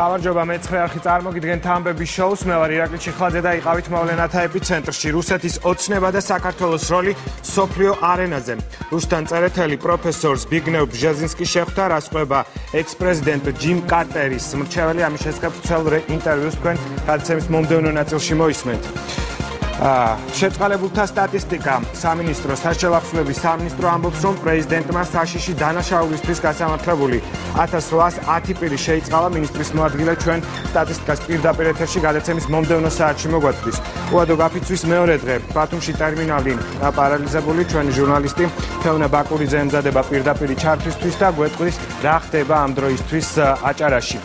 ხავარჯობა მეცხრე არხი წარმოგიდგენთ ამბების შოუს. მე ვარ ირაკლი ჩიხლაძე და იყავით მოვლენათა ეპიცენტრში. რუსეთის ოცნება და საქართველოს როლი მსოფლიო არენაზე. რუსთან წერეთელი პროფესორ ზბიგნევ ბჟეზინსკი შეხვდა, რას ყვება ექს-პრეზიდენტ ჯიმ კარტერის მრჩეველი. ამის შესახებ ვრცელ ინტერვიუს თქვენ გადაცემის მომდევნო ნაწილში მოისმენთ. შეწყალებულთა სტატისტიკა. სამინისტრო საშუალების სამინისტრო ამბობს, რომ პრეზიდენტმა საშიში დანაშაულისთვის გასამართლებული 1810 პირი შეიწყალა. მინისტრის მოადგილე ჩვენ სტატისტიკას პირდაპირ ეთერში გადაცემის მომდევნო საათში მოგვაწვდის. უადო გაფიცვის მეორე დღე ბათუმში ტერმინალი პარალიზებული. ჩვენი ჟურნალისტი თეონა ბაკურიძე ემზადება პირდაპირ ჩართვისთვის და გვეტყვის რა ხდება ამ დროისთვის აჭარაში.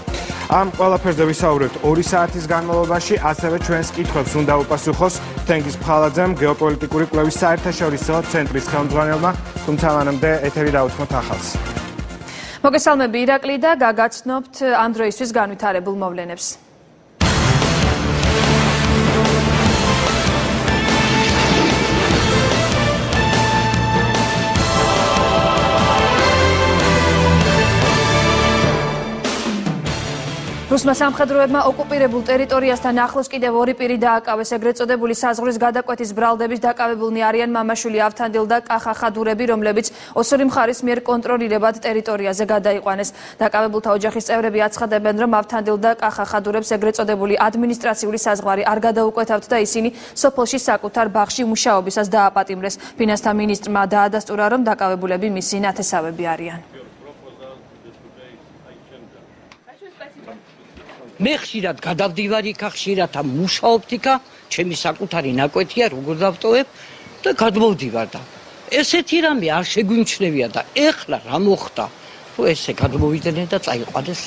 ამ ყველაფერზე ვისაუბრებთ 2 საათის განმავლობაში, ასევე ჩვენს კითხვებს უნდა უპასუხოს თენგიზ ფხალაძემ, გეოპოლიტიკური კვლევის საერთაშორისო ცენტრის ხელმძღვანელმა, თუმცა მანამდე ეთერი დაუთმოთ ახალს. მოგესალმები ირაკლი და გაგაცნობთ ამ დროისთვის განვითარებულ მოვლენებს. რუსმა სამხედროებმა ოკუპირებულ ტერიტორიასთან ახლოს კიდევ 2 პირი დააკავეს. ეგრეთ წოდებული საზღვრის გადაკვეთის ბრალდების დაკავებულნი არიან მამაშვილი ავთანდილ და კახა ხადურები, რომლებიც ოსური მხარის მიერ კონტროლირებად ტერიტორიაზე გადაიყვანეს. დაკავებულთა ოჯახის წევრები აცხადებენ, რომ ავთანდილ და კახა ხადურებს ეგრეთ წოდებული ადმინისტრაციული საზღვარი არ გადაუკვეთავთ და ისინი სოფელში საკუთარ ბაღში მუშაობისას დააპატიმრეს. ფინანსთა მინისტრმა დაადასტურა, რომ დაკავებულები მისი ნათესავები არიან. მე ხშირად გადავდივარ იქა, ხშირად მუშაობთ იქა, ჩემი საკუთარი ნაკვეთია, როგორ დავტოვებ და გადმოვდივარ და ესეთი რამე არ შეგვიმჩნევია და ეხლა რა მოხდა, თუ ესე გადმოვიდნენ და წაიყვანეს.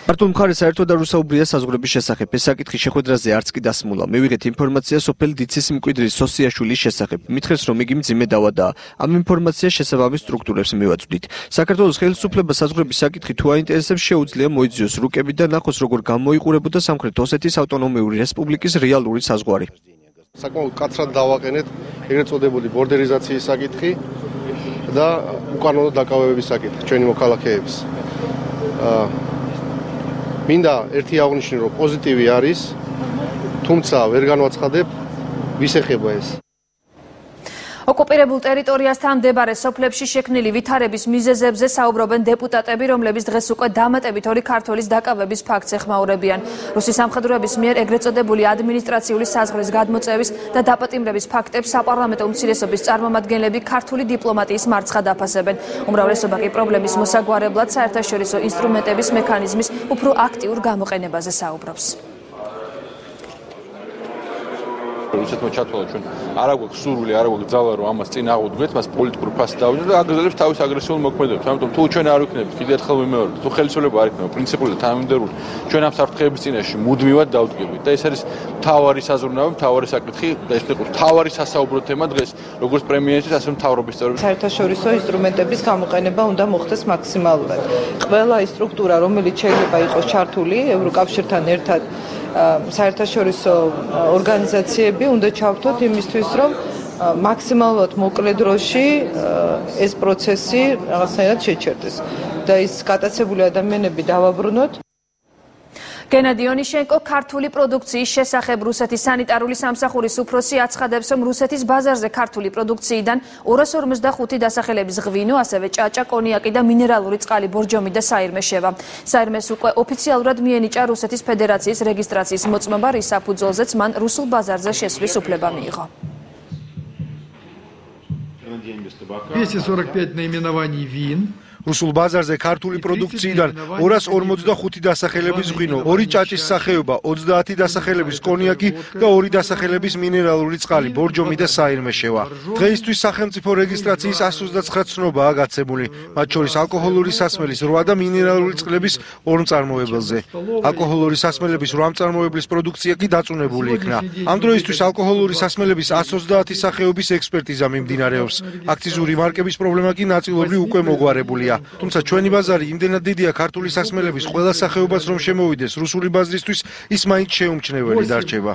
ქართულ მხარეს საერთოდ არ უსაუბრია საზღვრების შესახებ. ეს საკითხი შეხვედრაზე არც კი დასმულა. მივიღეთ ინფორმაცია სოფელ დიცის მკვიდრის სოსიაშვილის შესახებ. მითხრეს, რომ იგი მძიმე დავადაა. ამ ინფორმაციას შესაბამის სტრუქტურებს მივაწვდით. საქართველოს ხელისუფლებას საზღვრების საკითხი თუ აინტერესებს, შეუძლია მოიძიოს რუკები და ნახოს, როგორ გამოიყურებოდა სამხრეთ ოსეთის ავტონომიური რესპუბლიკის რეალური საზღვარი. საკმაოდ კაცრად დავაყენეთ ეგრეთ წოდებული ბორდერიზაციის საკითხი და უკანონო დაკავებების საკითხი ჩვენი მოქალაქეების. მინდა ერთი აღნიშნო, რომ პოზიტივი არის, თუმცა ვერ განვაცხადებ, ვის ეხება ეს. ოკუპირებულ ტერიტორიასთან მდებარე სოფლებში შექმნილი ვითარების მიზეზებზე საუბრობენ დეპუტატები, რომლებიც დღეს უკვე დამატებით 2 ქართველის დაკავების ფაქტს ეხმაურებიან. რუსის სამხედროების მიერ ეგრეთ წოდებული ადმინისტრაციული საზღვრის გადმოწევის და დაპატიმრების ფაქტებს საპარლამენტო უმცირესობის წარმომადგენლები ქართული დიპლომატიის მარცხად აფასებენ. უმრავლესობა კი პრობლემის მოსაგვარებლად საერთაშორისო ინსტრუმენტების მექანიზმის უფრო აქტიურ გამოყენებაზე საუბრობს. რუსეთმა ჩათვალა ჩვენ არ აგვაქვს სურვილი, არ აგვაქვს ძალა, რომ ამას წინ აღვდგეთ, მას პოლიტიკური ფასი დავიწყოთ და აგრძელებს თავის აგრესიულ მოქმედებას. ამიტომ თუ ჩვენ არ ვიქნებით, კიდევ ერთხელ ვიმეორებ, თუ ხელისუფლება არ იქნება პრინციპული და თანამიმდევრული, ჩვენ ამ საფრთხეების წინაშე მუდმივად დავდგებით და ეს არის მთავარი საზრუნავი, მთავარი საკითხი და ეს იყო მთავარი სასაუბრო თემა დღეს, როგორც პრემიერის, ასევე მთავრობის წევრების. საერთაშორისო ინსტრუმენტების გამოყენება უნდა მოხდეს მაქსიმალურად. ყველა ის სტრუქტურა, რომელიც შეიძლება იყოს ჩართული ევროკავშირთან ერთად საერთაშორისო ორგანიზაციები უნდა ჩავთოთ იმისთვის, რომ მაქსიმალურად მოკლე დროში ეს პროცესი რაღაცნაირად შეჩერდეს და ის გატაცებული ადამიანები დავაბრუნოთ. გენადი ონიშენკო ქართული პროდუქციის შესახებ რუსეთის სანიტარული სამსახურის უფროსი აცხადებს, რომ რუსეთის ბაზარზე ქართული პროდუქციიდან 255 დასახელების ღვინო, ასევე ჭაჭა, კონიაკი და მინერალური წყალი, ბორჯომი და საირმე შევა. საირმეს უკვე ოფიციალურად მიენიჭა რუსეთის ფედერაციის რეგისტრაციის მოწმობა, რის საფუძველზეც მან რუსულ ბაზარზე შესვლის უფლება მიიღო. 245 наименований вин. რუსულ ბაზარზე ქართული პროდუქციიდან 245 დასახელების ღვინო, 2 ჭაჭის სახეობა, 30 დასახელების კონიაკი და 2 დასახელების მინერალური წყალი, ბორჯომი და საირმე შევა. დღეისთვის სახელმწიფო რეგისტრაციის 129 ცნობაა გაცემული, მათ შორის ალკოჰოლური სასმელის 8 და მინერალური წყლების 2 მწარმოებელზე. ალკოჰოლური სასმელების 8 მწარმოებლის პროდუქცია კი დაწუნებული იქნა. ამ დროისთვის ალკოჰოლური სასმელების 130 სახეობის ექსპერტიზა მიმდინარეობს. აქციზური მარკების პრობლემა კი ნაწილობრივ უკვე მოგვარებულია. თუმცა ჩვენი ბაზარი იმდენად დიდია ქართული სასმელების ყველა სახეობას რომ შემოვიდეს რუსული ბაზრისთვის, ის მაინც შეუმჩნეველი დარჩება.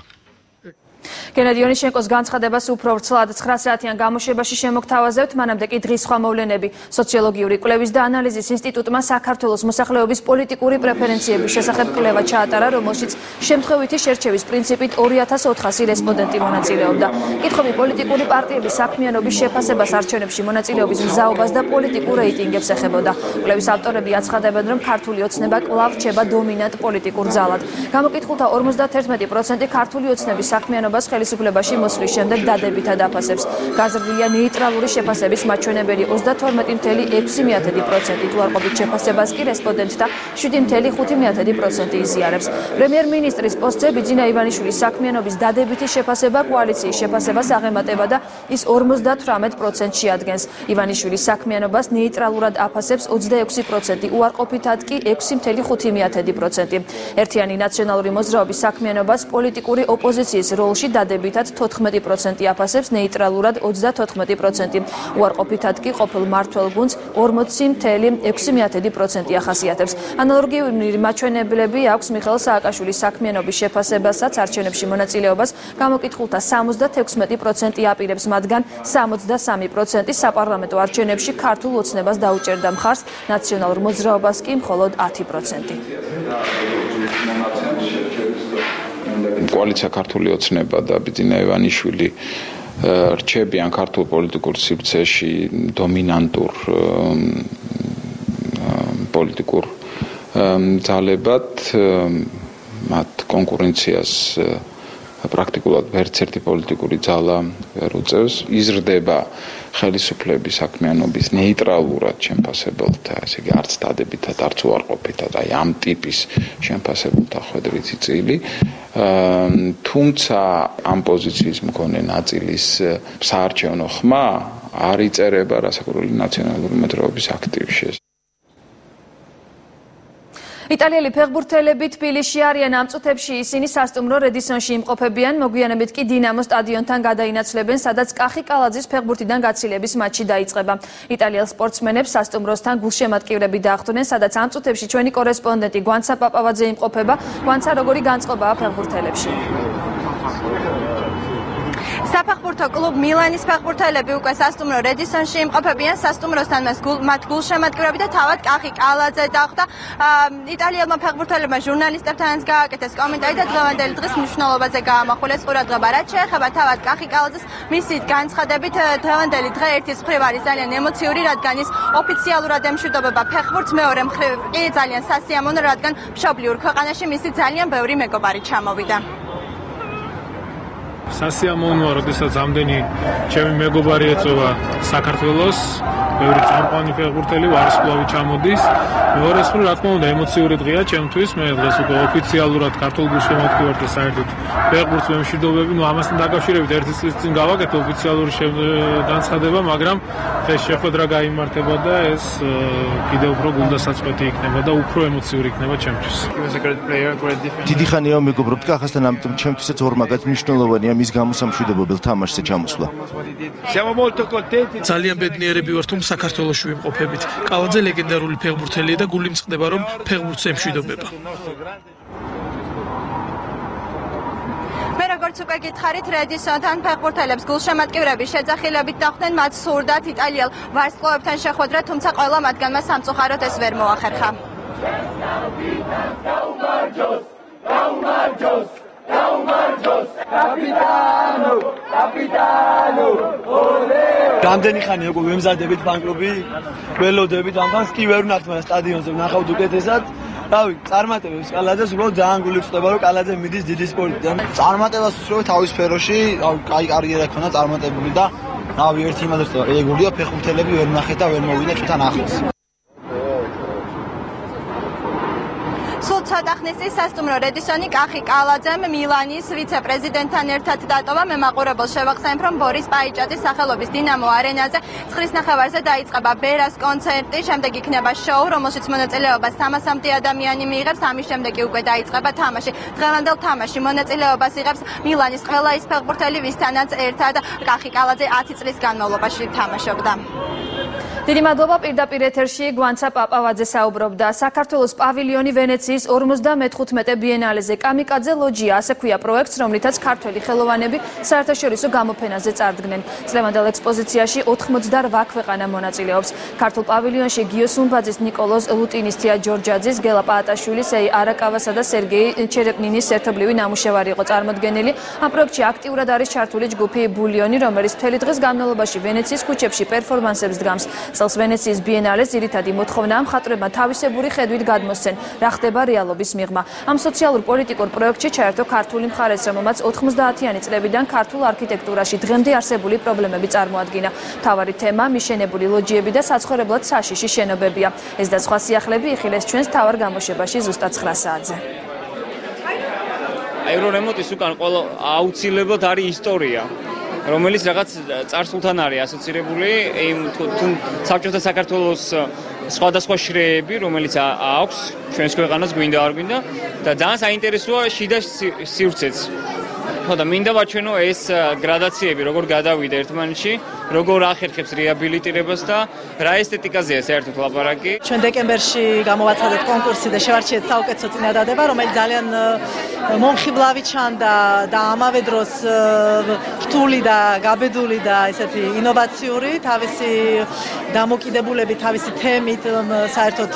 გენადი იონიშენკოს განცხადებას უფრო ვრცლად 9 საათიან გამოშვებაში შემოგთავაზებთ, მანამდე კი დღის სხვა მოვლენები. სოციოლოგიური კვლევის და ანალიზის ინსტიტუტმა საქართველოს მოსახლეობის პოლიტიკური პრეფერენციების შესახებ კვლევა ჩაატარა, რომელშიც შემთხვევითი შერჩევის პრინციპით 2400 რესპონდენტი მონაწილეობდა. კითხვები პოლიტიკური პარტიების საქმიანობის შეფასებას, არჩევნებში მონაწილეობის მზაობას და პოლიტიკურ რეიტინგებს ეხებოდა. კვლევის ავტორები აცხადებენ, რომ ქართული ოცნება კვლავ რჩება დომინანტ პოლიტიკურ ძალად. გამოკითხულთა 51% ქართული ოცნების საქმიანობას ხელისუფლებაში მოსვლის შემდეგ დადებითად აფასებს. გაზრდილია ნეიტრალური შეფასების მაჩვენებელი 32.6%, უარყოფით შეფასებას კი რესპონდენტთა 7.5% იზიარებს. პრემიერ-მინისტრის პოსტზე ბიძინა ივანიშვილის საქმიანობის დადებითი შეფასება კოალიციის შეფასებას აღემატება და ის 58% შეადგენს. ივანიშვილის საქმიანობას ნეიტრალურად აფასებს 26%, უარყოფითად კი 6.5%. ერთიანი ნაციონალური მოძრაობის საქმიანობას პოლიტიკური ოპოზიციის როლში დადებითად 14% აფასებს, ნეიტრალურად 34%. უარყოფითად კი ყოფილ მმართველ გუნდს 40.6% ახასიათებს. ანალოგიური მაჩვენებლები აქვს მიხეილ სააკაშვილის საქმიანობის შეფასებასაც, არჩევნებში მონაწილეობას გამოკითხულთა 76% აპირებს, მათგან 63% საპარლამენტო არჩევნებში ქართულ ოცნებას დაუჭერდა მხარს, ნაციონალურ მოძრაობას კი მხოლოდ 10%. კოალიცია ქართული ოცნება და ბიძინა ივანიშვილი რჩებიან ქართულ პოლიტიკურ სივრცეში დომინანტურ პოლიტიკურ ძალებად, მათ კონკურენციას პრაქტიკულად ვერც ერთი პოლიტიკური ძალა ვერ უწევს. იზრდება ხელისუფლების საქმიანობის ნეიტრალურად შემფასებელთა, ესე იგი არც დადებითად, არც უარყოფითად, აი ამ ტიპის შემფასებელთა ხვედრითი წილი. თუმცა ამ პოზიციის მქონე ნაწილის საარჩევნო ხმა არ იწერება რასაკვირველი ნაციონალური მოძრაობის აქტივში. იტალიელი ფეხბურთელები თბილისში არიან, ამ წუთებში ისინი სასტუმრო რედისონში იმყოფებიან, მოგვიანებით კი დინამო სტადიონთან გადაინაცვლებენ, სადაც კახი კალაძის ფეხბურთიდან გაცილების მატჩი დაიწყება. იტალიელ სპორტსმენებს სასტუმროსთან გულშემატკივრები დაახტნენ, სადაც ამ წუთებში ჩვენი კორესპონდენტი გვანცა პაპავაძე იმყოფება. გვანცა, როგორი განწყობაა ფეხბურთელებში? საფეხბურთო კლუბ მილანის ფეხბურთელები უკვე სასტუმრო რედისონში იმყოფებიან, სასტუმროსთან მათ გულშემატკივრები და თავად კახი კალაძე დახვდა. იტალიელმა ფეხბურთელებმა ჟურნალისტებთანაც გააკეთეს კომენტარი და დღევანდელი დღის მნიშვნელობაზე გაამახვილეს ყურადღება. რაც შეეხება თავად კახი კალაძეს, მისი განცხადებით დღევანდელი დღე ერთის მხრივ არის ძალიან ემოციური, რადგან ის ოფიციალურად ემშვიდობება ფეხბურთს, მეორე მხრივ კი ძალიან სასიამოვნო, რადგან მშობლიურ ქვეყანაში მისი ძალიან ბევრი მეგობარი ჩამოვიდა. სასიამოვნოა, როდესაც ამდენი ჩემი მეგობარი ეწევა საქართველოს, ბევრი წამყვანი ფეხბურთელი ვარსკვლავი ჩამოდის. მეორე მხრივ, რა თქმა უნდა, ემოციური დღეა ჩემთვის. მე დღეს უკვე ოფიციალურად ქართულ გულშემატკივართა საერთოდ ფეხბურთს ვემშვიდობები. ამასთან დაკავშირებით ერთი წლის წინ გავაკეთე ოფიციალური განცხადება, მაგრამ დღეს შეხვედრა გაიმართება და ეს კიდევ უფრო გულდასაწყვეტი იქნება და უფრო ემოციური იქნება ჩემთვის. დიდი ხანია მეგობრობთ კახასთან, ამიტომ ჩემთვისაც ორმაგად მნიშვნელოვანია მის გამოსამშვიდობებელ თამაშზე ჩამოსვლა. ძალიან ბედნიერები ვართ, რომ საქართველოში ვიმყოფებით. კალაძე ლეგენდარული ფეხბურთელია და გული მწყდება, რომ ფეხბურთს ემშვიდობება. მე როგორც უკვე გითხარით, რედისონთან ფეხბურთელებს გულშემატკივრები შეძახილებით დახვდნენ, მათ სურდათ იტალიელ ვარსკვლავებთან შეხვედრა, თუმცა ყველა მათგანმა სამწუხაროდ ეს ვერ მოახერხა. რამდენი ხანი უკვე ვემზადებით ფანკლუბი, ველოდებით ამას კი ვერ ვნახთ, მაგრამ სტადიონზე ვნახავთ უკეთესად. რავი, წარმატებებს კალაძეს, უბრალოდ ძალიან გული ვწდება, რომ კალაძე მიდის დიდი სპორტიდან. წარმატებას უსწრებთ თავის სფეროში, რავი, კაი კარიერა ქონდა, წარმატებული და რავი, ერთი იმაზე ვწდება, ეგულია ფეხბურთელები ვერ ვნახეთ და ვერ მოვიდეთ თან ახლოს. სულ ცოტა ხნის წინ სასტუმრო რედისონი კახი კალაძემ მილანის ვიცე-პრეზიდენტთან ერთად დატოვა. მე მაყურებელს შევახსენებ, რომ ბორის პაიჭაძის სახელობის დინამო არენაზე 9:30-ზე დაიწყება ბერას კონცერტი, შემდეგ იქნება შოუ, რომელშიც მონაწილეობას 300 ადამიანი მიიღებს. ამის შემდეგ კი უკვე დაიწყება თამაში. დღევანდელ თამაში მონაწილეობას იღებს მილანის ყველა ის ფეხბურთელი, ვისთანაც ერთად კახი კალაძე 10 წლის განმავლობაში თამაშობდა. დიდი მადლობა პირდაპირ ეთერში გვანცა პაპავაძე საუბრობდა. საქართველოს პავილიონი ვენეციის 55 ბიენალეზე კამიკაძე ლოჯია, ასე ქვია პროექტს, რომლითაც ქართველი ხელოვანები საერთაშორისო გამოფენაზე წარდგნენ. წლევანდელ ექსპოზიციაში 88 ქვეყანა მონაწილეობს. ქართულ პავილიონში გიო სუმბაძის, ნიკოლოზ ლუტინის, ჯორჯაძის, გელა პაატაშვილის, არაკავასა და სერგეი ჩერეპნინის ერთობლივი ნამუშევარი იყო წარმოდგენილი. ამ პროექტში აქტიურად არის ჩართული ჯგუფი ბულიონი, რომელიც მთელი დღის განმავლობაში ვენეციის ქუჩებში პერფორმანსებს დგამს. წელს ვენეციის ბიენალეს ძირითადი მოთხოვნა მხატვრებმა თავისებური ხედვით გადმოსცენ, რა ხდება რეალობის მიღმა. ამ სოციალურ-პოლიტიკურ პროექტში ჩაერთო ქართული მხარეს, რომელმაც 90-იანი წლებიდან ქართულ არქიტექტურაში დღემდე არსებული პრობლემები წარმოადგინა. მთავარი თემა მიშენებული ლოჯიები და საცხოვრებლად საშიში შენობებია. ეს და სხვა სიახლეები იხილეს ჩვენს მთავარ გამოშვებაში ზუსტად 9 საათზე. ევრორემონტის უკან ყველა აუცილებლად არის ისტორია, რომელიც რაღაც წარსულთან არის ასოცირებული, იმ თუ საბჭოთა საქართველოს სხვადასხვა შრეები, რომელიც აქვს ჩვენს ქვეყანას გვინდა არ გვინდა და ძალიან საინტერესოა შიდა სივრცეც. ხო და მინდა ვაჩვენო ეს გრადაციები როგორ გადავიდა ერთმანეთში, როგორ ახერხებს რეაბილიტირებას და რა ესთეტიკაზეა საერთოდ ლაპარაკი. ჩვენ დეკემბერში გამოვაცხადეთ კონკურსი და შევარჩიეთ საუკეთესო წინადადება, რომელიც ძალიან მომხიბლავი ჩანდა და ამავე დროს რთული და გაბედული და ესეთი ინოვაციური, თავისი დამოკიდებულებით, თავისი თემით, საერთოდ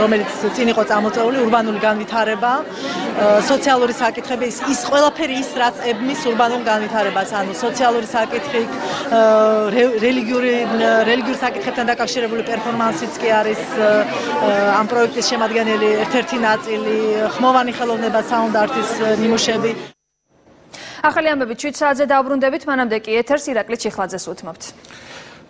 რომელიც წინ იყო წამოწეული, ურბანული განვითარება, სოციალური საკითხები, ის ყველაფერი ის რაც ებმის ურბანულ განვითარებას, ანუ სოციალური საკითხი, რელიგიურ საკითხებთან დაკავშირებული პერფორმანსიც კი არის ამ პროექტის შემადგენელი ერთ-ერთი ნაწილი, ხმოვანი ხელოვნება, საუნდ-არტის ნიმუშები. ახალი ამბები 7 საათზე დაუბრუნდებით, მანამდე კი ეთერს ირაკლი ჩიხლაძეს უთმობთ.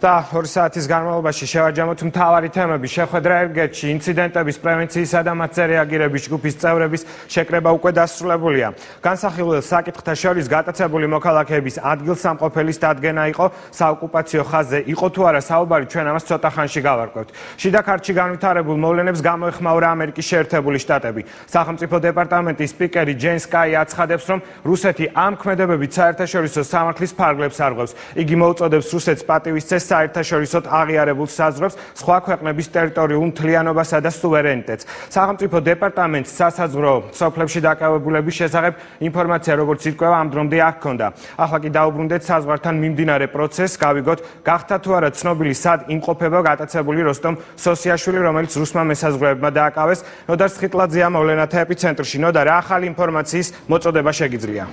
და 2 საათის განმავლობაში შევაჯამოთ მთავარი თემები. შეხვედრა ერგეთში, ინციდენტების პრევენციისა და მათზე რეაგირების ჯგუფის წევრების შეკრება უკვე დასრულებულია. განსახილველ საკითხთა შორის გატაცებული მოქალაქეების ადგილსამყოფელის დადგენა იყო, საოკუპაციო ხაზზე იყო თუ არა საუბარი, ჩვენ ამას ცოტა ხანში გავარკვევთ. შიდა ქართლში განვითარებულ მოვლენებს გამოეხმაურა ამერიკის შეერთებული შტატები. სახელმწიფო დეპარტამენტის სპიკერი ჯენ სკაი აცხადებს, რომ რუსეთი ამ ქმედებებით საერთაშორისო სამართლის ფარგლებს არღვევს. იგი მოუწოდებს რუსეთს პატივისცეს საერთაშორისოდ აღიარებულ საზღვრებს, სხვა ქვეყნების ტერიტორიულ მთლიანობასა და სუვერენიტეტს. სახელმწიფო დეპარტამენტს სასაზღვრო სოფლებში დაკავებულების შესახებ ინფორმაცია როგორც ირკვევა ამ დრომდე არ ჰქონდა. ახლა კი დაუბრუნდეთ საზღვართან მიმდინარე პროცესს, გავიგოთ, გახდა თუ არა ცნობილი სად იმყოფება გატაცებული როსტომ სოსიაშვილი, რომელიც რუსმა მესაზღვრეებმა დააკავეს. ნოდარ სხიტლაძეა მოვლენათა ეპიცენტრში. ნოდარ, რა ახალი ინფორმაციის მოწოდება შეგიძლია?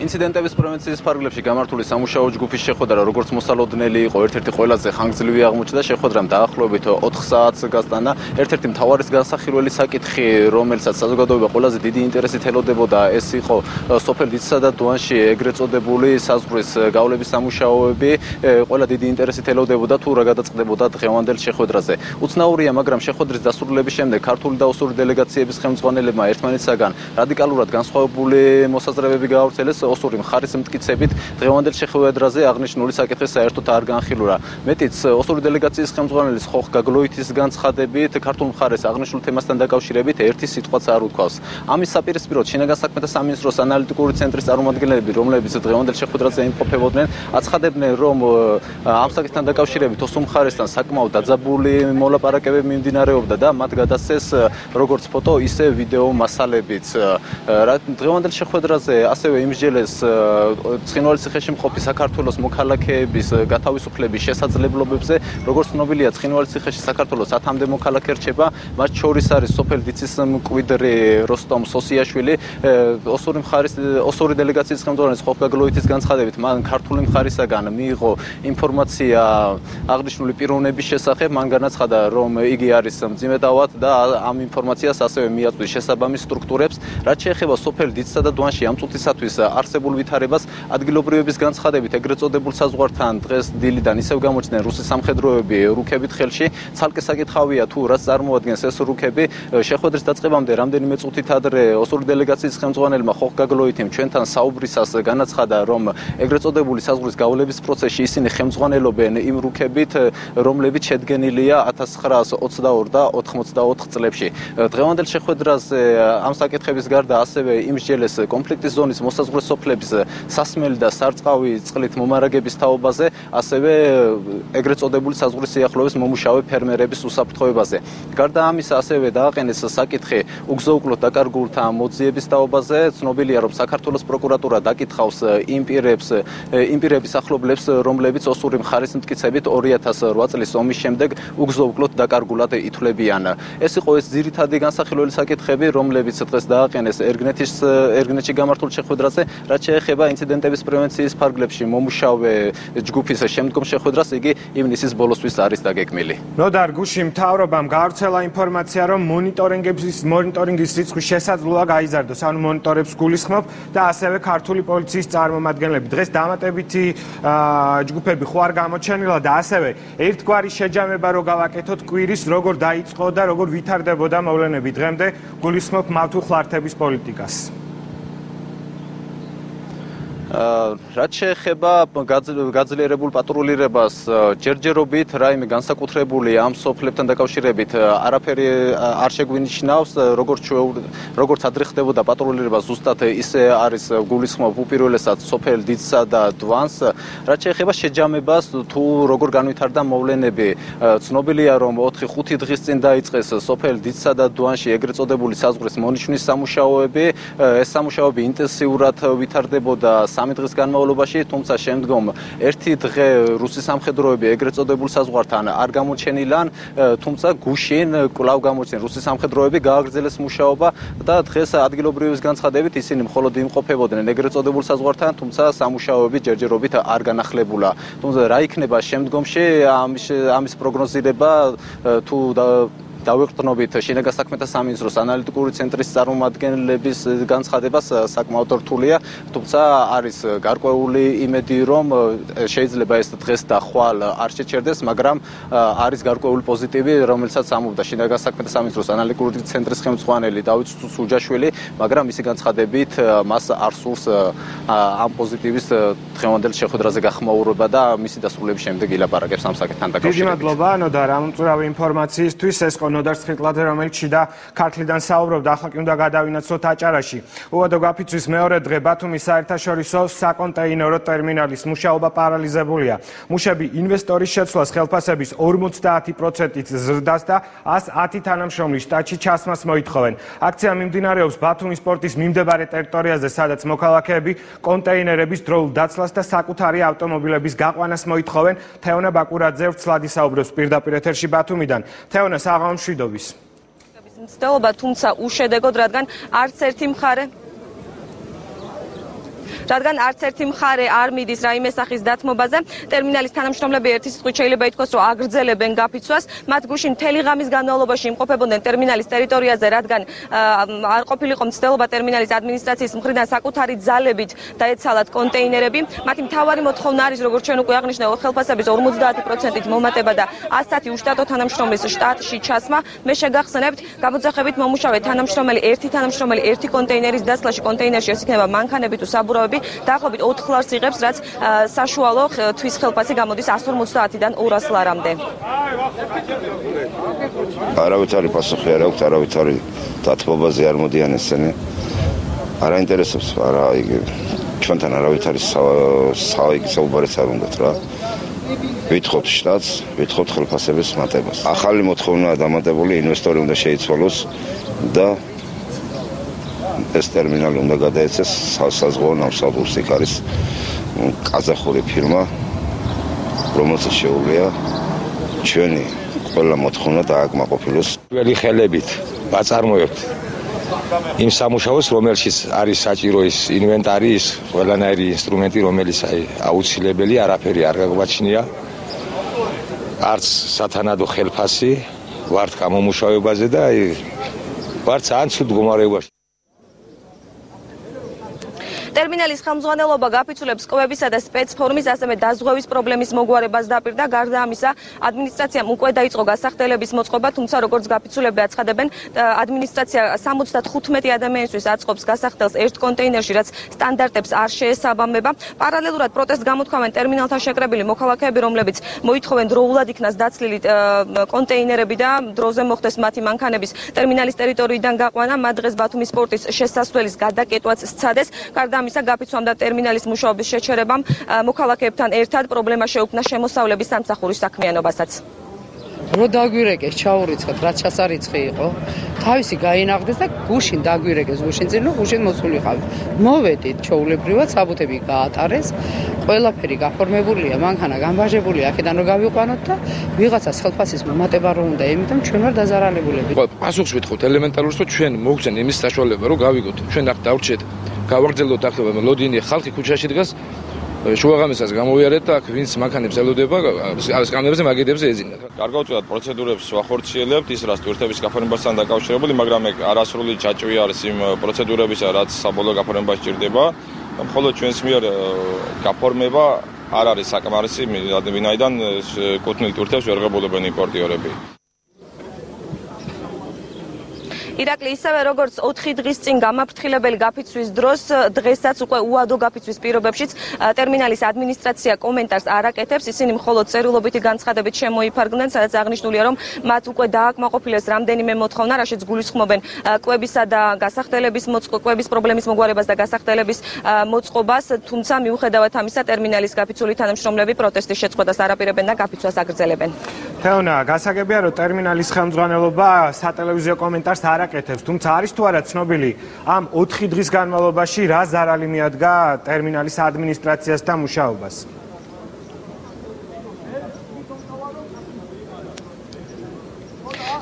ინციდენტების პრევენციის ფარგლებში გამართული სამუშაო ჯგუფის შეხვედრა, როგორც მოსალოდნელი იყო, ერთ-ერთი ყველაზე ხანგრძლივი აღმოჩნდა. შეხვედრამ დაახლოებით 4 საათს გასტანა. ერთ-ერთი მთავარი განსახილველი საკითხი, რომელსაც საზოგადოება ყველაზე დიდი ინტერესით ელოდებოდა, ეს იყო სოფელ დიცსა და დუანში ეგრეთ წოდებული საზღვრის გავლების სამუშაოები. ყველა დიდი ინტერესით ელოდებოდა თუ რა გადაწყდებოდა დღევანდელ შეხვედრაზე. უცნაურია, მაგრამ შეხვედრის დასრულების შემდეგ ქართული და ოსური დელეგაციების ხელმძღვანელებმა ერთმანეთსაგან რადიკალურად განსხვავებული მოსაზრებები გაავრცელეს. ოსური მხარის მტკიცებით დღევანდელ შეხვედრაზე აღნიშნული საკითხი საერთოდ არ განხილულა. მეტიც ოსური დელეგაციის ხელმძღვანელის ხოხ გაგლოითის განცხადებით ქართულ მხარეს აღნიშნულ თემასთან დაკავშირებით ერთი სიტყვაც არ უთქვავს. ამის საპირისპიროდ შინაგან საქმეთა სამინისტროს ანალიტიკური ცენტრის წარმომადგენლები, რომლებიც დღევანდელ შეხვედრაზე იმყოფებოდნენ, აცხადებდნენ, რომ ამ საკითხთან დაკავშირებით ოსურ მხარესთან საკმაოდ დაძაბული მოლაპარაკებები მიმდინარეობდა და მათ გადასცეს როგორც ფოტო, ისე ვიდეო მასალებიც. დღევანდელ შეხვედრაზე ასევე იმსჯელეს ცხინვალის მყოფი საქართველოს მოქალაქეების გათავისუფლების შესაძლებლობებზე. როგორც ცნობილია, ცხინვალის ციხეში საქართველოს 10-მდე მოქალაქე რჩება, მათ შორის არის სოფელ დიცის მკვიდრი როსტომ სოსიაშვილი. ოსური დელეგაციის ხელმძღვანელის ხოხ გაგლოითის განცხადებით, მან ქართული მხარისაგან მიიღო ინფორმაცია აღნიშნული პიროვნების შესახებ. მან განაცხადა, რომ იგი არის მძიმე დავად და ამ ინფორმაციას ასევე მიაწვდის შესაბამის სტრუქტურებს. რაც შეეხება სოფელ დიცსა და დუანში ამ წუთისათვის არსებულ ვითარებას, ადგილობრივების განცხადებით ეგრეთ წოდებულ საზღვართან დღეს დილიდან ისევ გამოჩნდნენ რუსი სამხედროები რუქებით ხელში. ცალკე საკითხავია თუ რაც წარმოადგენს ეს რუქები. შეხვედრის დაწყებამდე რამდენიმე წუთით ადრე ოსური დელეგაციის ხელმძღვანელმა ხოხ გაგლოითიმ ჩვენთან საუბრისას განაცხადა, რომ ეგრეთ წოდებული საზღვრის გავლების პროცესში ისინი ხელმძღვანელობენ იმ რუქებით, რომლებიც შედგენილია 1922 და 84 წლებში. დღევანდელ შეხვედრაზე ამ საკითხების გარდა ასევე იმსჯელეს კონფლიქტის ზონის მოსაზღვრე სოფლ სოფლების სასმელი და სარწყავი წყლით მომარაგების თაობაზე, ასევე ეგრეთ წოდებული საზღვრის სიახლოვეს მომუშავე ფერმერების უსაფრთხოებაზე. გარდა ამისა, ასევე დააყენეს საკითხი უგზო-უკვლოდ დაკარგულთა მოძიების თაობაზე. ცნობილია, რომ საქართველოს პროკურატურა დაკითხავს იმ პირების ახლობლებს, რომლებიც ოსური მხარის მტკიცებით 2008 წლის ომის შემდეგ უგზო-უკვლოდ დაკარგულად ითვლებიან. ეს იყო ეს ძირითადი განსახილველი საკითხები, რომლებიც დღეს დააყენეს ერგნეთში გამართულ შეხვედრაზე, რაც შეეხება ინციდენტების პრევენციის ფარგლებში მომუშავე ჯგუფის შემდგომ შეხვედრას, იგი ივნისის ბოლოსთვის არის დაგეგმილი. ნოდარ გუში მთავრობამ გაავრცელა ინფორმაცია, რომ მონიტორინგის რიცხვი შესაძლოა გაიზარდოს, ანუ მონიტორებს გულისხმობ და ასევე ქართული პოლიციის წარმომადგენლები. დღეს დამატებითი ჯგუფები ხო არ გამოჩენილა და ასევე ერთგვარი შეჯამება რო გავაკეთოთ კვირის, როგორ დაიწყო და როგორ ვითარდებოდა მოვლენები დღემდე, გულისხმობ მავთულხლართების პოლიტიკას. რაც შეეხება გაძლიერებულ პატრულირებას, ჯერჯერობით რაიმე განსაკუთრებული ამ სოფლებთან დაკავშირებით არაფერი არ შეგვინიშნავს, როგორც ადრე ხდებოდა პატრულირება, ზუსტად ისე არის გულისხმობ უპირველესად სოფელ დიდსა და დვანს. რაც შეეხება შეჯამებას, თუ როგორ განვითარდა მოვლენები, ცნობილია, რომ 4-5 დღის წინ დაიწყეს სოფელ დიდსა და დვანში ეგრეთ წოდებული საზღვრის მონიშნის სამუშაოები. ეს სამუშაოები ინტენსიურად ვითარდებოდა 3 დღის განმავლობაში, თუმცა შემდგომ ერთი დღე რუსის სამხედროები ეგრეთ წოდებულ საზღვართან არ გამოჩენილან, თუმცა გუშინ კვლავ გამოჩნდნენ რუსის სამხედროები, გააგრძელეს მუშაობა და დღეს ადგილობრივების განცხადებით ისინი მხოლოდ იმყოფებოდნენ ეგრეთ წოდებულ საზღვართან, თუმცა სამუშაოები ჯერჯერობით არ განახლებულა. თუმცა რა იქნება შემდგომში, ამის პროგნოზირება თუ დავეყრდნობით შინაგან საქმეთა სამინისტროს ანალიტიკური ცენტრის წარმომადგენლების განცხადებას საკმაოდ რთულია, თუმცა არის გარკვეული იმედი, რომ შეიძლება ეს დღეს და ხვალ არ შეჩერდეს, მაგრამ არის გარკვეული პოზიტივი, რომელსაც ამობდა შინაგან საქმეთა სამინისტროს ანალიტიკური ცენტრის ხელმძღვანელი დავით სუჯაშვილი, მაგრამ მისი განცხადებით მას არ სურს ამ პოზიტივის დღევანდელ შეხვედრაზე გახმაურება და მისი დასრულების შემდეგ ილაპარაკებს ამ საკითხთან დაკავშირებით. დიდი მადლობა, ნოდარ, ამომწურავი ინფორმაციისთვის. ეს ნოდარ სხიტლაძე, რომელიც შიდა ქართლიდან საუბრობდა, ახლა კი უნდა გადავინაცვლოთ აჭარაში. უვადო გაფიცვის მეორე დღე ბათუმის საერთაშორისო საკონტეინერო ტერმინალის მუშაობა პარალიზებულია. მუშები ინვესტორის შეცვლას, ხელფასების 50%-ით ზრდას და 110 თანამშრომლის შტატში ჩასმას მოითხოვენ. აქცია მიმდინარეობს ბათუმის პორტის მიმდებარე ტერიტორიაზე, სადაც მოქალაქეები კონტეინერების დროულ დაცლას და საკუთარი ავტომობილების გაყვანას მოითხოვენ. თეონა ბაკურაძე ვრცლად ისაუბრებს პირდაპირ ეთერში ბათუმიდან. თეონა, საღამო მშვიდობის. მცდელობა, თუმცა უშედეგოდ, რადგან არც ერთი მხარე არ მიდის რაიმე სახის დათმობაზე. ტერმინალის თანამშრომლები ერთი სიტყვით შეიძლება ითქვას, რომ აგრძელებენ გაფიცვას. მათ გუშინ მთელი ღამის განმავლობაში იმყოფებოდნენ ტერმინალის ტერიტორიაზე, რადგან არ ყოფილიყო მცდელობა ტერმინალის ადმინისტრაციის მხრიდან საკუთარი ძალებით დაეცალათ კონტეინერები. მათი მთავარი მოთხოვნა არის, როგორც ჩვენ უკვე აღნიშნავ, ხელფასების 50%-ით მომატება და 110 უშტატო თანამშრომლის შტატში ჩასმა. მე შეგახსენებთ, გამოძახებით მომუშავე ერთი თანამშრომელი ერთი კონტეინერის დაცლაში, კონტეინერში ეს იქნება მანქანები თუ საბურავები. დაახლოებით 4 ლარს იღებს, რაც საშუალო თვის ხელფასი გამოდის 150-დან 200 ლარამდე. არავითარი პასუხი არ აქვს, არავითარი დათმობაზე არ მოდიან ესენი. არ აინტერესებს, არა, იგი ჩვენთან არავითარი საუბარიც არ უნდათ რა. ვითხოვთ შტატს, ვითხოვთ ხელფასების მატებას. ახალი მოთხოვნაა დამატებული, ინვესტორი უნდა შეიცვალოს და ეს ტერმინალი უნდა გადაეცეს საზღვაო ნავსადგურს. იქ არის ყაზახური ფირმა, რომელსაც შეუძლია ჩვენი ყველა მოთხოვნა დააკმაყოფილოს. ველი ხელებით ვაწარმოებთ იმ სამუშაოს, რომელშიც არის საჭირო ის ინვენტარი, ის ყველანაირი ინსტრუმენტი, რომელიც აუცილებელი, არაფერი არ გაგვაჩნია. არც სათანადო ხელფასი, ვართ გამომუშავებაზე და ვართ ძალიან ცუდ მდგომარეობაში. ტერმინალის ხელმძღვანელობა გაფიცულებს კვლევისა და სპეცფორმის, ასევე დაზღვევის პრობლემის მოგვარებას დაპირდა. გარდა ამისა, ადმინისტრაციამ უკვე დაიწყო გასახდელების მოწყობა, თუმცა როგორც გაფიცულები აცხადებენ, ადმინისტრაცია 75 ადამიანისთვის აწყობს გასახდელს ერთ კონტეინერში, რაც სტანდარტებს არ შეესაბამება. პარალელურად პროტესტს გამოთქვამენ ტერმინალთან შეკრებილი მოქალაქეები, რომლებიც მოითხოვენ დროულად იქნას დაცლილი კონტეინერები და დროზე მოხდეს მათი მანქანების ტერმინალის ტერიტორიიდან გაყვანა. მათ დღეს ბათუმის პორტის შესასვლელის გადაკეტვაც სცადეს. გარდა ამისა, გაფიცვამ და ტერმინალის მუშაობის შეჩერებამ მოქალაქეებთან ერთად პრობლემა შეუქმნა შემოსავლების სამსახურის საქმიანობასაც. რო დაგვირეკეს, ჩაურიცხეთ, რაც ჩასარიცხი იყო. თავისი გაინაღდეს და გუშინ დაგვირეკეს, გუშინ წინ რომ გუშინ მოსულიყავით. მოვედით ჩაულებრივად, საბუთები გაატარეს. ყველაფერი გაფორმებულია, მანქანა გამბაჟებულია, აქედან რომ გავიყვანოთ და ვიღაცას ხელფასის მომატება რომ უნდა, იმიტომ ჩვენ ვარ დაზარალებულები. პასუხს ვითხოვთ ელემენტარულად, რომ ჩვენ მოგცენ იმის საშუალება, რომ გავიგოთ. ჩვენ ახ დავრჩეთ, გავაგრძელოთ ახლა ლოდინი ხალხი ქუჩაში დგას. შუაღამისას გამოვიარეთ და აქ ვინც მანქანებს ელოდება, სკამებზე მაგიდებზე ეძინათ. კარგად ვწევთ პროცედურებს ვახორციელებთ, ის რაც ტვირთების გაფორმებასთან დაკავშირებული, მაგრამ ეგ არასრული ჯაჭვი არის იმ პროცედურებისა, რაც საბოლოო გაფორმება სჭირდება. მხოლოდ ჩვენს მიერ გაფორმება არ არის საკმარისი, ვინაიდან კუთვნილ ტვირთებს ვერ ღებულობენ იმპორტიორები. ირაკლი, ისევე როგორც 4 დღის წინ გამაფრთხილებელი გაფიცვის დროს, დღესაც უკვე უადო გაფიცვის პირობებშიც ტერმინალის ადმინისტრაცია კომენტარს არ აკეთებს, ისინი მხოლოდ წერილობითი განცხადებით შემოიფარგნენ, სადაც აღნიშნულია, რომ მათ უკვე დააკმაყოფილეს რამდენიმე მოთხოვნა, რაშიც გულისხმობენ კვებისა და გასახდელების კვების პრობლემის მოგვარებას და გასახდელების მოწყობას, თუმცა მიუხედავად ამისა, ტერმინალის გაფიცული თანამშრომლები პროტესტის შეწყვეტას არ აპირებენ და გაფიცვას აგრძელებენ. თეონა, გასაგებია, რომ ტერმინალის ხელმძღვანელობა სატელევიზიო კომენტარს არ აკეთებს, თუმცა არის თუ არა ცნობილი ამ 4 დღის განმავლობაში რა ზარალი მიადგა ტერმინალის ადმინისტრაციას და მუშაობას?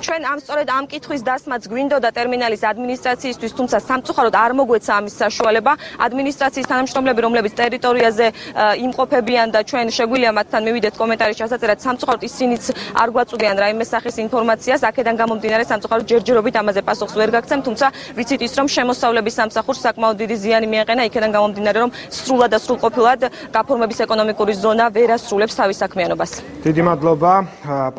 ჩვენ სწორედ ამ კითხვის დასმაც გვინდოდა ტერმინალის ადმინისტრაციისთვის, თუმცა სამწუხაროდ არ მოგვეცა ამის საშუალება. ადმინისტრაციის თანამშრომლები, რომლებიც ტერიტორიაზე იმყოფებიან და ჩვენ შეგვიძლია მათთან მივიდეთ კომენტარის ჩასაწერად, სამწუხაროდ ისინიც არ გვაწვდიან რაიმე სახის ინფორმაციას. აქედან გამომდინარე, სამწუხაროდ ჯერჯერობით ამაზე პასუხს ვერ გაგცემ, თუმცა ვიცით ის, რომ შემოსავლების სამსახურს საკმაოდ დიდი ზიანი მიაყენა, იქედან გამომდინარე, რომ სრულად და სრულყოფილად გაფორმების ეკონომიკური ზონა ვერ ასრულებს თავის საქმიანობას. დიდი მადლობა.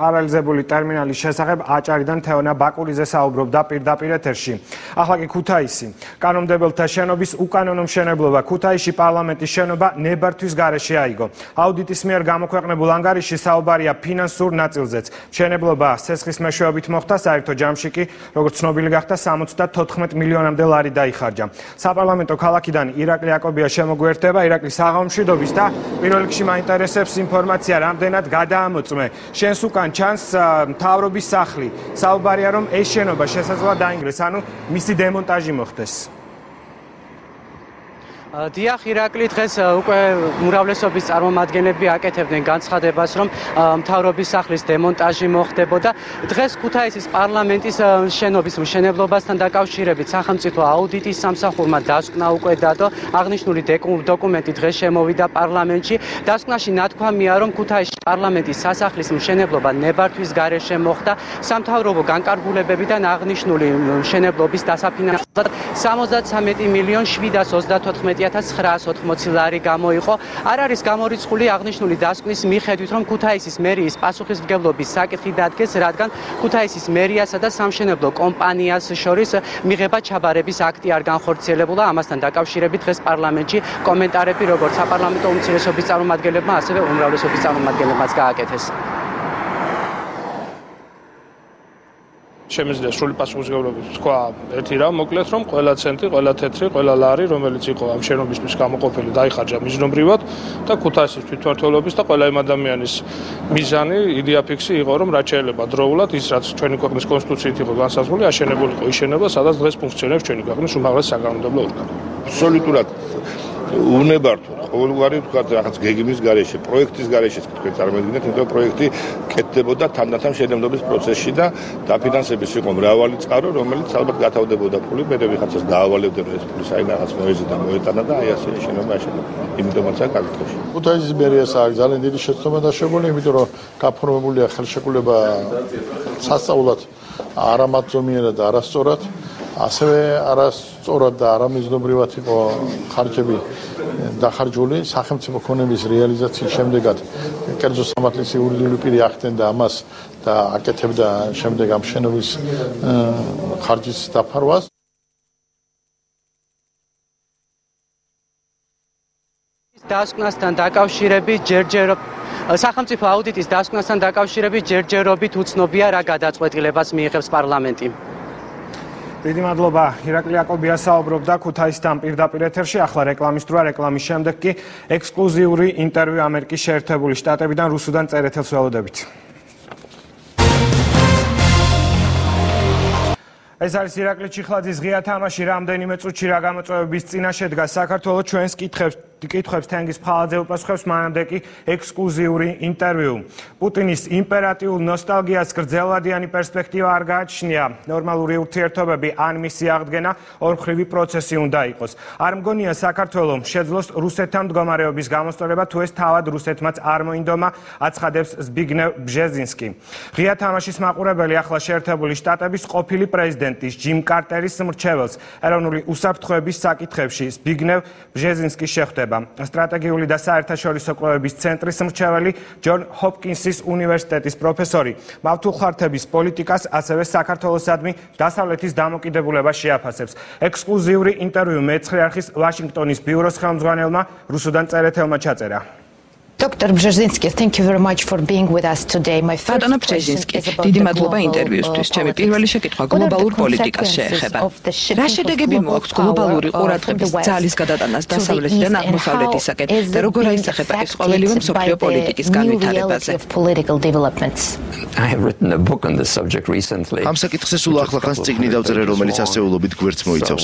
პარალიზებული ტერმინალის შესახებ აჭარიდან თეონა ბაკურიძე საუბრობდა პირდაპირ ეთერში. ახლა კი ქუთაისი. კანონმდებელთა შენობის უკანონო მშენებლობა ქუთაისში პარლამენტის შენობა ნებართვის გარეშე აიგო. აუდიტის მიერ გამოქვეყნებულ ანგარიშში საუბარია ფინანსურ ნაწილზეც. მშენებლობა სესხის მეშვეობით მოხდა, საერთო ჯამში კი, როგორც ცნობილი გახდა, 74 მილიონამდე ლარი დაიხარჯა. საპარლამენტო ქალაქიდან ირაკლი აკობია შემოგვიერთდება. ირაკლი, საღამომშვიდობის და პირველ რიგში მაინტერესებს ინფორმაცია, რამდენად გადაამოწმე. შენს უკან ჩანს მთავრობის სახლი. საუბარია, რომ ეს შენობა შესაძლოა დაინგრეს, ანუ მისი დემონტაჟი მოხდეს. დიახ, ირაკლი, დღეს უკვე უმრავლესობის წარმომადგენლები აკეთებდნენ განცხადებას, რომ მთავრობის სახლის დემონტაჟი მოხდებოდა. დღეს ქუთაისის პარლამენტის შენობის მშენებლობასთან დაკავშირებით სახელმწიფო აუდიტის სამსახურმა დასკვნა უკვე დადო. აღნიშნული დოკუმენტი დღეს შემოვიდა პარლამენტში. დასკვნაში ნათქვამია, რომ ქუთაისში პარლამენტის სასახლის მშენებლობა ნებართვის გარეშე მოხდა. სამთავრობო განკარგულებებიდან აღნიშნული მშენებლობის დასაფინანსებლად 73,734,980 ლარი გამოიყო. არ არის გამორიცხული აღნიშნული დასკვნის მიხედვით, რომ ქუთაისის მერიის პასუხისმგებლობის საკითხი დადგეს, რადგან ქუთაისის მერიასა და სამშენებლო კომპანიას შორის მიღება ჩაბარების აქტი არ განხორციელებულა. ამასთან დაკავშირებით დღეს პარლამენტში კომენტარები როგორც საპარლამენტო უმცირესობის წარმომადგენლებმა, ასევე უმრავლესობის წარმომადგენლებმაც გააკეთეს. შემიძლია სრული პასუხისმგებლობით თქვა ერთი რამ, მოკლედ, რომ ყველა ცენტი, ყველა თეთრი, ყველა ლარი, რომელიც იყო ამ შენობისთვის გამოყოფილი, დაიხარჯა მიზნობრივად და ქუთაისის თვითმმართველობის და ყველა იმ ადამიანის მიზანი, იდეა ფიქსი იყო, რომ რაც შეიძლება დროულად ის, რაც ჩვენი ქვეყნის კონსტიტუციით იყო განსაზღვრული, აშენებულიყო ის შენობა, სადაც დღეს ფუნქციონირებს ჩვენი ქვეყნის უმაღლესი საკანონმდებლო ორგანო. აბსოლუტურად უნებართვოდ ყოველგვარი თქვა რაღაც გეგმის გარეშე, პროექტის გარეშე თქვენ წარმოიდგინეთ, იმიტომ პროექტი კეთდებოდა თანდათან შენებლობის პროცესში და დაფინანსების იყო მრავალი წყარო, რომელიც ალბათ გათავდებოდა ფული, მე ვიღაცას დაავალებდნენ ეს ფული საერთოდ მოეზიდა, მოეტანა და აი ასე შენობა აშენდა. იმიტომაც აკეთებს. ქუთაისის მერიას აქვს ძალიან დიდი შეცდომა დაშვებული, იმიტომ რომ გაფორმებულია ხელშეკრულება სასწაულად არამატზომიერად და არასწორად. ასევე არასწორად და არამიზნობრივად იყო ხარჯები დახარჯული სახელმწიფო ქონების რეალიზაციის შემდეგად კერძო სამართლის იურიდიული პირი ახდენდა ამას და აკეთებდა შემდეგ ამ შენობის ხარჯის დაფარვას. დასკვნასთან დაკავშირებით სახელმწიფო აუდიტის დასკვნასთან დაკავშირებით ჯერჯერობით უცნობია რა გადაწყვეტილებას მიიღებს პარლამენტი. დიდი მადლობა ირაკლი იაკობია საუბრობდა ქუთაისთან პირდაპირ ეთერში. ახლა რეკლამის დროა, რეკლამის შემდეგ კი ექსკლუზიური ინტერვიუ ამერიკის შეერთებული შტატებიდან რუსუდან წერეთელს ველოდებით. ეს არის ირაკლი ჩიხლაძის ღია თამაში. რამდენიმე წუთში რა გამოწვევების წინა შედგა საქართველოს ჩვენს კითხვებს თენგის ფხალაძე უპასუხებს, მანამდე კი ექსკლუზიური ინტერვიუ. პუტინის იმპერატიულ ნოსტალგიას გრძელვადიანი პერსპექტივა არ გააჩნია. ნორმალური ურთიერთობები ან მისი აღდგენა ორმხრივი პროცესი უნდა იყოს. არ მგონია საქართველოს შეძლოს რუსეთთან მდგომარეობის გამოსწორება, თუ ეს თავად რუსეთმაც არ მოინდომა, აცხადებს ზბიგნევ ბჟეზინსკი. ღია თამაშის მაყურებელი ახლა შეერთებული შტატების ყოფილი პრეზიდენტის ჯიმ კარტერის მრჩეველს ეროვნული უსაფრთხოების საკითხებში ზბიგნევ ბჟეზინსკი შეხვდება. სტრატეგიული და საერთაშორისო კვლევების ცენტრის მრჩეველი ჯონ ჰოპკინსის უნივერსიტეტის პროფესორი მავთულხართების პოლიტიკას, ასევე საქართველოსადმი დასავლეთის დამოკიდებულებას შეაფასებს. ექსკლუზიური ინტერვიუ მეცხრე არხის ვაშინგტონის ბიუროს ხელმძღვანელმა რუსუდან წერეთელმა ჩაწერა. Dr. Brzezinski, thank you very much for being with us today. My first question is about დიდი მადლობა ინტერვიუსთვის. ჩემი პირველი შეკითხვა გლობალურ პოლიტიკას შეეხება. რა შედეგები მოაქვს გლობალური ყურადღების ძალის გადატანას დასავლეთიდან აღმოსავლეთისაკენ და როგორ აისახება ეს ყოველივე მსოფლიო პოლიტიკის განვითარებაზე? ამ საკითხზე სულ ახლახანს წიგნი დავწერე, რომელიც ასეულობით გვერდს მოიცავს.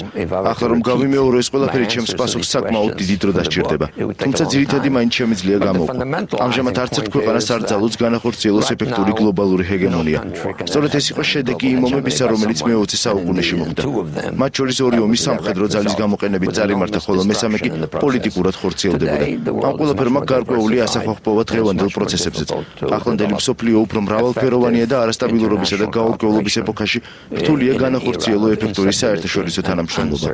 ახლა რომ გავიმეორო ეს ყველაფერი, ჩემს პასუხს საკმაოდ დიდი დრო დასჭირდება. თუმცა ძირითადი მაინც შემიძლია გამოვყო. ამჟამად არც ერთ ქვეყანას არ ძალუძ განახორციელოს ეფექტური გლობალური ჰეგემონია. სწორედ ეს იყო შედეგი იმ ომებისა, რომელიც მე-20 საუკუნეში მოხდა. მათ შორის ორი ომი სამხედრო ძალის გამოყენებით წარიმართა, ხოლო მესამე კი პოლიტიკურად ხორციელდებოდა. ამ ყველაფერმა გარკვეული ასახვა ჰპოვა დღევანდელ პროცესებზეც. ახლანდელი მსოფლიო უფრო მრავალფეროვანია და არასტაბილურობისა და გაურკვევლობის ეპოქაში რთულია განახორციელო ეფექტური საერთაშორისო თანამშრომლობა.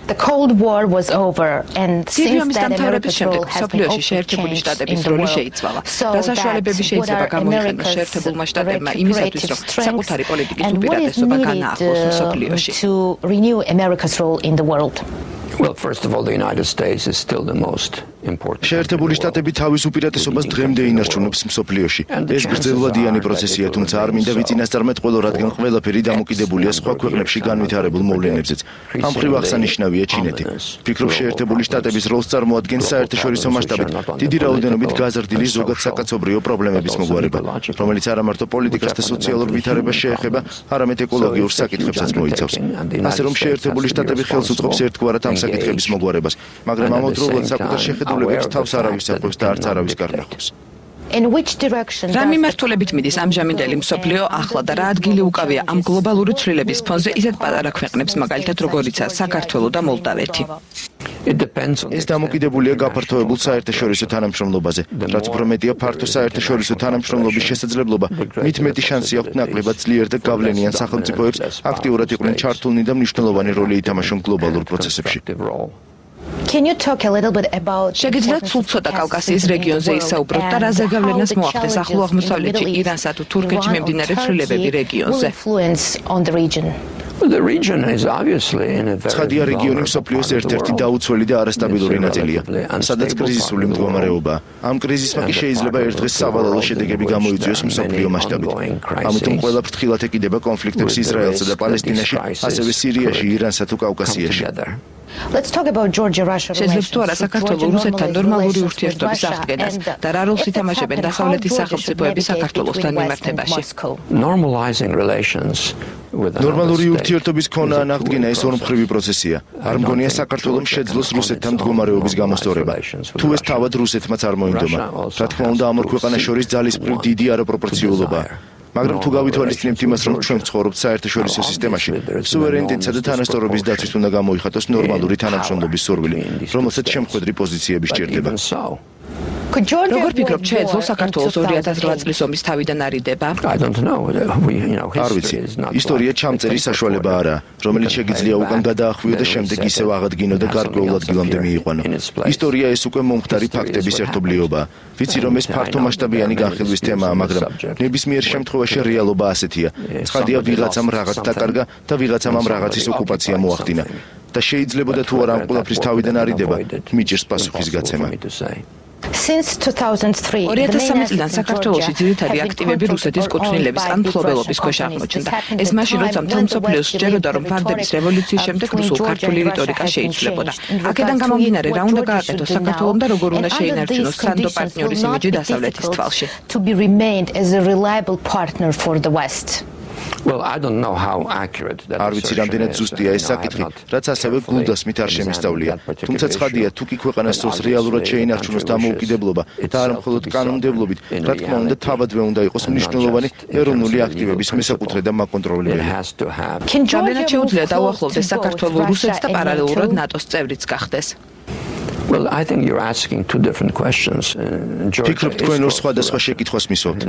The Cold War was over and since that America's role has been მსოფლიოში შეერთებული შტატების როლი შეიცვალა. რა საშუალებები შეიძლება გამოიყენოს შეერთებულმა შტატებმა იმისათვის, რომ საკუთარი პოლიტიკის უპირატესობა განაახლოს მსოფლიოში? To renew America's role in the world. Well, first of all, the United States is still the most important. შეერთებული შტატები თავის უპირატესობას დღემდე ინარჩუნებს მსოფლიოში. ეს გრძელვადიანი პროცესია, თუმცა არ მინდა ვიწინასწარმეტყველო, რადგან ყველაფერი დამოკიდებულია სხვა ქვეყნებში განვითარებულ მოვლენებზეც. ამ მხრივ აღსანიშნავია ჩინეთი. ვფიქრობ, შეერთებული შტატების როლს წარმოადგენს საერთაშორისო მასშტაბით დიდი რაოდენობით გაზრდილი ზოგად საკაცობრიო პრობლემების მოგვარება, რომელიც არა მარტო პოლიტიკას და სოციალურ ვითარებას შეეხება, არამედ ეკოლოგიურ საკითხებსაც მოიცავს. ასე რომ შეერთებული შტატები ხელს უწყობს ერთგვარად ამ საკითხების მოგვარებას, მაგრამ ამავდროულად საკუთარ შეხედულებებს თავს არავის აყვებს და არც არავის გარკვევს. In which direction რა მიმართულებით მიდის ამჟამინდელი მსოფლიო ახლა და რა ადგილი უკავია ამ გლობალური ცვლილების ფონზე ისეთ პატარა ქვეყნებს, მაგალითად როგორიცაა საქართველო და მოლდავეთი? ეს დამოკიდებულია გაფართოებულ საერთაშორისო თანამშრომლობაზე. რაც უფრო მეტია ფართო საერთაშორისო თანამშრომლობის შესაძლებლობა, მით მეტი შანსი აქვთ ნაკლებად ძლიერ და გავლენიან სახელმწიფოებს აქტიურად იყვნენ ჩართულნი და მნიშვნელოვანი როლი ითამაშონ გლობალურ პროცესებში. Can you talk a little bit about შეგიძლიათ სულ ცოტა კავკასიის რეგიონზე ისაუბროთ და რა ზეგავლენას მოახდენს ახლო აღმოსავლეთში, ირანსა თუ თურქეთში მიმდინარე ცვლილებები რეგიონზე? ცხადია, რეგიონი მსოფლიოს ერთ-ერთი დაუცველი და არასტაბილური ნაწილია, სადაც კრიზისული მდგომარეობაა. ამ კრიზისმა კი შეიძლება ერთ დღეს სავალალო შედეგები გამოიწვიოს მსოფლიო მასშტაბით. ამიტომ ყველა ფრთხილად ეკიდება კონფლიქტებს ისრაელსა და პალესტინაში, ასევე სირიაში, ირანსა თუ კავკასიაში. Let's talk about Georgia, Russia. შეძლებს თუ არა საქართველოს რუსეთთან ნორმალური ურთიერთობის აღდგენას და რა როლს ითამაშებენ დასავლეთის სახელმწიფოები საქართველოსთან მიმართებაში? ნორმალური ურთიერთობის ქონა ან აღდგენა ეს ორმხრივი პროცესია. არ მგონია საქართველოს შეძლოს რუსეთთან მდგომარეობის გამოსწორება. თუ ეს თავად რუსეთმაც არ მოინდომა. რა თქმა უნდა, ამ ორ ქვეყანას შორის ძალისყრით დიდი არაპროპორციულობაა. მაგრამ თუ გავითვალისწინებთ იმას, რომ ჩვენ ვცხოვრობთ საერთაშორისო სისტემაში, სუვერენიტეტსა და თანასწორობის დაცვით უნდა გამოიხატოს ნორმალური თანამშრომლობის სურვილი, რომელსაც შემხვედრი პოზიციები სჭირდება. როგორ ფიქრობთ, შეეძლო საქართველოს 2008 წლის ომის თავიდან არიდება? არ ვიცი. ისტორია ჩამწერის საშუალება არაა, რომელიც შეგიძლია უკან გადაახვიო და შემდეგ ისევ აღადგინო და გარკვეულ ადგილამდე მიიყვანო. ისტორია ეს უკვე მომხდარი ფაქტების ერთობლიობაა. ვიცი, რომ ეს ფართომასშტაბიანი განხილვის თემაა, მაგრამ ნებისმიერ შემთხვევაში რეალობა ასეთია. ცხადია, ვიღაცამ რაღაც დაკარგა და ვიღაცამ ამ რაღაცის ოკუპაცია მოახდინა. და შეიძლებოდა თუ არა ამ ყველაფრის თავიდან არიდება, მიჭირს პასუხის გაცემა. Since 2003, 2003 წლიდან საქართველოში ძირითადი აქტივები რუსეთის კუთვნილების ან მფლობელობის ქვეშ აღმოჩნდა. ეს მაშინ როცა მთელ მსოფლიოს სჯეროდა, რომ ვარდების რევოლუციის შემდეგ რუსულ-ქართული რიტორიკა შეიცვლებოდა. აქედან გამომდინარე, რა უნდა გააკეთოს საქართველომ და როგორ უნდა შეინარჩუნოს სანდო პარტნიორის იმიჯი დასავლეთის თვალში. To be remained as a reliable partner for the West. Well, I don't know how accurate that is. არ ვიცი რამდენად ზუსტია ეს საკითხი, რაც ასევე გულდასმით არ შემისწავლია. თუმცა ცხადია, თუ კი ქვეყანას დროს რეალურად შეინარჩუნოს დამოუკიდებლობა და არა მხოლოდ კანონმდებლობით, რა თქმა უნდა, თავადვე უნდა იყოს მნიშვნელოვანი ეროვნული აქტივების მესაკუთრე და მაკონტროლებელი. რამდენად შეუძლია დაუახლოვდეს საქართველოს რუსეთს და პარალელურად ნატოს წევრიც გახდეს? Well, I think you're asking two different questions. ფიქრობ თქვენ ორ სხვადასხვა შეკითხვას მისვავთ.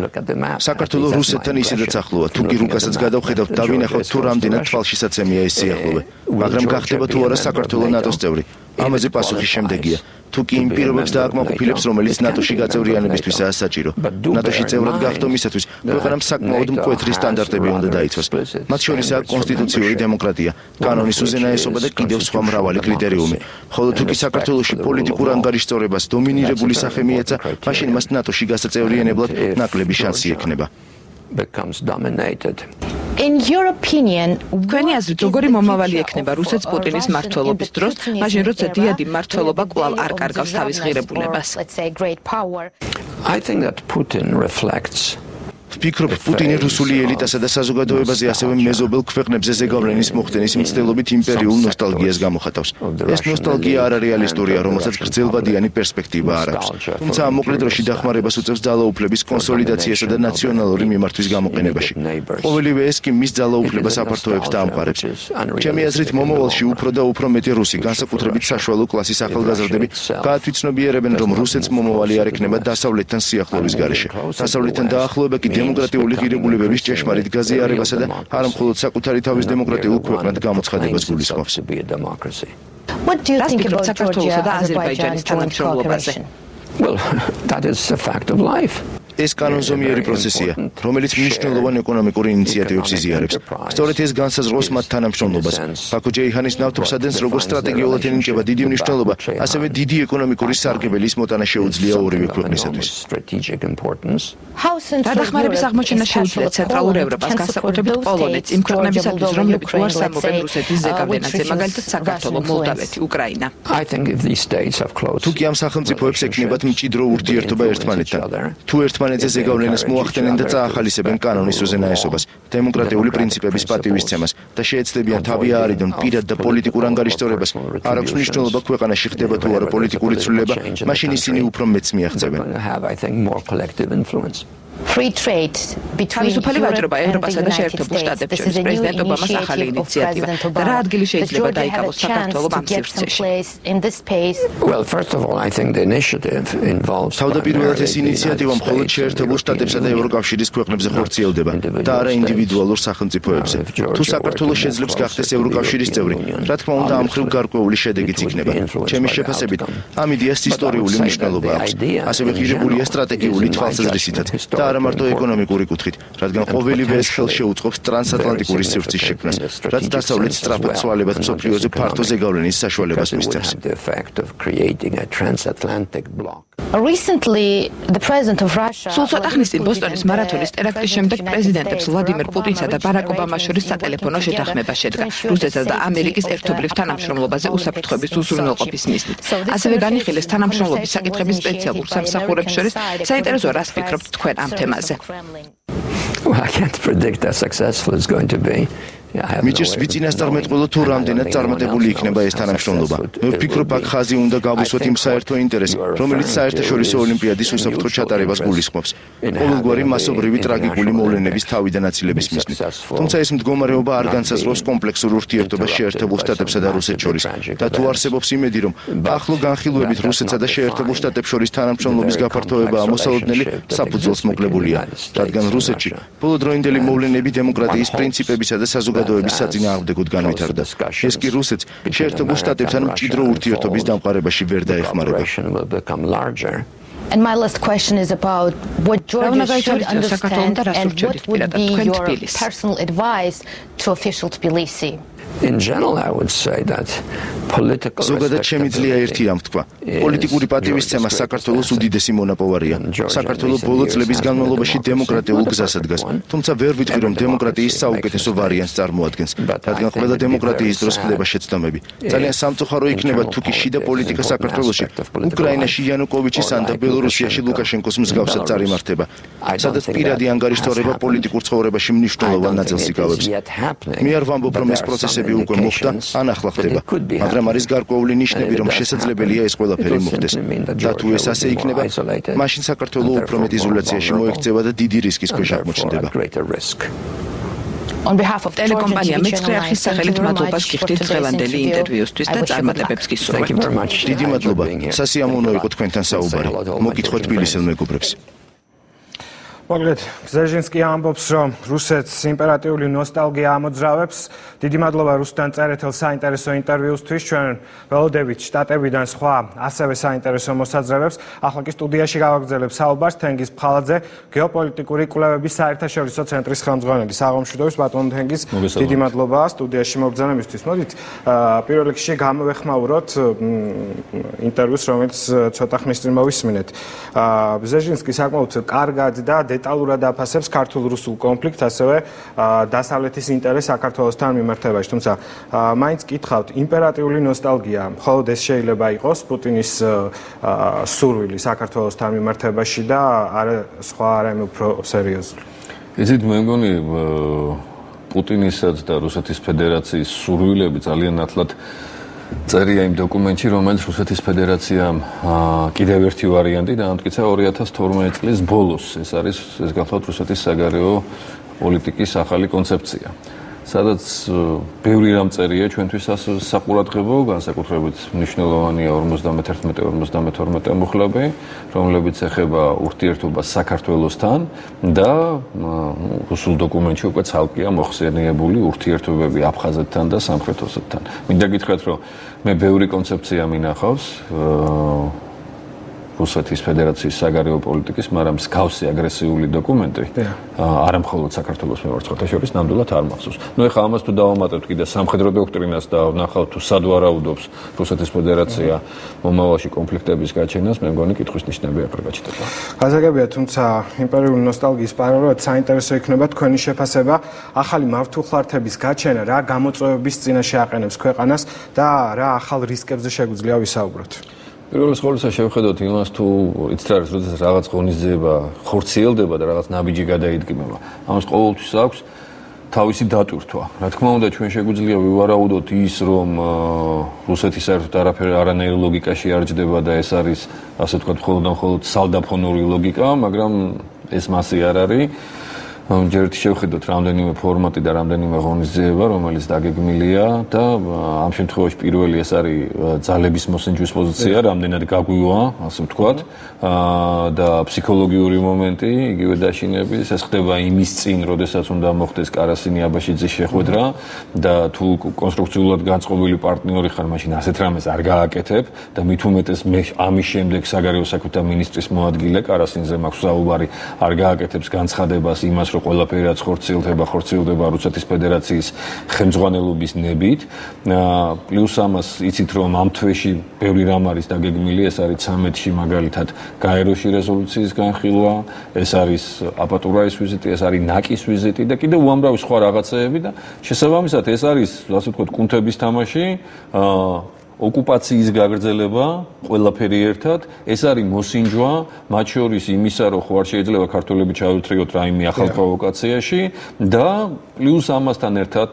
საქართველოს რუსეთთან ისედაც ახლოა, თუ კი რუკასაც გადავხედავთ, დავინახავთ თუ რამდენად თვალშისაცემია ეს სიახლოვე. მაგრამ გახდება თუ არა საქართველოს ნატოს წევრი. ამაზე პასუხი შემდეგია. თუ კი იმ პირობებს დააკმაყოფილებს, რომელიც ნატოში გაწევრიანებისთვისაა საჭირო. ნატოში წევრად გახდომისათვის ქვეყანამ საკმაოდ მკვეთრი სტანდარტები უნდა დაიცვას. მათ შორისაა კონსტიტუციური დემოკრატია, კანონის უზენაესობა და კიდევ სხვა მრავალი კრიტერიუმი. ხოლო თუ კი საქართველოში პოლიტიკურ ანგარიშწორებას დომინირებული სახე მიეცა, მაშინ მას ნატოში გასაწევრიანებლად ნაკლები შანსი ექნება. In your opinion, თქვენი აზრით, როგორი მომავალი ექნება რუსეთს პუტინის მმართველობის დროს, მაშინ როცა დიადი მმართველობა კვლავ არ კარგავს თავის ღირებულებას? I think that Putin reflects ვფიქრობ, პუტინი რუსული ელიტასა და საზოგადოებაზე ასევე მეზობელ ქვეყნებზე ზეგავლენის მოხდენის მცდელობით იმპერიულ ნოსტალგიას გამოხატავს. ეს ნოსტალგია არარეალისტურია, რომელსაც გრძელვადიანი პერსპექტივა არ აქვს. თუმცა ამ მოკლე დროში დახმარებას უწევს ძალაუფლების კონსოლიდაციასა და ნაციონალური მიმართვის გამოყენებაში. ყოველივე ეს კი მის ძალაუფლებას აფართოებს და ამყარებს. ჩემი აზრით, მომავალში უფრო და უფრო მეტი რუსი, განსაკუთრებით საშუალო კლასის ახალგაზრდები, გაათვითცნობიერებენ, რომ რუსეთს მომავალი არ ექნება დასავლეთთან სიახლოვის გარეშე. დასავლეთთან დაახლოება კი დემოკრატიული ღირებულებების ჭეშმარიტ გაზიარებასა და არა მხოლოდ საკუთარი თავის დემოკრატიულ ქვეყნად გამოცხადებას გულისხმობს. What do you think about საქართველოსა და აზერბაიჯანის თანამშრომლობაზე? Well, that is a fact of life. ეს კანონზომიერი პროცესია, რომელიც მნიშვნელოვან ეკონომიკურ ინიციატივებს იზიარებს. სწორედ ეს განსაზღვრავს მათ თანამშრომლობას. ბაქო ჯეიჰანის ნავთობსადენს როგორც სტრატეგიულად ენიჭება დიდი მნიშვნელობა, ასევე დიდი ეკონომიკური სარგებელის მოტანა შეუძლია ორივე ქვეყნისათვის. დახმარების აღმოჩენა შეუძლია ცენტრალურ ევროპას, განსაკუთრებით პოლონეთს, იმ ქვეყნებისათვის, რომლებიც უარს ამობენ რუსეთის ზეგავლენაზე, მაგალითად საქართველო, მოლდავეთი, უკრაინა. I think if these states have closed. თუ კი ამ სახელმწიფოებს ექნებათ მჭიდრო ურთიერთობა ერთმანეთთან, თუ ერთმანეთზე ზეგავლენას მოახდენენ და წაახალისებენ კანონის უზენაესობას, დემოკრატიული პრინციპების პატივისცემას და შეეცდებიან თავი აარიდონ პირად და პოლიტიკურ ანგარიშწორებას, არ აქვს მნიშვნელობა ქვეყანაში ხდება თუ არა პოლიტიკური ცვლილება, მაშინ ისინი უფრო მეც მიაღწევენ. Free trade between თავისუფალი ვაჭრობა ევროპასა და შეერთებულ შტატებს შორის პრეზიდენტ ობამას ახალი ინიციატივა და რა ადგილი შეიძლება დაიკავოს საქართველოს ამ სივრცეში? Well, first of all, I think the initiative involves თავდაპირველად ეს ინიციატივა მხოლოდ შეერთებულ შტატებსა და ევროკავშირის ქვეყნებზე ხორციელდება და არა ინდივიდუალურ სახელმწიფოებზე. თუ საქართველოს შეძლებს გახდეს ევროკავშირის წევრი, რა თქმა უნდა, ამ მხრივ გარკვეული შედეგიც იქნება. ჩემი შეფასებით, ამ იდეას ისტორიული მნიშვნელობა აქვს. ასევე ღირებულია სტრატეგიული თვალსაზრისითაც და არა მარტო ეკონომიკური კუთხით, რადგან ყოველივე ეს ხელს შეუწყობს ტრანსატლანტიკური სივრცის შექმნას, რაც დასავლეთს სწრაფად ცვალებად მსოფლიოზე ფართო ზეგავლენის საშუალებას მისცემს. Recently, the president of Russia სულ ცოტა ხნის წინ ბოსტონის მარათონის ტერაქტის შემდეგ პრეზიდენტებს ვლადიმერ პუტინსა და ბარაკ ობამას შორის სატელეფონო შეთანხმება შედგა რუსეთსა და ამერიკის ერთობლივ თანამშრომლობაზე უსაფრთხოების უზრუნველყოფის მიზნით. ასევე განიხილეს თანამშრომლობის საკითხების სპეციალურ სამსახურებს შორის. საინტერესოა, რას ფიქრობთ თქვენ ამ თემაზე? Well, I can't predict how successful it's going to be. მიჭირს ვიწინასწარმეტყველო თუ რამდენად წარმატებული იქნება ეს თანამშრომლობა. მე ვფიქრობ, აქ ხაზი უნდა გავუსვათ იმ საერთო ინტერესს, რომელიც საერთაშორისო ოლიმპიადის უსაფრთხო ჩატარებას გულისხმობს. ყოველგვარი მასობრივი ტრაგიკული მოვლენების თავიდან აცილების მიზნით. თუმცა ეს მდგომარეობა არ განსაზღვრავს კომპლექსურ ურთიერთობას შეერთებულ შტატებსა და რუსეთს შორის. და თუ არსებობს იმედი, რომ ახლო განხილვებით რუსეთსა და შეერთებულ შტატებს შორის თანამშრომლობის გაფართოება ამოსალოდნელი, საფუძველს მოკლებულია, რადგან რუსეთში ბოლოდროინდელი მოვლენები დემოკრატიის პრინციპებისა და საზოგადოების საწინააღმდეგოდ განვითარდა. ეს კი რუსეთს შეერთებულ შტატებთან მჭიდრო ურთიერთობის დამყარებაში ვერ დაეხმარება. And my last question is about what Georgia should understand and what would be your personal advice to official Tbilisi. In general, I would say that political ზოგადად შემიძლია ერთი რამ თქვა. პოლიტიკური პატივისცემა საქართველოს უდიდესი მონაპოვარია. საქართველოს ბოლო წლების განმავლობაში დემოკრატიულ გზას ადგას. თუმცა ვერ ვიტყვი, რომ დემოკრატიის საუკეთესო ვარიანტს წარმოადგენს, რადგან ყველა დემოკრატიის დროს ხდება შეცდომები. ძალიან სამწუხარო იქნება თუ კი შიდა პოლიტიკა საქართველოში, უკრაინაში იანუკოვიჩის ან და ბელორუსიაში ლუკაშენკოს მსგავსად წარიმართება, სადაც პირადი ანგარიშთვარება პოლიტიკურ ცხოვრებაში მნიშვნელოვან ნაწილს იკავებს. მე არ ვამბობ, რომ ეს პროცესები უკვე მოხდა ან ახლა ხდება, მაგრამ არის გარკვეული ნიშნები, რომ შესაძლებელია ეს ყველაფერი მოხდეს. და თუ ეს ასე იქნება, მაშინ საქართველოს უფრო მეტ იზოლაციაში მოექცევა და დიდი რისკის ქვეშ აღმოჩნდება. On behalf of ტელეკომპანია მეცხრე არხის სახელით მადლობას გიხდით დღევანდელი ინტერვიუსთვის და წარმატებებს გისურვებთ. დიდი მადლობა. სასიამოვნო იყო თქვენთან საუბარი. მოგითხრა თბილისელ მეგობრებს. მოკლედ, ბზეჟინსკი ამბობს, რომ რუსეთს იმპერატიული ნოსტალგია ამოძრავებს. დიდი მადლობა რუსთან წერეთელ საინტერესო ინტერვიუსთვის. ჩვენ ველოდებით შტატებიდან სხვა ასევე საინტერესო მოსაზრებებს. ახლა კი სტუდიაში გავაგრძელებ საუბარს თენგიზ ფხალაძე, გეოპოლიტიკური კვლევების საერთაშორისო ცენტრის ხელმძღვანელი. საღამოშუდობის ბატონ თენგიზ, დიდი მადლობა სტუდიაში მობრძანებისთვის. მოდით, პირველ რიგში გამოვეხმაუროთ ინტერვიუს, რომელიც ცოტა ხნის წინ მოვისმინეთ. ბზეჟინსკი საკმაოდ კარგად და დეტალურად აფასებს ქართულ-რუსულ კონფლიქტს, ასევე დასავლეთის ინტერესს საქართველოსთან მიმართებაში. თუმცა მაინც კითხავთ, იმპერატიული ნოსტალგია, მხოლოდ ეს შეიძლება იყოს პუტინის სურვილი საქართველოსთან მიმართებაში და სხვა არამე უფრო სერიოზული. იცით, მე მგონი პუტინისაც და რუსეთის ფედერაციის სურვილები ძალიან ნათლად წერია იმ დოკუმენტში, რომელიც რუსეთის ფედერაციამ კიდევ ერთი ვარიანტი დაამტკიცა 2012 წლის ბოლოს. ეს არის ეს გახლავთ რუსეთის საგარეო პოლიტიკის ახალი კონცეფცია. სადაც ბევრი რამ წერია ჩვენთვის საყურადღებო, განსაკუთრებით მნიშვნელოვანია 51-52 მუხლები, რომლებიც ეხება ურთიერთობას საქართველოსთან და რუსულ დოკუმენტში უკვე ცალკეა მოხსენიებული ურთიერთობები აფხაზეთთან და სამხრეთ ოსეთთან. მინდა გითხრათ, რომ მე ბევრი კონცეფცია მინახავს რუსეთის ფედერაციის საგარეო პოლიტიკის, მაგრამ მსგავსი აგრესიული დოკუმენტი არა მხოლოდ საქართველოს მიმართ შორის ნამდვილად არ მახსოვს. ნუ ეხლა ამას თუ დავამატებთ კიდე სამხედრო დოქტრინას და ვნახავთ თუ სად ვარაუდობს რუსეთის ფედერაცია მომავალში კონფლიქტების გაჩენას, მე მგონი კითხვის ნიშნები აქ გაჩნდება. გასაგებია, თუმცა იმპერიული ნოსტალგიის პარალელურად საინტერესო იქნება თქვენი შეფასება ახალი მართულხლართების გაჩენა, რა გამოწვევების წინაშე აყენებს ქვეყანას და რა ახალ რისკებზე შეგვიძლია ვისაუბროთ. პირველ რიგში შევხედოთ იმას, თუ იცით რა არის, როდესაც რაღაც ღონისძიება ხორციელდება და რაღაც ნაბიჯი გადაიდგება. ამას ყოველთვის აქვს თავისი დატვირთვა. რა თქმა უნდა, ჩვენ შეგვიძლია ვივარაუდოთ ის, რომ რუსეთი საერთოდ არანაირ ლოგიკაში არ ჯდება და ეს არის, ასე ვთქვათ, მხოლოდ სალდაფონური ლოგიკა, მაგრამ ეს მასე არ არის. ჯერ შევხედოთ რამდენიმე ფორმატი და რამდენიმე ღონისძიება, რომელიც დაგეგმილია და ამ შემთხვევაში პირველი ეს არის ძალების მოსინჯვის პოზიცია, რამდენად გაგვივა, ასე ვთქვათ, და ფსიქოლოგიური მომენტი, იგივე დაშინების, ეს ხდება იმის წინ, როდესაც უნდა მოხდეს კარასინი აბაშიძის შეხვედრა და თუ კონსტრუქციულად განწყობილი პარტნიორი ხარ, მაშინ ასეთ რამეს არ გააკეთებ და მით უმეტეს მე ამის შემდეგ საგარეო საქმეთა მინისტრის მოადგილე კარასინზე მაქვს საუბარი, არ გააკეთებს განცხადებას იმას, რომ ყველაფერი რაც ხორციელდება რუსეთის ფედერაციის ხელმძღვანელობის ნებით. პლუს ამას იცით, რომ ამ თვეში ბევრი რამ არის დაგეგმილი, ეს არის 13-ში მაგალითად გაეროში რეზოლუციის განხილვა, ეს არის აპატურაის ვიზიტი, ეს არის ნაკის ვიზიტი და კიდევ უამრავი სხვა რაღაცეები და შესაბამისად ეს არის, ასე ვთქვათ, კუნთების თამაში, ოკუპაციის გაგრძელება, ყველაფერი ერთად, ეს არის მოსინჯვა, მათ შორის იმისა, რომ ხო არ შეიძლება ქართველები ჩავერთრიოთ რაიმე ახალ პროვოკაციაში და პლუს ამასთან ერთად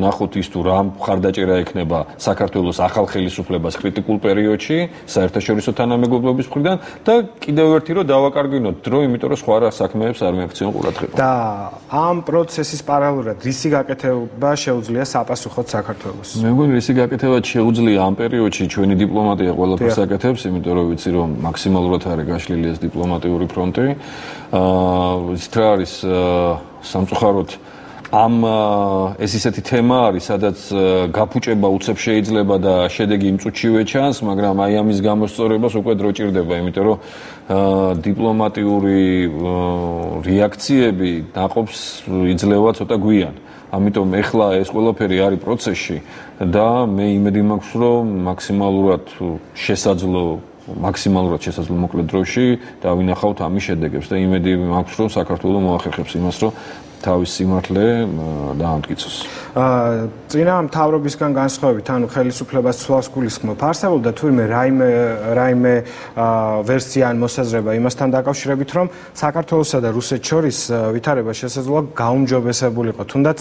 ნახოთ ის თუ რა მხარდაჭერა ექნება საქართველოს ახალ ხელისუფლებას კრიტიკულ პერიოდში, საერთაშორისო თანამეგობრობის მხრიდან და კიდევ ერთი რომ დავაკარგვინოთ დრო, იმიტომ რომ სხვა საქმეებს არ მექცევენ ყურადღება. და ამ პროცესის პარალელურად რისი გაკეთება შეუძლია საპასუხოდ საქართველოს? მე მგონი რისი გაკეთება შეუძლია ამ პერიოდში ჩვენი დიპლომატია ყველაფერს აკეთებს, იმიტომ რომ ვიცი რომ მაქსიმალურად არის გაშლილი ეს დიპლომატიური ფრონტი. იცით რა არის სამწუხაროდ ეს ისეთი თემა არის, სადაც გაფუჭება უცებ შეიძლება და შედეგი იმ წუთშივე ჩანს, მაგრამ აი ამის გამოსწორებას უკვე დრო ჭირდება, იმიტომ რომ დიპლომატიური რეაქციები დაყოფს იძლევა ცოტა გვიან. ამიტომ ეხლა ეს ყველაფერი არის პროცესში და მე იმედი მაქვს, რომ მაქსიმალურად შესაძლო მოკლე დროში დავინახავთ ამის შედეგებს და იმედი მაქვს, რომ საქართველო მოახერხებს იმას, რომ თავის სიმართლე დაამტკიცოს. წინა მთავრობისგან განსხვავებით, ანუ ხელისუფლებას ცვლას გულისხმობ, არსებობდა თურმე რაიმე ვერსია ან მოსაზრება იმასთან დაკავშირებით, რომ საქართველოსა და რუსეთს შორის ვითარება შესაძლოა გაუმჯობესებულიყო, თუნდაც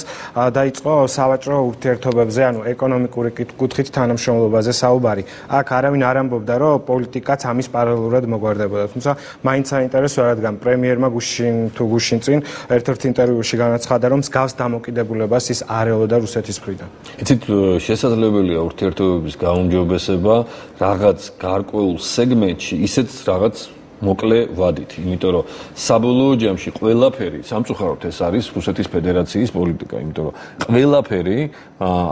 დაიწყო სავაჭრო ურთიერთობებზე, ანუ ეკონომიკური კუთხით თანამშრომლობაზე საუბარი. აქ არავინ არ ამბობდა, რომ პოლიტიკაც ამის პარალელურად მოგვარდებოდა, თუმცა მაინც საინტერესოა, რადგან პრემიერმა გუშინ წინ ერთ-ერთ ინტერვიუში განაცხადა, რომ მსგავს დამოკიდებულებას ის არ ელოდა რუსეთის მხრიდან. იცით, შესაძლებელია ურთიერთობების გაუმჯობესება რაღაც გარკვეულ სეგმენტში, ისეთ რაღაც მოკლე ვადით, იმიტომ რომ საბოლოო ჯამში ყველაფერი, სამწუხაროდ ეს არის რუსეთის ფედერაციის პოლიტიკა, იმიტომ რომ ყველაფერი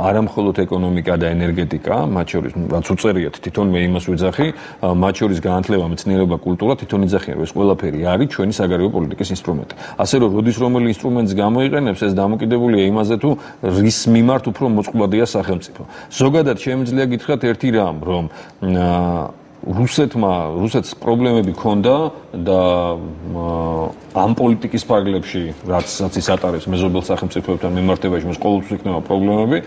არა მხოლოდ ეკონომიკა და ენერგეტიკა, მათ შორის, რაც უწერიათ, თვითონ მე იმას ვიძახი, მათ შორის განათლება, მეცნიერება, კულტურა, თვითონ იძახიან, რომ ეს ყველაფერი არის ჩვენი საგარეო პოლიტიკის ინსტრუმენტი. ასე რომ, როდის რომელი ინსტრუმენტს გამოიყენებს, ეს დამოკიდებულია იმაზე, თუ რის მიმართ უფრო მოწყვლადია სახელმწიფო. ზოგადად შემიძლია გითხრათ ერთი რამ, რომ რუსეთს პრობლემები ჰქონდა და ამ პოლიტიკის ფარგლებში, რაც ის ატარებს მეზობელ სახელმწიფოებთან მიმართებაში, მას ყოველთვის იქნება პრობლემები,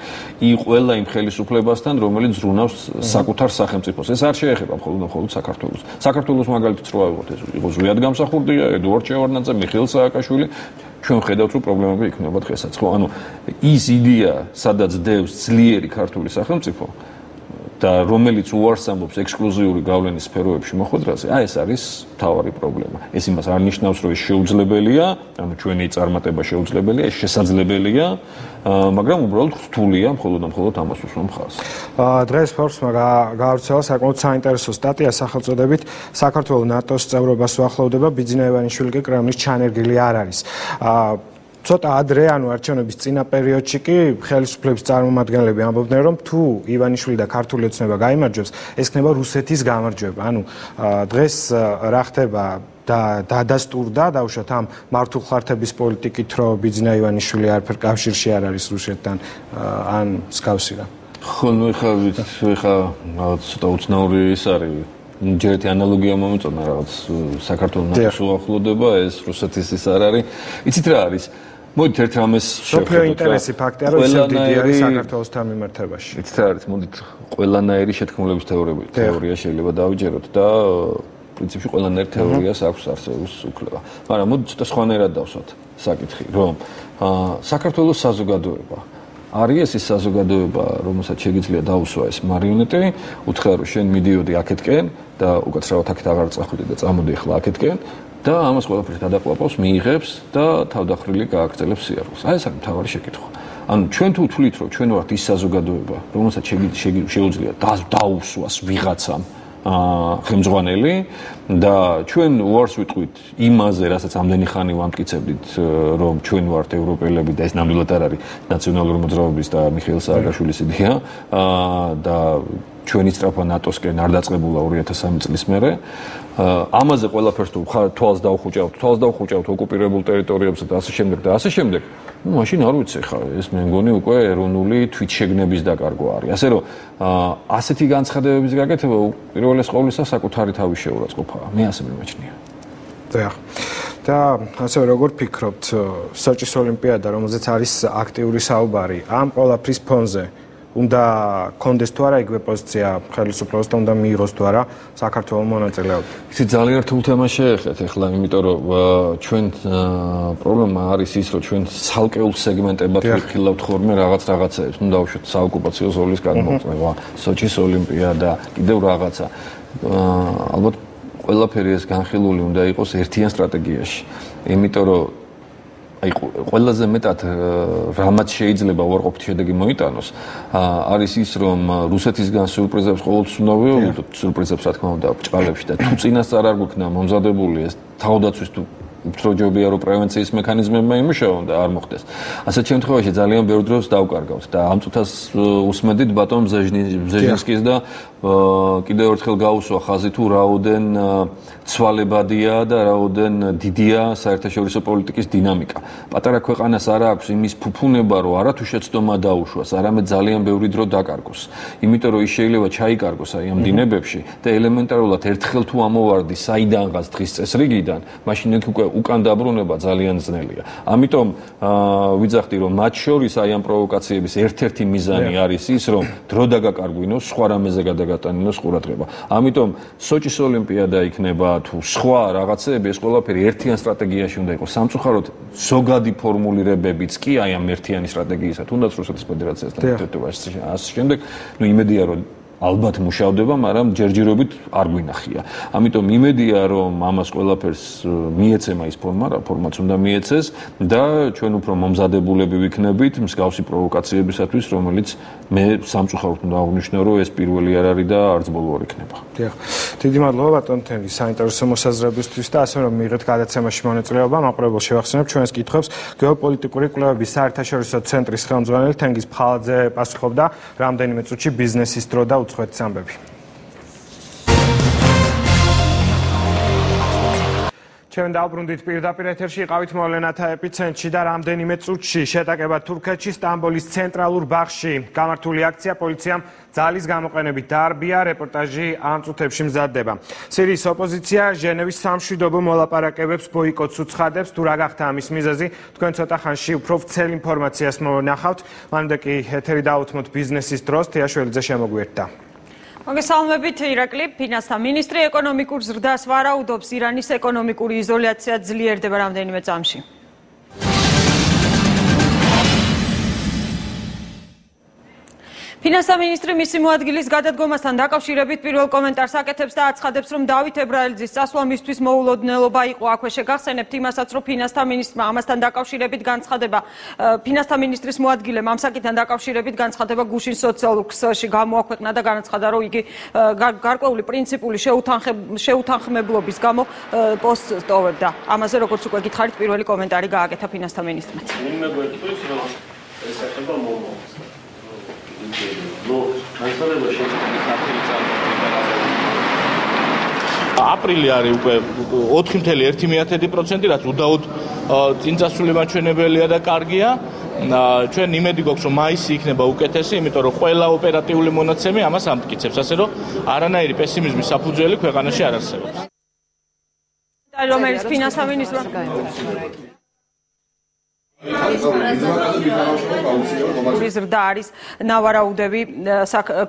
ყველა იმ ხელისუფლებასთან, რომელიც ზრუნავს საკუთარ სახელმწიფოს. ეს არ შეეხება მხოლოდ საქართველოს. საქართველოს მაგალითად რო ავიღოთ, ეს იყო ზვიად გამსახურდია, ედუარდ შევარდნაძე, მიხეილ სააკაშვილი, ჩვენ ვხედავთ, რომ პრობლემები იქნება დღესაც. ხო, ანუ ის იდეა, სადაც დევს ძლიერი ქართული სახელმწიფო და რომელიც უარს ამბობს ექსკლუზიური გავლენის სფეროებში მოხვედრაზე, ეს არის მთავარი პრობლემა. ეს იმას არ ნიშნავს, რომ ეს შეუძლებელია, ანუ ჩვენი წარმატება შეუძლებელია, ეს შესაძლებელია, მაგრამ უბრალოდ რთულია მხოლოდ ამას უსვამ ხაზს. დღეს ფორბსმა გაავრცელა საკმაოდ საინტერესო სტატია სახელწოდებით საქართველოს ნატოს წევრობას უახლოვდება, ბიძინა ივანიშვილი კი კრემლის ჩანერგილი არ არის. ცოტა ადრე, ანუ არჩევნების წინა პერიოდში კი ხელისუფლების წარმომადგენლები ამბობდნენ, რომ თუ ივანიშვილი და ქართული ოცნება გაიმარჯვებს, ეს ხდება რუსეთის გამარჯვება. ანუ დღეს რა ხდება და დადასტურდა დავუშვათ ამ მართულხარდების პოლიტიკით, რომ ბიძინა ივანიშვილი არაფერ კავშირში არ არის რუსეთთან ან მსგავსი რა. ხო, ნუ ეხლა ცოტა უცნაური ის არის. ჯერ ერთი ანალოგია მომეწონა რაღაც საქართველოს ნატოს უახლოვდება, ეს რუსეთის ის არ არის. იცით რა არის? მოდით ერთ რამეს შევხედოთ. ინტერესი ფაქტია, რომ ისევ დიდი არის საქართველოსთან მიმართებაში. იცით რა არის? მოდით ყველანაირი შეთქმულების თეორია შეიძლება დავიჯეროთ და პრინციპში ყველანაირი თეორიას აქვს არსებობის უფლება. მაგრამ მოდით ცოტა სხვანაირად დავსვათ საკითხი, რომ საქართველოს საზოგადოება არის ის საზოგადოება, რომელსაც შეიძლება დაუსვა ეს მარიონეტი, უთხრა რომ შენ მიდიოდი აქეთკენ და უკაცრავად აქეთ აღარ წახვიდი და წამოდი ახლა აქეთკენ და ამას ყველაფერს დადაყლაპავს, მიიღებს და თავდახრილი გააგრძელებს სიარულს. ეს არის მთავარი შეკითხვა. ანუ ჩვენ თუ ვთვლით, რომ ჩვენ ვართ ის საზოგადოება, რომელსაც შეუძლია დაუსვას ვიღაცამ ხელმძღვანელი და ჩვენ უარს ვიტყვით იმაზე, რასაც ამდენი ხანი ვამტკიცებდით, რომ ჩვენ ვართ ევროპელები და ეს ნამდვილად არ არის ნაციონალური მოძრაობის და მიხეილ სააკაშვილის იდეა და ჩვენი სწრაფა ნატოსკენ არ დაწყებულა 2003 წლის მერე. ამაზე ყველაფერს თუ თვალს დავხუჭავთ ოკუპირებულ ტერიტორიებზე და ასე შემდეგ, ну, მაშინ არ ვიცი ხა, ეს მე მგონი უკვე ეროვნული თვითშეგნების დაკარგვა არის. ასე რომ ასეთი განცხადებების გაკეთება პირველეს ყოვლისა საკუთარი თავის შეურაცხყოფაა. მე ასე მიმაჩნია. და ასე როგორ ფიქრობთ, სოჭის ოლიმპიადა, რომელზეც არის აქტიური საუბარი, ამ ყველაფრის ფონზე უნდა კონდეს თუ არა იგივე პოზიცია ხელისუფლებას და უნდა მიიღოს თუ არა საქართველოს მონაწილეობა. იცით, ძალიან რთულ თემას შეეხეთ ახლა, იმიტომ რომ ჩვენ პრობლემა არის ის, რომ ჩვენ ცალკეულ სეგმენტებად ვიხილავთ ხოლმე რაღაცებს, ну დავუშვათ საოკუპაციო ზოლის გადმოწმება, სოჭის ოლიმპიადა, კიდევ რაღაცა. ალბათ ყველაფერი ეს განხილული უნდა იყოს ერთიან სტრატეგიაში. იმიტომ რომ ყველაზე მეტად რამაც შეიძლება უარყოფითი შედეგი მოიტანოს, არის ის, რომ რუსეთისგან სიურპრიზებს ყოველთვის უნდა ვიოლოდოთ, სიურპრიზებს რა თქმა უნდა, ბჭყალებში და თუ წინასწარ არ გვექნა მომზადებული ეს თავდაცვის თუ უბრალოდ რომ პრევენციის მექანიზმებმა იმუშაონ და არ მოხდეს. ასეთ შემთხვევაში ძალიან ბევრ დროს დავკარგავთ და ამ წუთას უსმედით ბატონ ბზეჟინსკის და კიდევ ერთხელ გაუსვა ხაზი თუ რაოდენ ცვალებადია და რაოდენ დიდია საერთაშორისო პოლიტიკის დინამიკა. პატარა ქვეყანას არ აქვს იმის ფუფუნება, რომ არათუ შეცდომა დაუშვას, არამედ ძალიან ბევრი დრო დაკარგოს. იმიტომ რომ ის შეიძლება ჩაიკარგოს აი ამ დინებებში და ელემენტარულად ერთხელ თუ ამოვარდი საიდანღაც დღის წესრიგიდან, მაშინ უკვე უკან დაბრუნება ძალიან ძნელია. ამიტომ ვიძახდი რომ მათ შორის აი ამ პროვოკაციების ერთ-ერთი მიზანი არის ის, რომ დრო დაგაკარგვინოს, სხვა რამეზე გადაგატანინოს ყურადღება. ამიტომ სოჭის ოლიმპიადა იქნება თუ სხვა რაღაცეები, ეს ყველაფერი ერთიან სტრატეგიაში უნდა იყოს. სამწუხაროდ ზოგადი ფორმულირებებიც კი აი ამ ერთიანი სტრატეგიისა, თუნდაც რუსეთის ფედერაციასთან ერთადერთობაში ასე შემდეგ, იმედია რომ ალბათ მუშავდება, მაგრამ ჯერჯერობით არ გვინახია. ამიტომ იმედია რომ ამას ყველაფერს მიეცემა ის ფორმა, რა ფორმაც უნდა მიეცეს და ჩვენ უფრო მომზადებულები ვიქნებით მსგავსი პროვოკაციებისათვის, რომელიც მე სამწუხაროდ უნდა აღვნიშნო, რომ ეს პირველი არ არის და არც ბოლო არ იქნება. დიახ. დიდი მადლობა ბატონ თენგი საინტერესო მოსაზრებისთვის და ასე რომ მიიღეთ გადაცემაში მონაწილეობა. მაყურებელ შევახსენებ ჩვენს კითხვებს. გეოპოლიტიკური კვლევების საერთაშორისო ცენტრის ხელმძღვანელი თენგიზ ფხალაძე პასუხობდა რამდენიმე წუთში ბიზნესის დრო და უცხოეთის ამბები. ჩვენ დავბრუნდით პირდაპირ ეთერში, იყავით მოვლენათა ეპიცენტრში და რამდენიმე წუთში შეტაკება თურქეთში სტამბოლის ცენტრალურ ბაღში. გამართული აქცია პოლიციამ ძალის გამოყენებით დაარბია, რეპორტაჟი ამ წუთებში მზადდება. სირიის ოპოზიცია ჟენევის სამშვიდობო მოლაპარაკებებს ბოიკოტს უცხადებს, თუ რა გახდა ამის მიზეზი, თქვენ ცოტა ხანში უფრო ვრცელ ინფორმაციას მოვანახავთ. მანამდე კი ეთერი დაუთმოთ ბიზნესის დროს, თეაშველიძე შემოგვიერთდა. მოგესალმებით ირაკლი, ფინანსთა მინისტრი ეკონომიკურ ზრდას ვარაუდობს, ირანის ეკონომიკური იზოლაცია ძლიერდება რამდენიმე წამში. ფინანსთა მინისტრი მისი მოადგილის გადადგომასთან დაკავშირებით პირველ კომენტარს აკეთებს და აცხადებს, რომ დავით ებრაელიძის წასვლა მისთვის მოულოდნელობა იყო. აქვე შეგახსენებთ იმასაც, რომ ფინანსთა მინისტრმა ამასთან დაკავშირებით განცხადება, ფინანსთა მინისტრის მოადგილემ ამ საკითხთან დაკავშირებით განცხადება გუშინ სოციალურ ქსელში გამოაქვეყნა და განაცხადა, რომ იგი გარკვეული პრინციპული შეუთანხმებლობის გამო პოსტს ტოვებდა. ამაზე როგორც უკვე გითხარით, პირველი კომენტარი გააკეთა ფინანსთა მინისტრმა. აპრილი არის უკვე 4.1%, რაც უდაოდ წინწასული მაჩვენებელია და კარგია. ჩვენ იმედი გვაქვს, რომ მაისი იქნება უკეთესი, იმიტომ რომ ყველა ოპერატიული მონაცემი ამას ამტკიცებს, ასე რომ არანაირი პესიმიზმის საფუძველი ქვეყანაში არ არსებობს. რომელიც ფინანსთა მინისტრმა ზრდა არის ნავარაუდები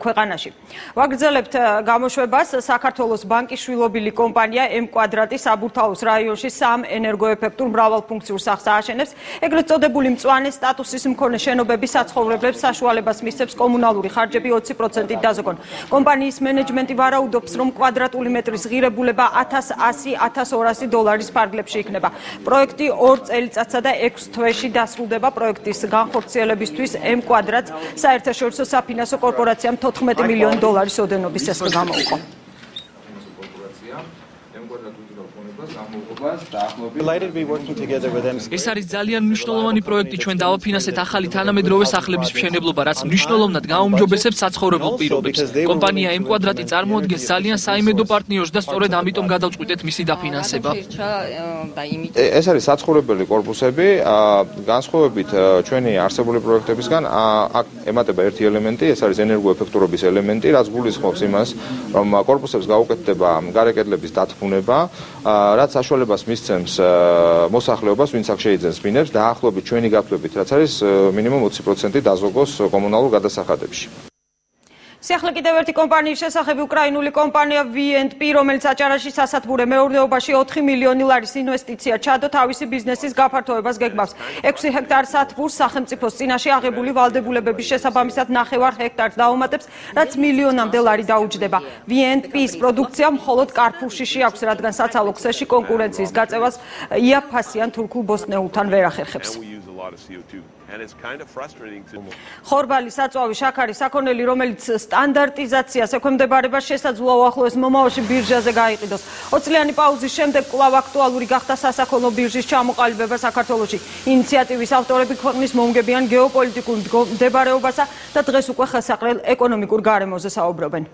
ქვეყანაში. ვაგრძელებთ გამოშვებას. საქართველოს ბანკის შვილობილი კომპანია M კვადრატი საბურთალოს რაიონში 3 ენერგოეფექტურ მრავალფუნქციურ სახლს ააშენებს. ეგრეთ წოდებული მწვანე სტატუსის მქონე შენობების საცხოვრებლებს საშუალებას მისცემს კომუნალური ხარჯები 20%-ით დაზოგონ. კომპანიის მენეჯმენტი ვარაუდობს, რომ კვადრატული მეტრის ღირებულება $1,100-1,200 ფარგლებში იქნება. პროექტი 2 წელიწადსა და 6 თვეში დასრულდება. პროექტის განხორციელებისთვის M კვადრატს საერთაშორისო საფინანსო კორპორაციამ $14 მილიონი ოდენობის წესრიგ გამოუყო. ეს არის ძალიან მნიშვნელოვანი პროექტი, ჩვენ დავაფინანსეთ ახალი თანამედროვე სახლების მშენებლობა, რაც მნიშვნელოვნად გაუმჯობესებს საცხოვრებელ პირობებს. კომპანია M კვადრატი წარმოადგენს ძალიან საიმედო პარტნიორს და სწორედ ამიტომ გადავწყვიტეთ მისი დაფინანსება. ეს არის საცხოვრებელი კორპუსები, განსხვავებით ჩვენი არსებული პროექტებისგან, აქ ემატება ერთი ელემენტი, ეს არის ენერგოეფექტურობის ელემენტი, რაც გულისხმობს იმას, რომ კორპუსებს გაუკეთდება გარე კედლების დათბუნება, რაც საშუალებას მისცემს მოსახლეობას, ვინც აქ შეიძენს ბინებს, დაახლოებით ჩვენი გათვლებით, რაც არის მინიმუმ 20% დაზოგოს კომუნალურ გადასახადებში. სიახლე კიდევ ერთი კომპანიის შესახებ, უკრაინული კომპანია V&P, რომელიც აჭარაში სასათბურე მეურნეობაში $4 მილიონი ინვესტიცია ჩადო თავისი ბიზნესის გაფართოებას გეგმავს. 6 ჰექტარ სათბურს სახელმწიფოს წინაშე აღებული ვალდებულებების შესაბამისად 9 ჰექტარს დაუმატებს, რაც მილიონამდე ლარი დაუჯდება. V&P-ის პროდუქცია მხოლოდ კარფურში შეაქვს, რადგან საცალო ქსელში კონკურენციის გაწევას იაფასიან თურქულ ბოსტნეულთან ვერ ახერხებს. ხორბალი, საწვავი, შაქარი, საქონელი, რომელიც სტანდარტიზაციას ექვემდებარება, შესაძლოა უახლოეს მომავალში ბირჟაზე გაიყიდოს. 20 წლიანი პაუზის შემდეგ კვლავ აქტუალური გახდა სასაქონლო ბირჟის ჩამოყალიბება საქართველოში. ინიციატივის ავტორები ქვეყნის მომგებიან გეოპოლიტიკურ მდებარეობასა და დღეს უკვე ხელსაყრელ ეკონომიკურ გარემოზე საუბრობენ.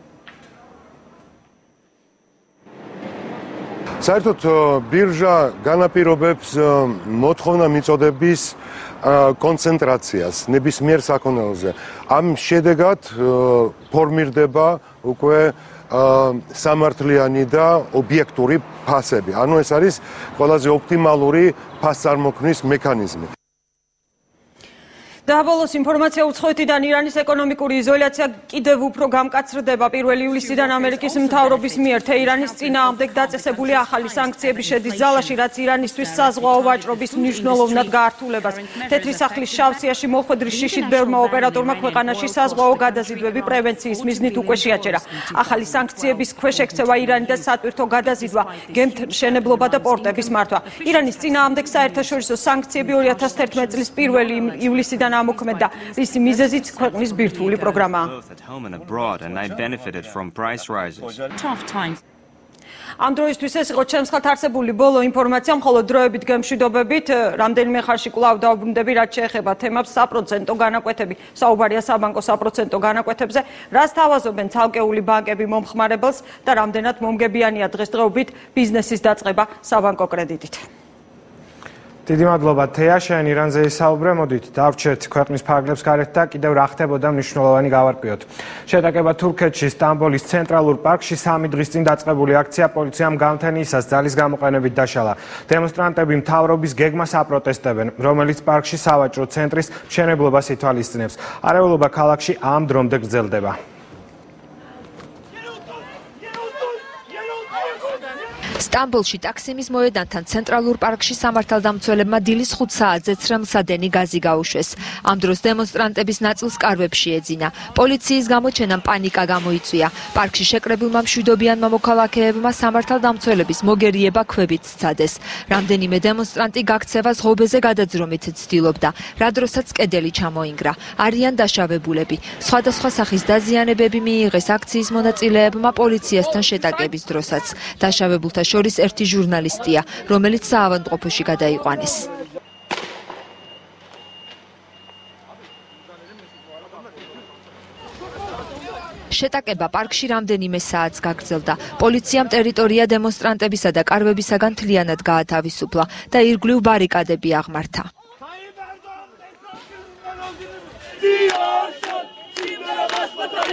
საერთოდ ბირჟა განაპირობებს მოთხოვნა მიწოდების კონცენტრაციას ნებისმიერ საქონელზე. ამ შედეგად ფორმირდება უკვე სამართლიანი და ობიექტური ფასები. ანუ ეს არის ყველაზე ოპტიმალური ფასწარმოქმნის მექანიზმი. Დაბოლოს ინფორმაცია უცხოეთიდან ირანის ეკონომიკური იზოლაცია კიდევ უფრო გამკაცრდება. 1 ივლისიდან ამერიკის მთავრობის მიერ თეირანის წინააღმდეგ დაწესებული ახალი სანქციები შედის ზალაში, რაც ირანისთვის საზღვაო ვაჭრობის მნიშვნელოვნად გაართულებას. თეთრი სახლის შავსიაში მოხვედრის შიშით ბევრმა ოპერატორმა ქვეყანაში საზღვაო გადაზიდვები პრევენციის მიზნით უკვე შეაჩერა. ახალი სანქციების ქვეშ ექცევა ირანი და სატვირთო გადაზიდვა, გემთმშენებლობა და პორტების მართვა. ირანის წინააღმდეგ საერთაშორისო სანქციები 2011 წლის 1 ივლისიდან ამოქმედა, რის მიზეზიც ქვეყნის ბირთვული პროგრამაა. ამ დროისთვის ეს იყო ჩემს ხალხთ არსებული ბოლო ინფორმაცია, მხოლოდ დროებით გემშვიდობებით, რამდენიმე ხანში კვლავ დავბრუნდები, რაც შეეხება თემებს საპროცენტო განაკვეთები. საუბარია საბანკო საპროცენტო განაკვეთებზე, რაც თავაზობენ ცალკეული ბანკები მომხმარებელს და რამდენად მომგებიანია დღესდღეობით ბიზნესის დაწყება საბანკო კრედიტით. დიდი მადლობა თეა, შენ ირანზე ისაუბრე, მოდით დავრჩეთ ქვეყნის ფარგლებს გარეთ და კიდევ რა ხდებოდა მნიშვნელოვანი გავარკვიოთ. შეტაკება თურქეთში სტამბოლის ცენტრალურ პარკში 3 დღის წინ დაწყებული აქცია პოლიციამ გამთენიისას ძალის გამოყენებით დაშალა. დემონსტრანტები მთავრობის გეგმას აპროტესტებენ, რომელიც პარკში სავაჭრო ცენტრის მშენებლობას ითვალისწინებს. არეულობა ქალაქში ამ დრომდე გრძელდება. სტამბოლში ტაქსიმის მოედანთან ცენტრალურ პარკში სამართალდამცველებმა დილის 5 საათზე ცრემლსადენი გაზი გაუშვეს. ამ დროს დემონსტრანტების ნაწილს კარვებში ეძინა. პოლიციის გამოჩენამ პანიკა გამოიწვია. პარკში შეკრებილმა მშვიდობიანმა მოქალაქეებმა სამართალდამცველების მოგერიება ქვებით სცადეს. რამდენიმე დემონსტრანტი გაქცევას ღობეზე გადაძრომით ცდილობდა, რა დროსაც კედელი ჩამოინგრა. არიან დაშავებულები. სხვადასხვა სახის დაზიანებები მიიღეს აქციის მონაწილეებმა პოლიციასთან შეტაკების დროსაც. დაშავებულთა შორის ერთი ჟურნალისტია, რომელიც საავადმყოფოში გადაიყვანეს. შეტაკება პარკში რამდენიმე საათს გაგრძელდა. პოლიციამ ტერიტორია დემონსტრანტებისა და კარვებისაგან მთლიანად გაათავისუფლა და ირგვლივ ბარიკადები აღმართა.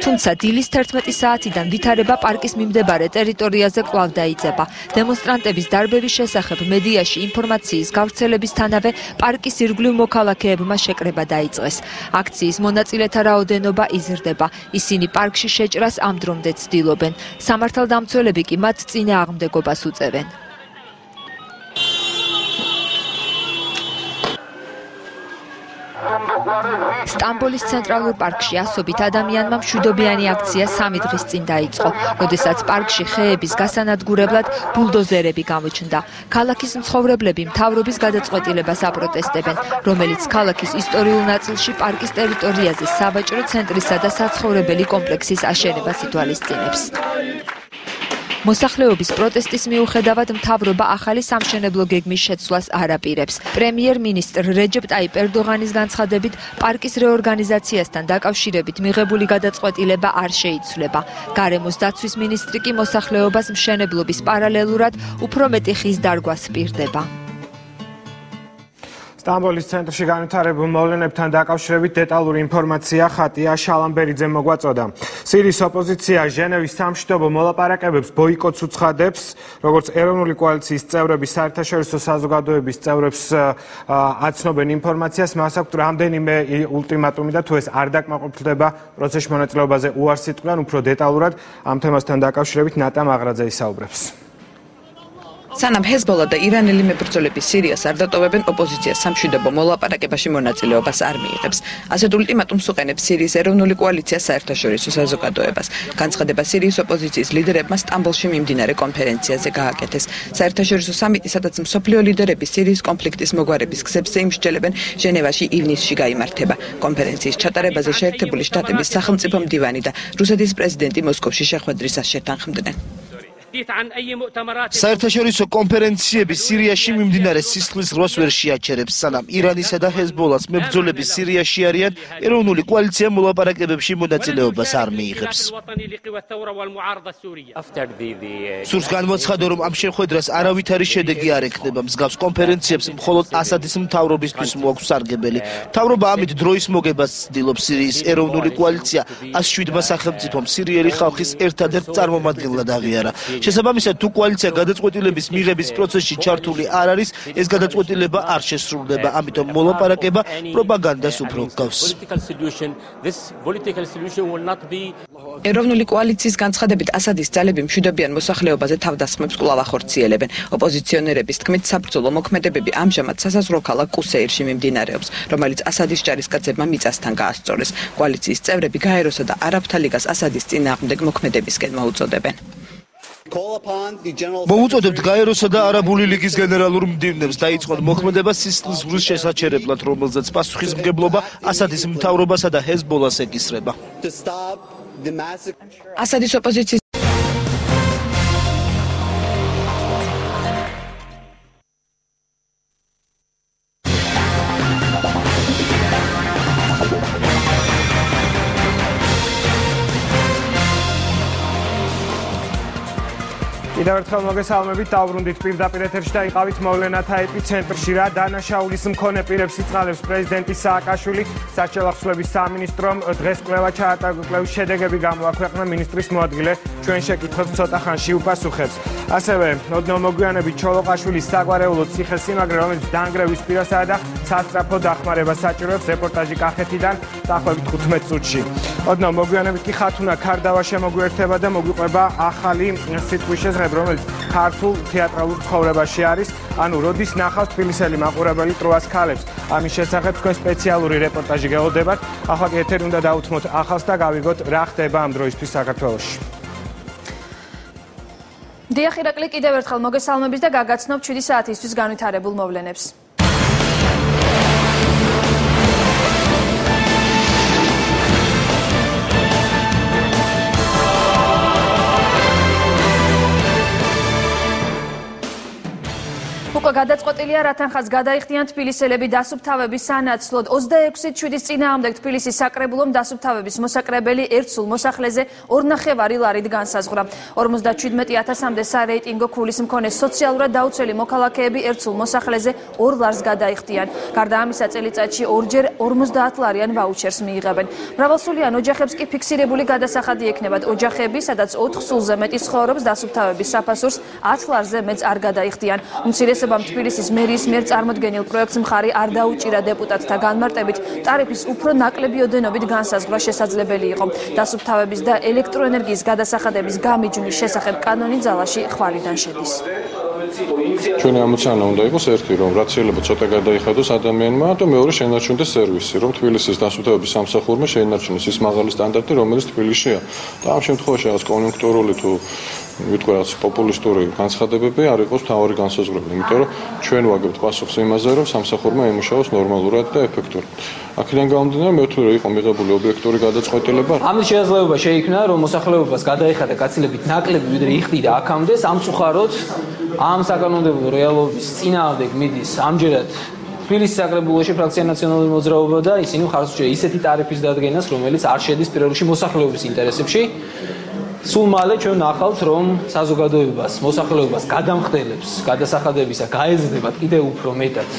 თუმცა დილის 11 საათიდან ვითარება პარკის მიმდებარე ტერიტორიაზე კვლავ დაიძება. დემონსტრანტების დარბების შესახებ მედიაში ინფორმაციის გავრცელებისთანავე პარკის ირგვლივ მოქალაქეებმა შეკრება დაიწყეს. აქციის მონაწილეთა რაოდენობა იზრდება. ისინი პარკში შეჭრას ამ დრომდე ცდილობენ. სამართალდამცველები კი მათ წინააღმდეგობას უწევენ. სტამბოლის ცენტრალურ პარკში ასობით ადამიანმა მშვიდობიანი აქცია 3 დღის წინ დაიწყო, როდესაც პარკში ხეების გასანადგურებლად ბულდოზერები გამოჩნდა. ქალაქის მცხოვრებლები მთავრობის გადაწყვეტილებას აპროტესტებენ, რომელიც ქალაქის ისტორიულ ნაწილში პარკის ტერიტორიაზე სავაჭრო ცენტრისა და საცხოვრებელი კომპლექსის აშენებას ითვალისწინებს. მოსახლეობის პროტესტის მიუხედავად მთავრობა ახალი სამშენებლო გეგმის შეცვლას არ აპირებს. პრემიერ-მინისტრ რეჯეპ ტაიპ ერდოღანის განცხადებით, პარკის რეორგანიზაციასთან დაკავშირებით მიღებული გადაწყვეტილება არ შეიცვლება. გარემოს დაცვის მინისტრი კი მოსახლეობას მშენებლობის პარალელურად უფრო მეტი ხის დარგვას პირდება. სტამბოლის ცენტრში განვითარებულ მოვლენებთან დაკავშირებით დეტალური ინფორმაცია ხატია შალამბერიძემ მოგვაწოდა. სირიის ოპოზიცია ჟენევის სამშვიდობო მოლაპარაკებებს ბოიკოტს უცხადებს, როგორც ეროვნული კოალიციის წევრები საერთაშორისო საზოგადოების წევრებს აცნობენ ინფორმაციას, მას აქვთ რამდენიმე ულტიმატუმი და თუ ეს არ დაკმაყოფილდება პროცესში მონაწილეობაზე უარს იტყვიან. უფრო დეტალურად ამ თემასთან დაკავშირებით ნატა მაღრაძე ისაუბრებს. სანამ ჰეზბოლა და ირანელი მებრძოლები სირიას არ დატოვებენ, ოპოზიცია სამშვიდობო მოლაპარაკებაში მონაწილეობას არ მიიღებს. ასეთ ულტიმატუმს უყენებს სირიის ეროვნული კოალიცია საერთაშორისო საზოგადოებას. განცხადება სირიის ოპოზიციის ლიდერებმა სტამბოლში მიმდინარე კონფერენციაზე გააკეთეს. საერთაშორისო სამიტი, სადაც მსოფლიო ლიდერები სირიის კონფლიქტის მოგვარების გზებზე იმსჯელებენ, ჟენევაში ივნისში გაიმართება. კონფერენციის ჩატარებაზე შეერთებული შტატების სახელმწიფო მდივანი და რუსეთის პრეზიდენტი მოსკოვში შეხვედრისას შეთანხმდნენ. საერთაშორისო კონფერენციები სირიაში მიმდინარე სისხლის რვას ვერ შეაჩერებს, სანამ ირანისა და ჰეზბოლას მებრძოლები სირიაში არიან, ეროვნული კოალიცია მოლაპარაკებებში მონაწილეობას არ მიიღებს. სურს განვაცხადო, რომ ამ შეხვედრას არავითარი შედეგი არ ექნება. მსგავს კონფერენციებს მხოლოდ ასადის მთავრობისთვის მოაქვს სარგებელი. მთავრობა ამით დროის მოგებას ცდილობს. სირიის ეროვნული კოალიცია 107 სახელმწიფომ სირიელი ხალხის ერთადერთ წარმომადგენლად აღიარა. შესაბამისად, თუ კოალიცია გადაწყვეტილების მიღების პროცესში ჩართული არ არის, ეს გადაწყვეტილება არ შესრულდება, ამიტომ მოლაპარაკება პროპაგანდას უფრო ჰგავს. ეროვნული კოალიციის განცხადებით, ასადის ძალები მშვიდობიან მოსახლეობაზე თავდასხმებს კვლავ ახორციელებენ. ოპოზიციონერების თქმით, საბრძოლო მოქმედებები ამჟამად სასაზღვრო ქალაქ კუსეირში მიმდინარეობს, რომელიც ასადის ჯარისკაცებმა მიწასთან გაასწორეს. კოალიციის წევრები გაეროსა და არაბთა ლიგას ასადის წინააღმდეგ მოქმედებისკენ მოუწოდებენ. მოუწოდებთ გაეროსა და არაბული ლიგის გენერალურ მდივნებს დაიწყონ მოქმედება სისხლის ზღვრის შესაჩერებლად, რომელზეც პასუხისმგებლობა ასადის მთავრობასა და ჰეზბოლას ეკისრება. ასადის ოპოზიციის კიდევ ერთხელ მოგესალმებით, დავბრუნდით პირდაპირ ეთერში და იყავით მოვლენათა ეპიცენტრში. რა დანაშაულის მქონე პირებს იწყალებს პრეზიდენტი სააკაშვილი. საარჩევნო ახსნების სამინისტრომ დღეს კვლევა ჩაატარა, კვლევის შედეგები გამოაქვეყნა, მინისტრის მოადგილე ჩვენ შეკითხვებს ცოტა ხანში უპასუხებს. ასევე ოდნავ მოგვიანებით ჩოლოყაშვილის საგვარეულო ციხესიმაგრე, რომელიც დანგრევის პირასაა და სასწრაფო დახმარებას საჭიროებს, რეპორტაჟი კახეთიდან დაახლოებით 15 წუთში. ოდნავ მოგვიანებით კი ხათუნა ქარდავა შემოგვიერთება და მოგვიყვება ახალი სიტყვის შესახებ, რომელიც ქართულ თეატრალურ ცხოვრებაში არის, ანუ როდის ნახავს თბილისელი მაყურებელი ტროას ქალებს. ამის შესახებ თქვენ სპეციალური რეპორტაჟი გეღოდებათ. ახლა კი ეთერი უნდა დაუთმოთ ახალს და გავიგოთ რა ხდება ამ დროისთვის საქართველოში. დიახ, ირაკლი, კიდევ ერთხელ მოგესალმებით და გაგაცნობ 7 საათისთვის განვითარებულ მოვლენებს. უკვე გადაწყვეტილია, რა თანხას გადაიხდიან თბილისელები დასუფთავების სანაცვლოდ. 26-7-ის წინააღმდეგ თბილისის საკრებულომ დასუფთავების მოსაკრებელი ერთ სულ მოსახლეზე 2.5 ლარით განსაზღვრა. 57,000-მდე სარეიტინგო ქულის მქონე სოციალურად დაუცველი მოქალაქეები ერთ სულ მოსახლეზე 2 ლარს გადაიხდიან. გარდა ამისა, წელიწადში ორჯერ 50 ლარიან ვაუჩერს მიიღებენ. მრავალსულიან ოჯახებს კი ფიქსირებული გადასახადი ექნებათ. ოჯახები, სადაც 4 სულზე მეტი ცხოვრობს, დასუფთავების საფასურს 10 ლარზე მეც არ გადაიხდიან. უმცირესობამ თბილისის მერიის მიერ წარმოდგენილ პროექტს მხარი არ დაუჭირა დეპუტატთა განმარტებით, ტარიფის უფრო ნაკლები ოდენობით განსაზღვრა შესაძლებელი იყო. დასუფთავების და ელექტროენერგიის გადასახადების გამიჯვნის შესახებ კანონი ძალაში ხვალიდან შედის. ჩვენი ამოცანა უნდა იყოს ერთი, რომ რაც შეიძლება ცოტა გადაიხადოს ადამიანმა და მეორე შეენარჩუნდეს სერვისი, რომ თბილისის დასუფთავების სამსახურმა შეენარჩუნოს ის მაღალი სტანდარტი, რომელიც თბილისშია. და ამ შემთხვევაში რაღაც კონიუნქტურული თუ ვიტყვი რაღაც პოპულისტური განცხადებები არ იყოს მთავარი განსაზღვრება, იმიტომ რომ ჩვენ ვაგებთ პასუხს იმაზე, რომ სამსახურმა ემუშაოს ნორმალურად და ეფექტურად. აქედან გამომდინარე, მე ვთვლი, რომ იყო მიღებული ობიექტური გადაწყვეტილება. ამის შესაძლებლობა შეიქმნა, რომ მოსახლეობას გადაეხადა გაცილებით ნაკლები, ვიდრე იხდიდა აქამდე, სამწუხაროდ ამ საკანონმდებლო რეალობის წინააღმდეგ მიდის ამჯერად თბილისის საკრებულოში ფრაქცია ნაციონალური მოძრაობა და ისინი მხარს უჭერენ ისეთი ტარიფის დადგენას, რომელიც არ შედის პირველ რიგში მოსახლეობის ინტერესებში. სულ მალე ჩვენ ნახავთ, რომ საზოგადოებას, მოსახლეობას გადამხდელებს გადასახადებისა გაეზრდებათ კიდევ უფრო მეტად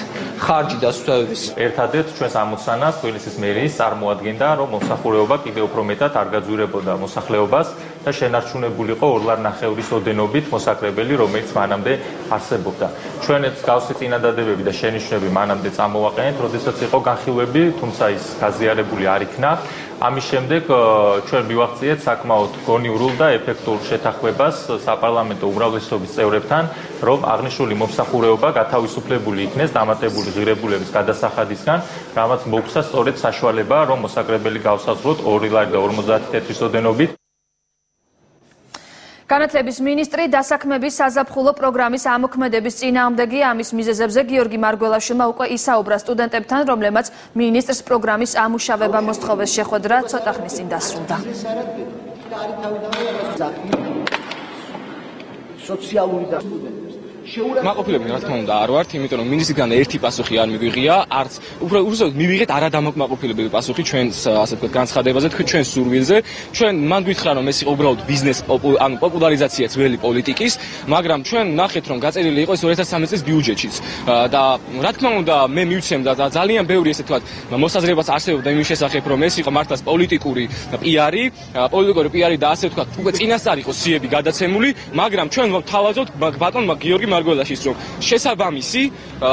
ხარჯი დასუფთავების. ერთადერთ ჩვენს ამოცანას თბილისის მერიის წარმოადგენდა, რომ მოსახლეობა კიდევ უფრო მეტად არ გაძვირებოდა მოსახლეობას და შენარჩუნებული იყო 2.5-ის ოდენობით მოსაკრებელი, რომელიც მანამდე არსებობდა. ჩვენ მსგავსი წინადადებები და შენიშვნები მანამდე წამოვაყენეთ, როდესაც იყო განხილვები, თუმცა ის გაზიარებული არ იქნა. ამის შემდეგ ჩვენ მივახციეთ საკმაოდ გონივრულ და ეფექტურ შეთანხმებას საპარლამენტო უმრავლესობის წევრებთან, რომ აღნიშნული მომსახურეობა გათავისუფლებული იქნეს დამატებული ღირებულების გადასახადისგან, რამაც მოგვცა სწორედ საშუალება, რომ მოსაკრებელი გავსაზღვროთ 2.50 თეთრის ოდენობით. განათლების მინისტრი დასაქმების საზაფხულო პროგრამის ამოქმედების წინააღმდეგია. ამის მიზეზებზე გიორგი მარგველაშვილმა უკვე ისაუბრა სტუდენტებთან, რომლებმაც მინისტრს პროგრამის ამუშავება მოსთხოვეს შეხვედრა ცოტა ხნის წინ დასრულდა. სოციალური და მაყოფილები რა თქმა უნდა არ ვართ, იმიტომ რომ მინისტრიდან ერთი პასუხი არ მიგვიღია, არც უბრალოდ მივიღეთ არადამოკმაყოფილებელი პასუხი ჩვენს ასე ვთქვათ განცხადებაზე, ჩვენ სურვილზე. ჩვენ მან გითხრა რომ ეს იყო უბრალოდ ბიზნეს ანუ პოპულარიზაცია ძველი პოლიტიკის, მაგრამ ჩვენ ნახეთ რომ გაწერილი იყო ეს 2013 წლის ბიუჯეტშიც და რა თქმა უნდა მე მივცემდა და ძალიან ბევრი ესე ვთქვათ მოსაზრებაც არსებობდა იმის შესახებ რომ ეს იყო მართლაც პოლიტიკური პიარი და ასე ვთქვათ უკვე წინასწარ იყო სიები გადაცემული, მაგრამ ჩვენ თავაზობთ ბატონმა გიორგი მარგველაშვილს რომ შესაბამისი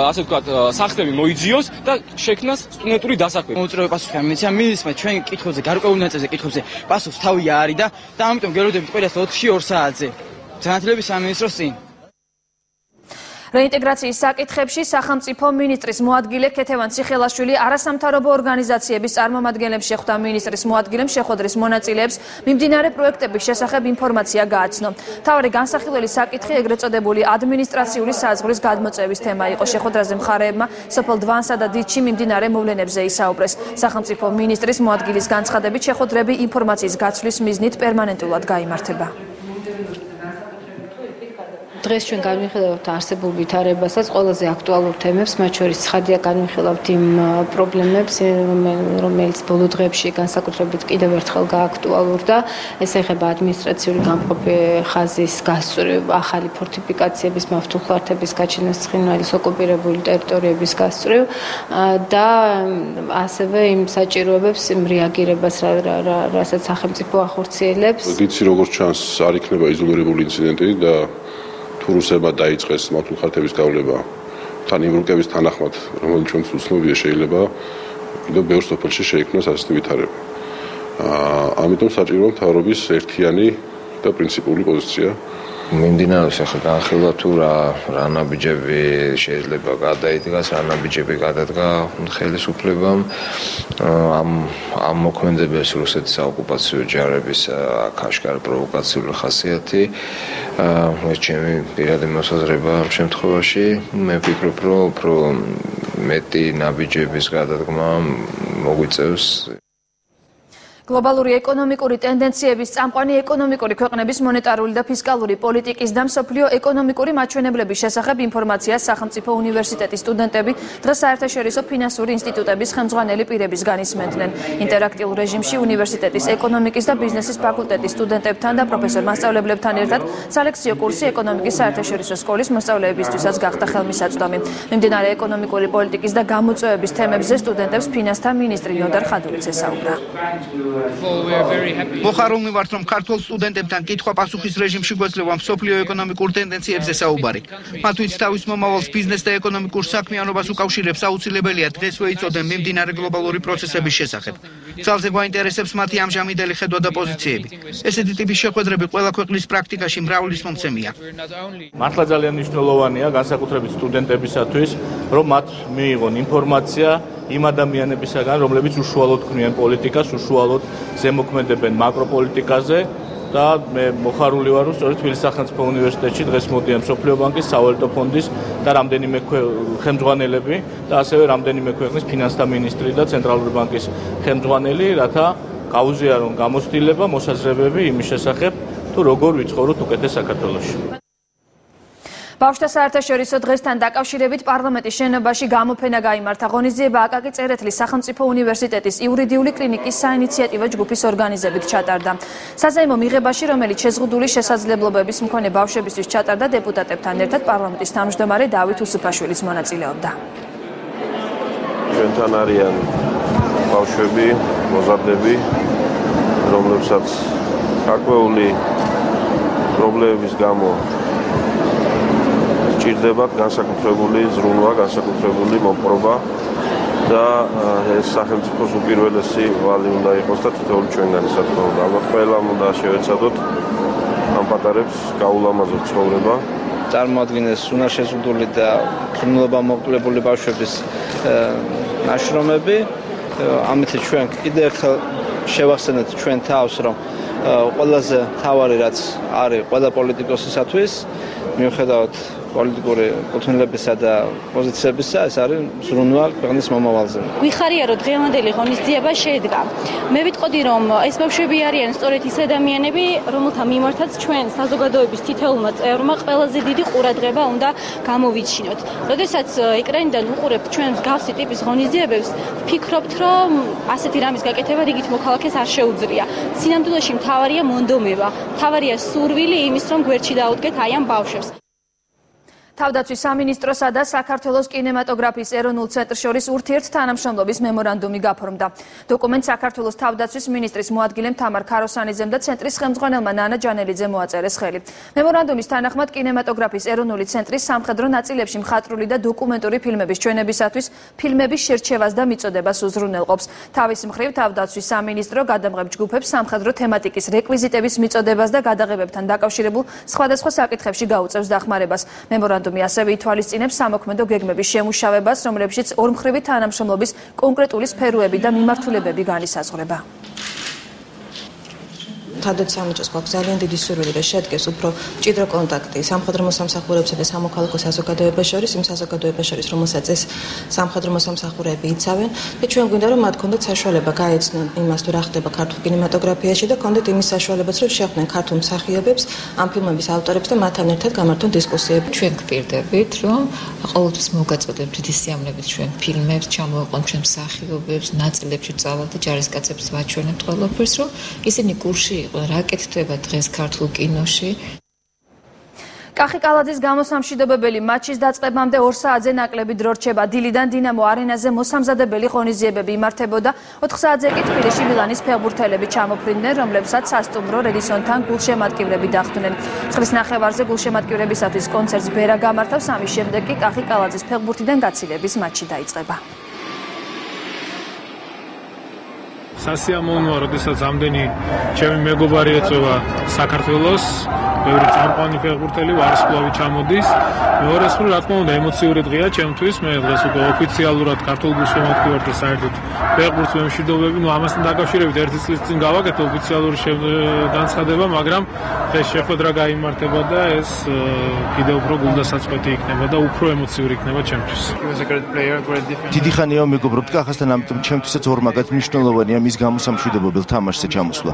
ასე ვთქვათ სახსნები მოიძიოს და შექმნას სტუდენტური დასაქმება. მოუწევი პასუხი ამეცია მინისტრმა ჩვენ კითხვებზე გარკვეულ ნაწილზე კითხვებზე პასუხს თავი არის და ამიტომ გელოდებით ყველას 4-2 საათზე განათლების სამინისტროს წინ. რეინტეგრაციის საკითხებში სახელმწიფო მინისტრის მოადგილე ქეთევან ციხელაშვილი არასამთავრობო ორგანიზაციების წარმომადგენლებს შეხვდა. მინისტრის მოადგილემ შეხვედრის მონაწილეებს მიმდინარე პროექტების შესახებ ინფორმაცია გააცნო. მთავარი განსახილველი საკითხი ეგრეთ წოდებული ადმინისტრაციული საზღვრის გადმოწევის თემა იყო. შეხვედრაზე მხარეებმა სოფელ დვანსა და დიდში მიმდინარე მოვლენებზე ისაუბრეს. სახელმწიფო მინისტრის მოადგილის განცხადებით შეხვედრები ინფორმაციის გაცვლის მიზნით პერმანენტულად გაიმართება. დღეს ჩვენ განვიხილავთ არსებულ ვითარებასაც, ყველაზე აქტუალურ თემებს, მათ შორის ცხადია განვიხილავთ იმ პრობლემებს, რომელიც ბოლო დღეებში განსაკუთრებით კიდევ ერთხელ გააქტუალურდა. ეს ეხება ადმინისტრაციული გამყოფი ხაზის გასწვრივ, ახალი ფორტიფიკაციების, მავთულხლართების გაჩენას, ცხინვალის ოკუპირებული ტერიტორიების გასწვრივ და ასევე იმ საჭიროებებს, იმ რეაგირებას, რასაც სახელმწიფო ახორციელებს. ვიცი როგორც ჩანს, არ იქნება იზოლირებული ინციდენტი და თუ რუსებმა დაიწყეს მავთულხლართების გავლება თან იმ რუკების თანახმად, რომელიც ჩვენს უცნობია, შეიძლება კიდევ ბევრ სოფელში შეიქმნას ასეთი ვითარება. ამიტომ საჭიროა მთავრობის ერთიანი და პრინციპული პოზიცია. მიმდინარეობს ახლა განხილვა თუ რა ნაბიჯები შეიძლება გადაიდგას, რა ნაბიჯები გადადგა ხელისუფლებამ ამ მოქმედებებს რუსეთის საოკუპაციო ჯარების აქ აშკარა პროვოკაციული ხასიათი. ეს ჩემი პირადი მოსაზრება ამ შემთხვევაში. მე ვფიქრობ, რომ უფრო მეტი ნაბიჯების გადადგმა მოგვიწევს გლობალური ეკონომიკური ტენდენციების წამყვანი ეკონომიკური ქვეყნების მონეტარული და ფისკალური პოლიტიკის და მსოფლიო ეკონომიკური მაჩვენებლების შესახებ ინფორმაციას სახელმწიფო უნივერსიტეტის სტუდენტები დღეს საერთაშორისო ფინანსური ინსტიტუტების ხელმძღვანელი პირებისგან ისმენდნენ. ინტერაქტიულ რეჟიმში უნივერსიტეტის ეკონომიკის და ბიზნესის ფაკულტეტის სტუდენტებთან და პროფესორ-მასწავლებლებთან ერთად სალექციო კურსი ეკონომიკის საერთაშორისო სკოლის მოსწავლეებისთვისაც გახდა ხელმისაწვდომი. მიმდინარე ეკონომიკური პოლიტიკის და გამოწვევების თემებზე სტუდენტებს ფინანსთა მინისტრი ნოდარ ხადურიც ესაუბრა. მოხარულნი ვართ, რომ ქართულ სტუდენტებთან კითხვა-პასუხის რეჟიმში გვეძლევა მსოფლიო ეკონომიკურ ტენდენციებზე საუბარი. მათთვის თავის მომავალს ბიზნეს და ეკონომიკურ საქმიანობას უკავშირებს აუცილებელია დღესვე იცოდენ მიმდინარე გლობალური პროცესების შესახებ. ძალზე გვაინტერესებს მათი ამჟამინდელი ხედვა და პოზიციები. ესეთი ტიპის შეხვედრები ყველა ქვეყნის პრაქტიკაში მრავლის მომცემია. მართლა ძალიან მნიშვნელოვანია განსაკუთრებით სტუდენტებისათვის, რომ მათ მიიღონ ინფორმაცია იმ ადამიანებისაგან, რომლებიც უშუალოდ ქმნიან პოლიტიკას, უშუალოდ ზემოქმედებენ მაკროპოლიტიკაზე და მე მოხარული ვარ, რომ სწორედ თბილისის სახელმწიფო უნივერსიტეტში დღეს მოდიან მსოფლიო ბანკის, სავალუტო ფონდის და რამდენიმე ხელმძღვანელები და ასევე რამდენიმე ქვეყნის ფინანსთა მინისტრი და ცენტრალური ბანკის ხელმძღვანელი, რათა გაუზიარონ გამოცდილება, მოსაზრებები იმის შესახებ, თუ როგორ ვიცხოვროთ უკეთეს საქართველოში. ბავშვთა საერთაშორისო დღესთან დაკავშირებით პარლამენტის შენობაში გამოფენა გაიმართა. ღონისძიება აკაკი წერეთლის სახელმწიფო უნივერსიტეტის იურიდიული კლინიკის საინიციატივო ჯგუფის ორგანიზებით ჩატარდა. საზეიმო მიღებაში, რომელიც შეზღუდული შესაძლებლობების მქონე ბავშვებისთვის ჩატარდა, დეპუტატებთან ერთად პარლამენტის თავმჯდომარე დავით უსუფაშვილიც მონაწილეობდა. ჩვენთან არიან ბავშვები, მოზარდები, რომლებსაც გარკვეული პრობლემების გამო ჭირდებათ განსაკუთრებული ზრუნვა, განსაკუთრებული მოპყრობა და ეს სახელმწიფოს უპირველესი ვალი უნდა იყოს და თითოეული ჩვენგანი რა თქმა უნდა. ალბათ ყველამ უნდა შევეცადოთ ამ პატარებს გაულამაზოთ ცხოვრება. წარმოადგენს უნარშეზღუდული და ხრმლობა მოკლებული ბავშვების ნაშრომები. ამით ჩვენ კიდევ ერთხელ შევახსენეთ ჩვენ თავს, რომ ყველაზე მთავარი რაც არის ყველა პოლიტიკოსისათვის, მიუხედავად პოლიტიკური კუთვნილებისა და პოზიციებისა, ეს არის ზრუნვა ქვეყნის მომავალზე. გვიხარია, რომ დღევანდელი ღონისძიება შედგა. მე ვიტყოდი, რომ ეს ბავშვები არიან სწორედ ის ადამიანები, რომელთა მიმართაც ჩვენ საზოგადოების თითოეულმა წევრმა ყველაზე დიდი ყურადღება უნდა გამოვიჩინოთ. როდესაც ეკრანიდან უყურებთ ჩვენ მსგავსი ტიპის ღონისძიებებს, ვფიქრობთ, რომ ასეთი რამის გაკეთება რიგით მოქალაქეს არ შეუძლია. სინამდვილეში მთავარია მონდომება, მთავარია სურვილი იმის, რომ გვერდში დაუდგეთ აი ამ ბავშვებს. თავდაცვის სამინისტროსა და საქართველოს კინემატოგრაფიის ეროვნულ ცენტრს შორის ურთიერთთანამშრომლობის მემორანდუმი გაფორმდა. დოკუმენტს საქართველოს თავდაცვის მინისტრის მოადგილემ თამარ ქაროსანიძემ და ცენტრის ხელმძღვანელმა ნანა ჯანელიძემ მოაწერეს ხელი. მემორანდუმის თანახმად კინემატოგრაფიის ეროვნული ცენტრის სამხედრო ნაწილებში მხატვრული და დოკუმენტური ფილმების ჩვენებისათვის ფილმების შერჩევას და მიწოდებას უზრუნველყოფს. თავის მხრივ თავდაცვის სამინისტრო გადამღებ ჯგუფებს სამხედრო თემატიკის რეკვიზიტების მიწოდებას და გადაღებებთან დაკავშირებულ სხვადასხვა საკითხებში გაუწევს დახმარებას. მემორანდუმი ასევე ითვალისწინებს სამოქმედო გეგმების შემუშავებას, რომლებშიც ორმხრივი თანამშრომლობის კონკრეტული სფეროები და მიმართულებები განისაზღვრება. თავდაცვის სამინისტროს გვაქვს ძალიან დიდი სურვილი, რომ შედგეს უფრო მჭიდრო კონტაქტი სამხედრო მოსამსახურეებსა და სამოქალაქო საზოგადოებას შორის, იმ საზოგადოებას შორის, რომელსაც ეს სამხედრო მოსამსახურეები იცავენ, და ჩვენ გვინდა, რომ მათ ქონდეთ საშუალება გაეცნონ იმას, თუ რა ხდება ქართულ კინემატოგრაფიაში და ქონდეთ იმის საშუალებაც, რომ შეხვდნენ ქართულ მსახიობებს, ამ ფილმების ავტორებს და მათთან ერთად გამართონ დისკუსიები. ჩვენ გვპირდებით, რომ ყოველთვის მოგაწოდებთ დიდი სიამოვნებით ჩვენ ფილმებს, ჩამოვაყენთ ჩვენ მსახიობებს, ნაწილებში წავალთ და ჯარისკაცებს ვაჩვენებთ ყველაფერს, რომ ისინი კურსში რაკეთდება დღეს ქართულ კინოში. კახი კალაძის გამოსამშვიდობებელი მატჩის დაწყებამდე 2 საათზე ნაკლები დრო რჩება. დილიდან დინამო არენაზე მოსამზადებელი ღონისძიებები იმართებოდა. 4 საათზე კი თბილისში მილანის ფეხბურთელები ჩამოფრინდნენ, რომლებსაც სასტუმრო რედისონთან გულშემატკივრები დახვდნენ. წყლის ნახევარზე გულშემატკივრებისათვის კონცერტს ბერა გამართავს, ამის შემდეგ კი კახი კალაძის ფეხბურთიდან გაცილების მატჩი დაიწყება. სასიამოვნოა, როდესაც ამდენი ჩემი მეგობარი ეწევა საქართველოს, ბევრი წამყვანი ფეხბურთელი ვარსკვლავი ჩამოდის. მეორე მხრივ, რა თქმა უნდა, ემოციური დღეა ჩემთვის. მე დღეს უკვე ოფიციალურად ქართულ გულშემატკივართა საერთოდ ფეხბურთს ვემშვიდობები. ამასთან დაკავშირებით ერთი წლის წინ გავაკეთე ოფიციალური განცხადება, მაგრამ დღეს შეხვედრა გაიმართება და ეს კიდევ უფრო გულდასაწყვეტი იქნება და უფრო ემოციური იქნება ჩემთვის. დიდი ხანია მეგობრობთ კახასთან, ამიტომ ჩემთვისაც ორმაგად მნიშვნელოვანია მის გამოსამშვიდობებელ თამაშზე ჩამოსვლა.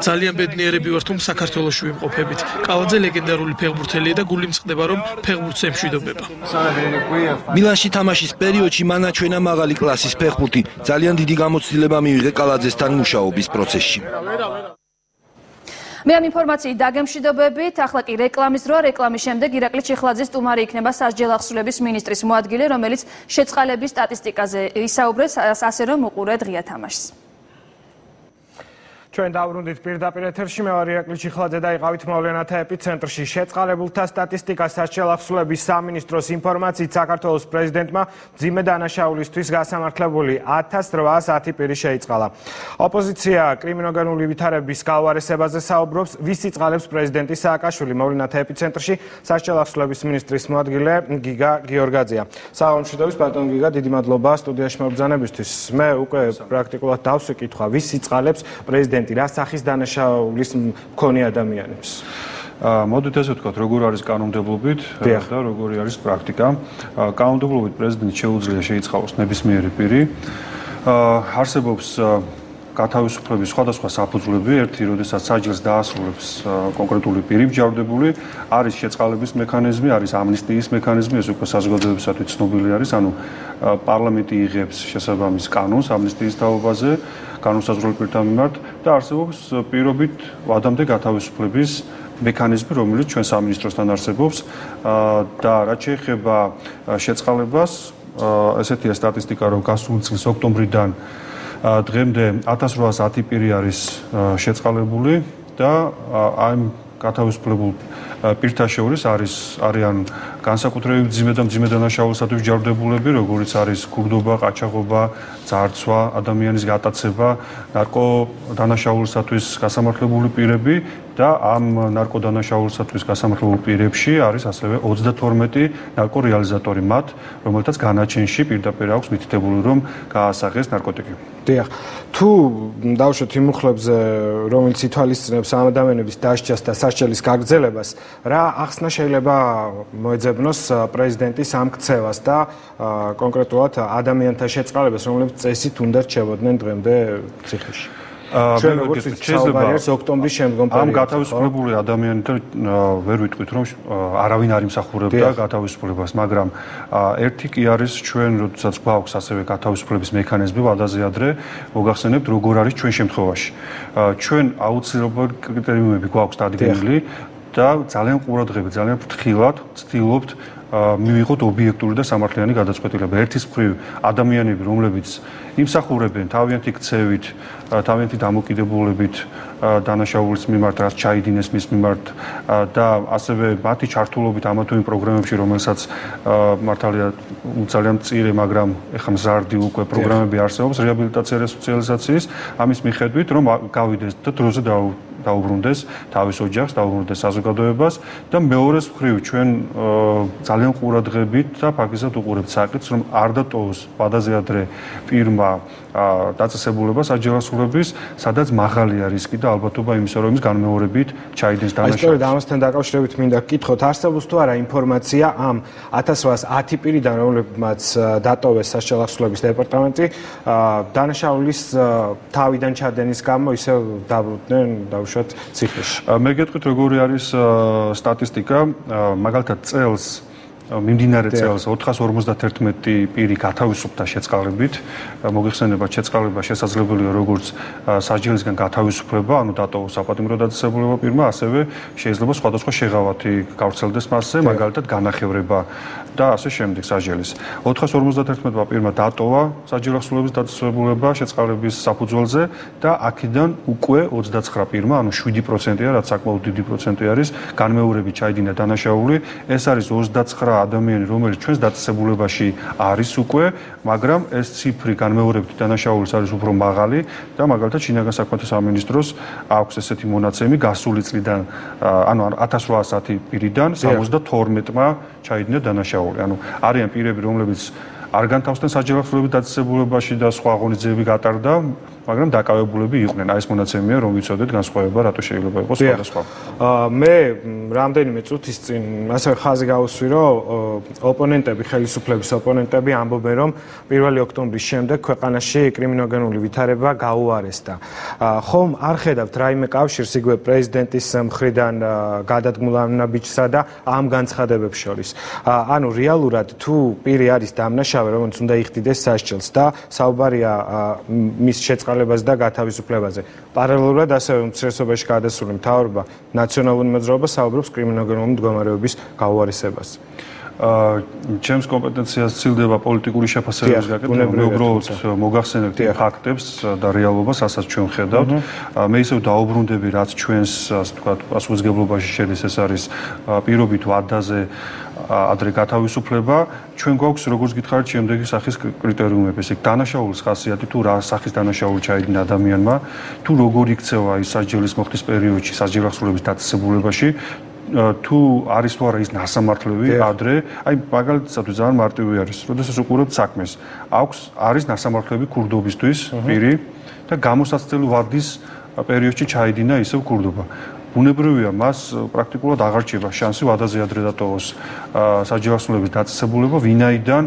ძალიან ბედნიერები ვართ, რომ საქართველოში ვიმყოფებით. კალაძე ლეგენდარული ფეხბურთელია და გული მწყდება, რომ ფეხბურთს ემშვიდობება. მილანში თამაშის პერიოდში მან აჩვენა მაღალი კლასის ფეხბურთი. ძალიან დიდი გამოცდილება მიიღე კალაძესთან მუშაობის პროცესში. მე ამ ინფორმაციით დაგემშვიდობებით. ახლა კი რეკლამის დროა. რეკლამის შემდეგ ირაკლი ჩიხლაძის სტუმარი იქნება სასჯელ ახსნილების მინისტრის მოადგილე, რომელიც შეწყალების სტატისტიკაზე ისაუბრებს, ასე რომ უყურეთ ღია თამაშს. ჩვენ დავბრუნდით პირდაპირ ეთერში. მე ვარ ირაკლი ჩიხლაძე და იყავით მოვლენათა ეპიცენტრში. შეწყალებულთა სტატისტიკა სასჯელ ახსნილების სამინისტროს ინფორმაციით საქართველოს პრეზიდენტმა მძიმე დანაშაულისთვის გასამართლებული 1810 პირი შეიწყალა. ოპოზიცია კრიმინოგენული ვითარების გაუარესებაზე საუბრობს. ვის იწყალებს პრეზიდენტი სააკაშვილი? მოვლენათა ეპიცენტრში სასჯელ ახსნილების მინისტრის მოადგილე გიგა გიორგაძეა. საღამომშვიდობის ბატონ გიგა, დიდი მადლობა სტუდიაში მობრძანებისთვის. მე უკვე პრაქტიკულად დავსვიკითხა, ვის იწყალებს პრეზიდენტი, რა სახის დანაშაულის მქონე ადამიანებს? მოდით ესე ვთქვათ, როგორ არის კანონმდებლობით და როგორი არის პრაქტიკა. კანონმდებლობით პრეზიდენტს შეუძლია შეიწყალოს ნებისმიერი პირი. არსებობს გათავისუფლების სხვადასხვა საფუძვლები. ერთი, როდესაც საჯელს დაასრულებს კონკრეტული პირი მსჯავრდებული, არის შეწყალების მექანიზმი, არის ამნისტიის მექანიზმი, ეს უკვე საზოგადოებისათვის ცნობილი არის, ანუ პარლამენტი იღებს შესაბამის კანონს ამნისტიის თაობაზე, კანონსაზღვრელ პირთა მიმართ და არსებობს პირობით ადამიანთა გათავისუფლების მექანიზმი, რომელიც ჩვენ სამინისტროსთან არსებობს და რაც შეეხება შეწყალებას, ესეთია სტატისტიკა, რომ გასული წლის ოქტომბრიდან დღემდე 1810 პირი არის შეწყალებული და ამ გათავისუფლებულ პირთა შორის არიან განსაკუთრებით მძიმე და მძიმე დანაშაულისათვის ჯარდებულები, როგორიც არის ქურდობა, ყაჩაღობა, ძარცვა, ადამიანის გატაცება, ნარკო დანაშაულისათვის გასამართლებული პირები და ამ ნარკო დანაშაულისათვის გასამართლებულ პირებში არის ასევე 32 ნარკო რეალიზატორი მათ, რომელთაც განაჩენში პირდაპირ აქვს მითითებული, რომ გაასაღეს ნარკოტიკი. დიახ. თუ დავუშვათ იმ უხლებზე, რომელიც ითვალისწინებს ამ ადამიანების დასჯას და სასჯელის გაგრძელებას, რა ახსნა შეიძლება მოეძებნოს პრეზიდენტის ამ ქცევას და კონკრეტულად ადამიანთა შეწყალებას, რომლებიც წესით უნდა რჩებოდნენ დღემდე ციხეში. ჩვენ როგორც ვიცით, ოქტომბრის შემდგომ ამ გათავისუფლებული ადამიანთა ვერ ვიტყვით, რომ არავინ არ იმსახურებდა გათავისუფლებას, მაგრამ ერთი კი არის ჩვენ, როდესაც გვაქვს ასევე გათავისუფლების მექანიზმი ვადაზე ადრე, მოგახსენებთ, როგორ არის ჩვენ შემთხვევაში. ჩვენ აუცილებლად კრიტერიუმები გვაქვს დადგენილი და ძალიან ყურადღებით, ძალიან ფრთხილად ვცდილობთ მივიღოთ ობიექტური და სამართლიანი გადაწყვეტილება. ერთის მხრივ ადამიანები, რომლებიც იმსახურებენ თავიანთი ქცევით, თავიანთი დამოკიდებულებით დანაშაულის მიმართ, რაც ჩაიდინეს მის მიმართ და ასევე მათი ჩართულობით ამა თუ იმ პროგრამებში, რომელსაც მართალია ძალიან მწირე, მაგრამ ეხლა მზარდი უკვე პროგრამები არსებობს რეაბილიტაცია და სოციალიზაციის, ამის მიხედვით, რომ გავიდეს და დროზე დაუბრუნდეს თავის ოჯახს, დაუბრუნდეს საზოგადოებას და მეორეს მხრივ ჩვენ ძალიან ყურადღებით და ფაქტობრივად უყურებთ საკითხს, რომ არ დატოვოს ვადაზე ადრე პირმა დაწესებულება საჯელოსულების, სადაც მაღალია რისკი და ალბათობა იმისა, რომ ის განმეორებით ჩაიდენს დანაშაულს. სწორედ ამასთან დაკავშირებით მინდა გკითხოთ, არსებობს თუ არა ინფორმაცია ამ 1810 პირიდან, რომლებმაც დატოვეს სასჯელოსულების დეპარტამენტი, დანაშაულის თავიდან ჩადენის გამო ისევ დაბრუნდნენ დავუშვათ ციხეში. მე გეტყვით, როგორი არის სტატისტიკა, მაგალითად წელს მიმდინარე წელს 451 პირი გათავისუფლდა შეწყალებით. მოგეხსენებათ, შეწყალება შესაძლებელია როგორც სასჯელისგან გათავისუფლება, ანუ დატოვოს საპატიმრო დაწესებულება პირმა, ასევე შეიძლება სხვადასხვა შეღავათი გავრცელდეს მასზე, მაგალითად განახევრება და ასე შემდეგ სასჯელის. 451 პირმა დატოვა სასჯელოსულების დაწესებულება შეწყალების საფუძველზე და აქედან უკვე 29 პირმა, ანუ 7%-ია, რაც საკმაოდ დიდი პროცენტი არის, განმეორებით ჩაიდინა დანაშაული. ეს არის 29 ადამიანი, რომელიც ჩვენს დაწესებულებაში არის უკვე, მაგრამ ეს ციფრი განმეორებით დანაშაულის არის უფრო მაღალი და მაგალითად შინაგან საქმეთა სამინისტროს აქვს ესეთი მონაცემი გასული წლიდან, ანუ 1810 პირიდან 72-მა ჩაიდინა დანაშაული. ანუ არიან პირები, რომლებიც არ განთავსდნენ საჯელოსულების დაწესებულებაში და სხვა ღონისძიებები გატარდა, მაგრამ დაკავებულები იყვნენ. აი ეს მონაცემია, რომ ვიცოდეთ განსხვავება რატო შეიძლება იყოს სხვადასხვა. მე რამდენიმე წუთის წინ ასე ხაზი გავუსვი, რომ ოპონენტები, ხელისუფლების ოპონენტები ამბობენ, რომ 1 ოქტომბრის შემდეგ ქვეყანაში კრიმინოგენული ვითარება გაუარესდა. ხომ არ ხედავთ რაიმე კავშირს იგივე პრეზიდენტის მხრიდან გადადგმულ ამბიჯსა და ამ განცხადებებს შორის? ანუ რეალურად თუ პირი არის დამნაშავე, რომელიც უნდა იხდიდეს სასჯელს და საუბარია მის შეწყალებაზე და გათავისუფლებაზე. პარალელურად ასევე უმცირესობაში გადასული მთავრობა ნაციონალური მოძრაობა საუბრობს კრიმინოგენული მდგომარეობის გაუარესებას. ჩემს კომპეტენციას ცილდება პოლიტიკური შეფასებების გაკეთება, მე უბრალოდ მოგახსენებთ ფაქტებს და რეალობას, რასაც ჩვენ ხედავთ. მე ისევ დაუბრუნდები, რაც ჩვენს, ასე ვთქვათ, პასუხისმგებლობაში შედის, ეს არის პირობით ვადაზე ადრე გათავისუფლება. ჩვენ გვაქვს, როგორც გითხარით, შემდეგი სახის კრიტერიუმები, ესე დანაშაულის ხასიათი, თუ რა სახის დანაშაული ჩაიდინა ადამიანმა, თუ როგორ იქცევა ის სასჯელის მოხდის პერიოდში სასჯელოსულების დაწესებულებაში, თუ არის თუ არა ის ნასამართლები ადრე, აი მაგალითად ძალიან მარტივი არის. როდესაც უყურებთ საქმეს, არის ნასამართლები ქურდობისთვის პირი და გამოსაცდელი ვადის პერიოდში ჩაიდინა ისევ ქურდობა. ბუნებრივია, მას პრაქტიკულად აღარ რჩება შანსი ვადაზე ადრე დატოვოს საჯელოსულების დაწესებულება, ვინაიდან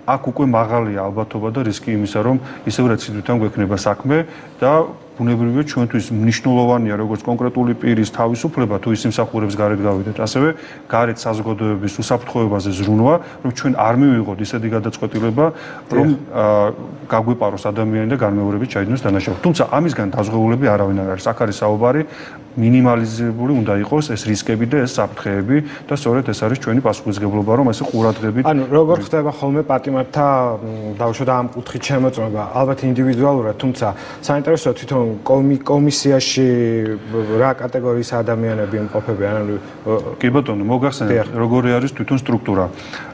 აქ უკვე მაღალია ალბათობა და რისკი იმისა, რომ ისევ რეციდივთან გვექნება საქმე და ბუნებრივია ჩვენთვის მნიშვნელოვანია როგორც კონკრეტული პირის თავისუფლება თუ ის იმსახურებს გარეთ გავიდეთ, ასევე გარეთ საზოგადოების უსაფრთხოებაზე ზრუნვა, რომ ჩვენ არ მივიღოთ ისეთი გადაწყვეტილება, რომ გაგვეპაროს ადამიანი და განმეორებით ჩაიდნოს დანაშაულს. თუმცა ამისგან დაზღვეულები არავინ არ არის. აქ არის საუბარი მინიმალიზებული უნდა იყოს ეს რისკები და ეს საფრთხეები და სწორედ ეს არის ჩვენი პასუხისმგებლობა, რომ ესე ყურადღებით. ანუ როგორ ხდება ხოლმე პატიმართა დავუშვათ ამ კუთხით შემოწმება, ალბათ ინდივიდუალურად, თუმცა საინტერესოა თვითონ კომისიაში რა კატეგორიის ადამიანები იმყოფებიან, ანუ კი ბატონო, მოგახსენებთ, როგორი არის თვითონ სტრუქტურა.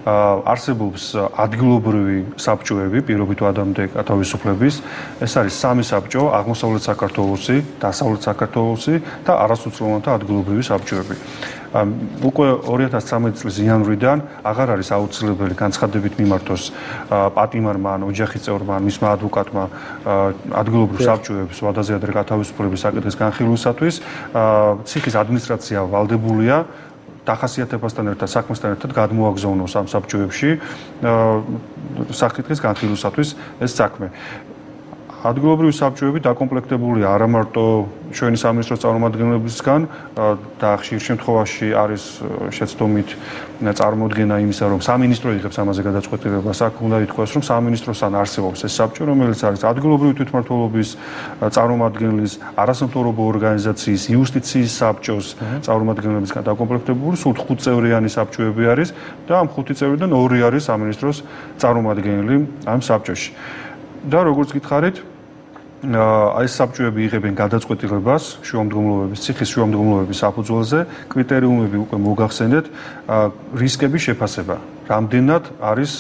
არსებობს ადგილობრივი საბჭოები, პირობით ადამიანთა თავისუფლების, ეს არის სამი საბჭო, აღმოსავლეთ საქართველოსი, დასავლეთ საქართველოსი და არასოციალურთა ადგილობრივი საბჭოები. უკვე 2013 წლის იანვრიდან აღარ არის აუცილებელი განცხადებით მიმართოს პატიმარმა ან ოჯახის წევრმა ან მისმა ადვოკატმა ადგილობრივ საბჭოებს ვადაზე ადრე გათავისუფლების საკითხის განხილვისათვის. ციხის ადმინისტრაცია ვალდებულია დახასიათებასთან ერთად საქმესთან ერთად გადმოაგზავნოს ამ საბჭოებში საკითხის განხილვისათვის ეს საქმე. ადგილობრივი საბჭოები დაკომპლექტებულია არა მარტო ჩვენი სამინისტროს წარმომადგენლებისგან და ხშირ შემთხვევაში არის შეცდომით წარმოუდგენა იმისა, რომ სამინისტრო იღებს ამაზე გადაწყვეტილებას. აქ უნდა ითქვას, რომ სამინისტროსთან არსებობს ეს საბჭო, რომელიც არის ადგილობრივი თვითმმართველობის წარმომადგენლის, არასამთავრობო ორგანიზაციის, იუსტიციის საბჭოს წარმომადგენლებისგან დაკომპლექტებული, სულ 5 წევრიანი საბჭოები არის და ამ 5 წევრიდან 2 არის სამინისტროს წარმომადგენელი ამ საბჭოში. და როგორც გითხარით, ეს საბჭოები იღებენ გადაწყვეტილებას შუამდგომლობების, ციხის შუამდგომლობების საფუძველზე, კრიტერიუმები უკვე მოგახსენეთ, რისკების შეფასება. რამდენად არის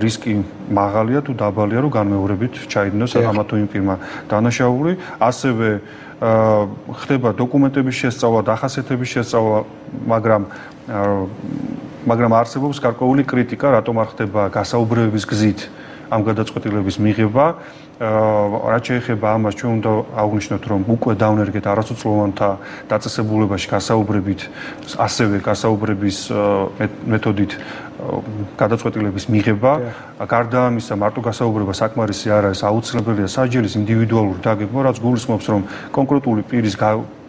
რისკი მაღალია თუ დაბალია, რომ განმეორებით ჩაიდნოს ამა თუ იმ პირმა დანაშაული, ასევე ხდება დოკუმენტების შესწავლა, დახასიათების შესწავლა, მაგრამ არსებობს გარკვეული კრიტიკა, რატომ არ ხდება გასაუბრების გზით ამ გადაწყვეტილების მიღება. რაც შეეხება ამას, ჩვენ უნდა აღვნიშნოთ, რომ უკვე დავნერგეთ არასოციალურთა დაწესებულებაში გასაუბრებით, ასევე გასაუბრების მეთოდით გადაწყვეტილების მიღება. გარდა ამისა, მარტო გასაუბრება საკმარისი არ არის, აუცილებელია საჯერის ინდივიდუალური დაგეგმვა, რაც გულისხმობს, რომ კონკრეტული პირის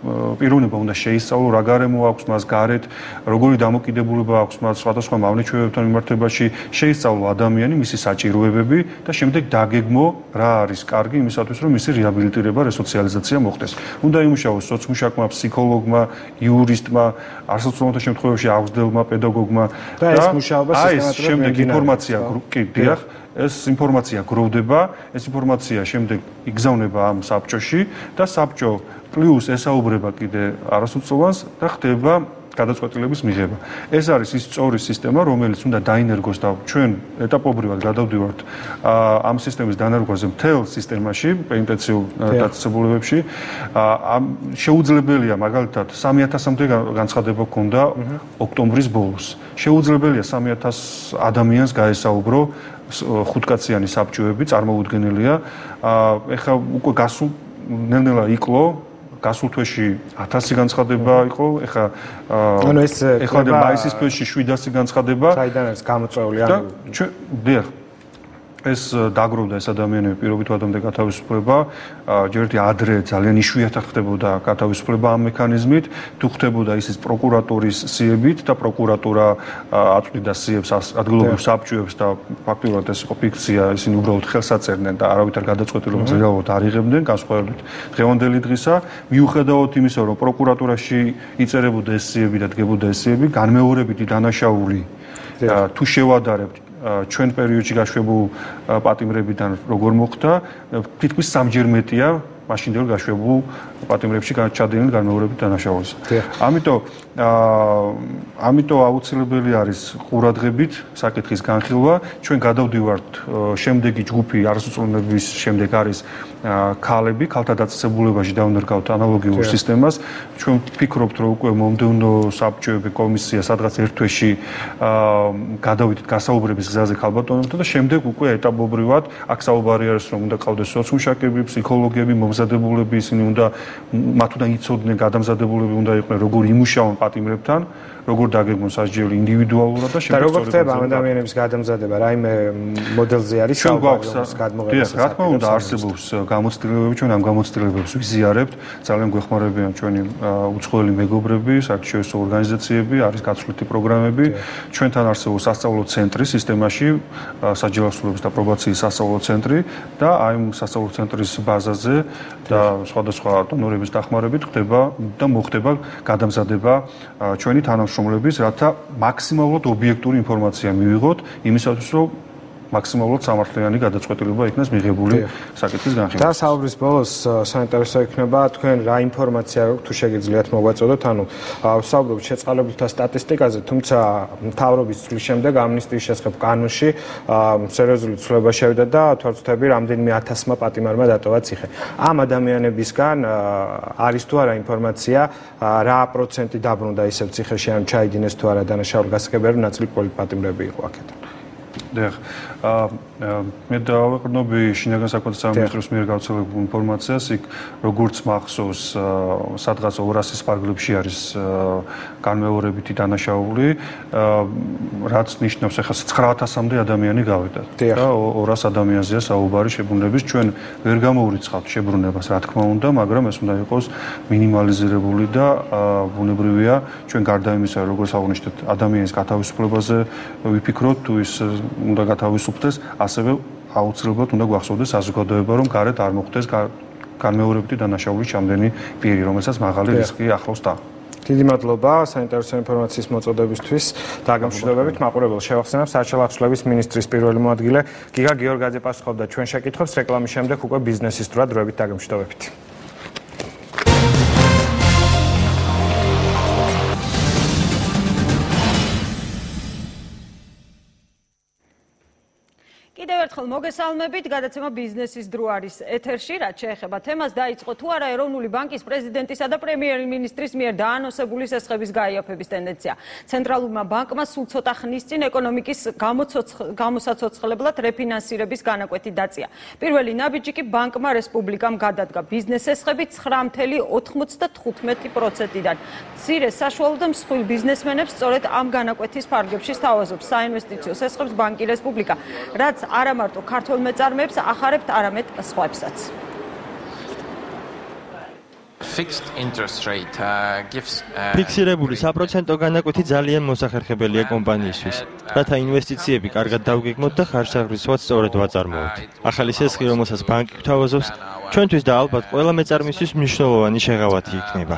პიროვნება უნდა შეისწავლო, რა გარემო აქვს მას გარეთ, როგორი დამოკიდებულება აქვს მას სხვადასხვა მავნეჩვევებთან მიმართებაში, შეისწავლო ადამიანი, მისი საჭიროებები და შემდეგ დაგეგმო, რა არის კარგი იმისათვის, რომ მისი რეაბილიტირება, რესოციალიზაცია მოხდეს. უნდა იმუშაოს სოციმუშაკმა, ფსიქოლოგმა, იურისტმა, არასოციალურთა შემთხვევაში აღზრდელმა, პედაგოგმა და ეს მუშაობა სისტემატურად შემდეგ ინფორმაცია კი დიახ ეს ინფორმაცია გროვდება, ეს ინფორმაცია შემდეგ იგზავნება ამ საბჭოში და საბჭო პლუს ესაუბრება კიდე არასოციალურს და ხდება გადაწყვეტილების მიღება. ეს არის ის სწორი სისტემა, რომელიც უნდა დაინერგოს და ჩვენ ეტაპობრივად გადავდივართ ამ სისტემის დანერგვაზე მთელ სისტემაში, პენიტენციურ დაწესებულებებში. შეუძლებელია მაგალითად 3000-მდე განცხადება ჰქონდა ოქტომბრის ბოლოს. შეუძლებელია 3000 ადამიანს გაესაუბრო ხუთკაციანი საბჭოები წარმოუდგენელია. ეხლა უკვე გასულ ნელ-ნელა იკლო გასულ თვეში 1000 განცხადება იყო, ეხლა მაისის თვეში 700 განცხადება. საიდან არის გამოწვეული ანუ დიახ ეს დაგროვდა ეს ადამიანები პირობით ადამიანთა გათავისუფლება, ჯერჯერობით ადრე ძალიან იშვიათად ხდებოდა გათავისუფლება ამ მექანიზმით, თუ ხდებოდა ისიც პროკურატურის სიებით და პროკურატურა აწვდიდა სიებს ადგილობრივ საბჭოებს და ფაქტობრივად ეს იყო ფიქცია, ისინი უბრალოდ ხელს აწერდნენ და არავითარ გადაწყვეტილებას რეალურად არ იღებდნენ, განსხვავებით დღევანდელი დღისა, მიუხედავად იმისა, რომ პროკურატურაში იწერებოდა ეს სიები და დგებოდა ეს სიები, განმეორებითი დანაშაული თუ შევადარებთ ჩვენ პერიოდში გაშვებულ პატიმრებიდან როგორ მოხდა, თითქმის 3-ჯერ მეტია მაშინდელ გაშვებულ პატიმრებში ჩადენილი განმეორებით დანაშაულის. ამიტომ აუცილებელი არის ყურადღებით საკითხის განხილვა. ჩვენ გადავდივართ შემდეგი ჯგუფი არასოციალურების შემდეგ არის ქალები, ქალთა დაწესებულებაში დავნერგავთ ანალოგიურ სისტემას. ჩვენ ვფიქრობთ, რომ უკვე მომდევნო საბჭოები კომისია სადღაც ერთ თვეში გადავიდეთ გასაუბრების გზაზე ქალბატონებთან და შემდეგ უკვე ეტაპობრივად აქ საუბარი არის, რომ უნდა ყავდეს სოციმუშაკები, ფსიქოლოგები, მომზადებულები, ისინი უნდა მათ უნდა იცოდნენ, გადამზადებულები უნდა იყვნენ, როგორ იმუშავონ პატიმრებთან, როგორ დაგეგმოს სასჯელი ინდივიდუალურად და შემდეგ როგორ ხდება ადამიანების გადამზადება, რაიმე მოდელზე არის საუბარი გადმოღებას. რა თქმა უნდა, არსებობს გამოცდილებები, ჩვენ ამ გამოცდილებებს ვიზიარებთ, ძალიან გვეხმარებიან ჩვენი უცხოელი მეგობრები, საერთაშორისო ორგანიზაციები, არის გაცვლითი პროგრამები, ჩვენთან არსებობს სასწავლო ცენტრი სისტემაში, საჯარო ასულების და პრობაციის სასწავლო ცენტრი და აი ამ სასწავლო ცენტრის ბაზაზე და სხვადასხვა დონორების დახმარებით ხდება და მოხდება გადამზადება ჩვენი თანამშრომლების, რათა მაქსიმალურად ობიექტური ინფორმაცია მივიღოთ იმისათვის, რომ მაქსიმალურად სამართლიანი გადაწყვეტილება იქნას მიღებული საკითხის განხილვაზე. და საუბრის ბოლოს საინტერესო იქნება თქვენ რა ინფორმაცია გაქვთ თუ შეგიძლიათ მოგვაწოდოთ, ანუ ვსაუბრობთ შეწყალებულთა სტატისტიკაზე, თუმცა მთავრობის ცვლის შემდეგ ამნისტიის შესახებ კანონში სერიოზული ცვლილება შევიდა და თვალწუთები რამდენიმე 1000-მა პატიმარმა დატოვა ციხე. ამ ადამიანებისგან არის თუ არა ინფორმაცია, რა პროცენტი დაბრუნდა ისევ ციხეში, ან ჩაიდინეს თუ არა დანაშაული გასაგებია, ნაწილი პოლიტპატიმრები იყო აქედან. მე დავეყრდნობი შინაგან საქმეთა სამინისტროს მიერ გავრცელებულ ინფორმაციას, იქ როგორც მახსოვს, სადღაც 200-ის ფარგლებში არის განმეორებითი დანაშაული, რაც ნიშნავს, ახლა 9000-მდე ადამიანი გავიდა და 200 ადამიანზეა საუბარი შებრუნების. ჩვენ ვერ გამოვრიცხავთ შებრუნებას, რა თქმა უნდა, მაგრამ ეს უნდა იყოს მინიმალიზირებული და ბუნებრივია, ჩვენ გარდა იმისა, როგორც აღნიშნეთ, ადამიანის გათავისუფლებაზე ვიფიქროთ, თუ ის უნდა გათავისუფლდეს, ასევე აუცილებლად უნდა გვახსოვდეს საზოგადოება, რომ გარეთ არ მოხდეს განმეორებითი დანაშაულის ჩამდენი პირი, რომელსაც მაღალი რისკი ახლავს და. დიდი მადლობა საინტერესო ინფორმაციის მოწოდებისთვის და გამშვიდობებით. მაყურებელს შევახსენებ, საარჩევნო აღსრულების მინისტრის პირველი მოადგილე გიგა გიორგაძე პასუხობდა ჩვენ შეკითხვებს. რეკლამის შემდეგ უკვე ბიზნესის დროა, დროებით დაგემშვიდობებით. კიდევ ერთხელ მოგესალმებით, გადაცემა ბიზნესის დრო არის ეთერში, რაც შეეხება თემას, დაიწყო თუ არა ეროვნული ბანკის პრეზიდენტისა და პრემიერ-მინისტრის მიერ დაანონსებული სესხების გაიაფების ტენდენცია. ცენტრალურმა ბანკმა სულ ცოტა ხნის წინ ეკონომიკის გამოსაცოცხლებლად რეფინანსირების განაკვეთი დაწია. პირველი ნაბიჯი კი ბანკმა რესპუბლიკამ გადადგა ბიზნეს სესხები 9.95%-დან. მცირე საშუალო და მსხვილ ბიზნესმენებს სწორედ ამ განაკვეთის ფარგლებში სთავაზობს საინვესტიციო სესხებს ბანკი რესპუბლიკა, რაც არა მარტო ქართულ მეწარმეებს ახარებთ, არამედ სხვაებსაც. ფიქსირებული საპროცენტო განაკვეთი ძალიან მოსახერხებელია კომპანიისთვის, რათა ინვესტიციები კარგად დავგეგმოთ და ხარშაღრიცხვაც სწორედ ვაწარმოოთ. ახალი სესხი, რომელსაც ბანკი გვთავაზობს, ჩვენთვის და ალბათ ყველა მეწარმისთვის მნიშვნელოვანი შეღავათი იქნება.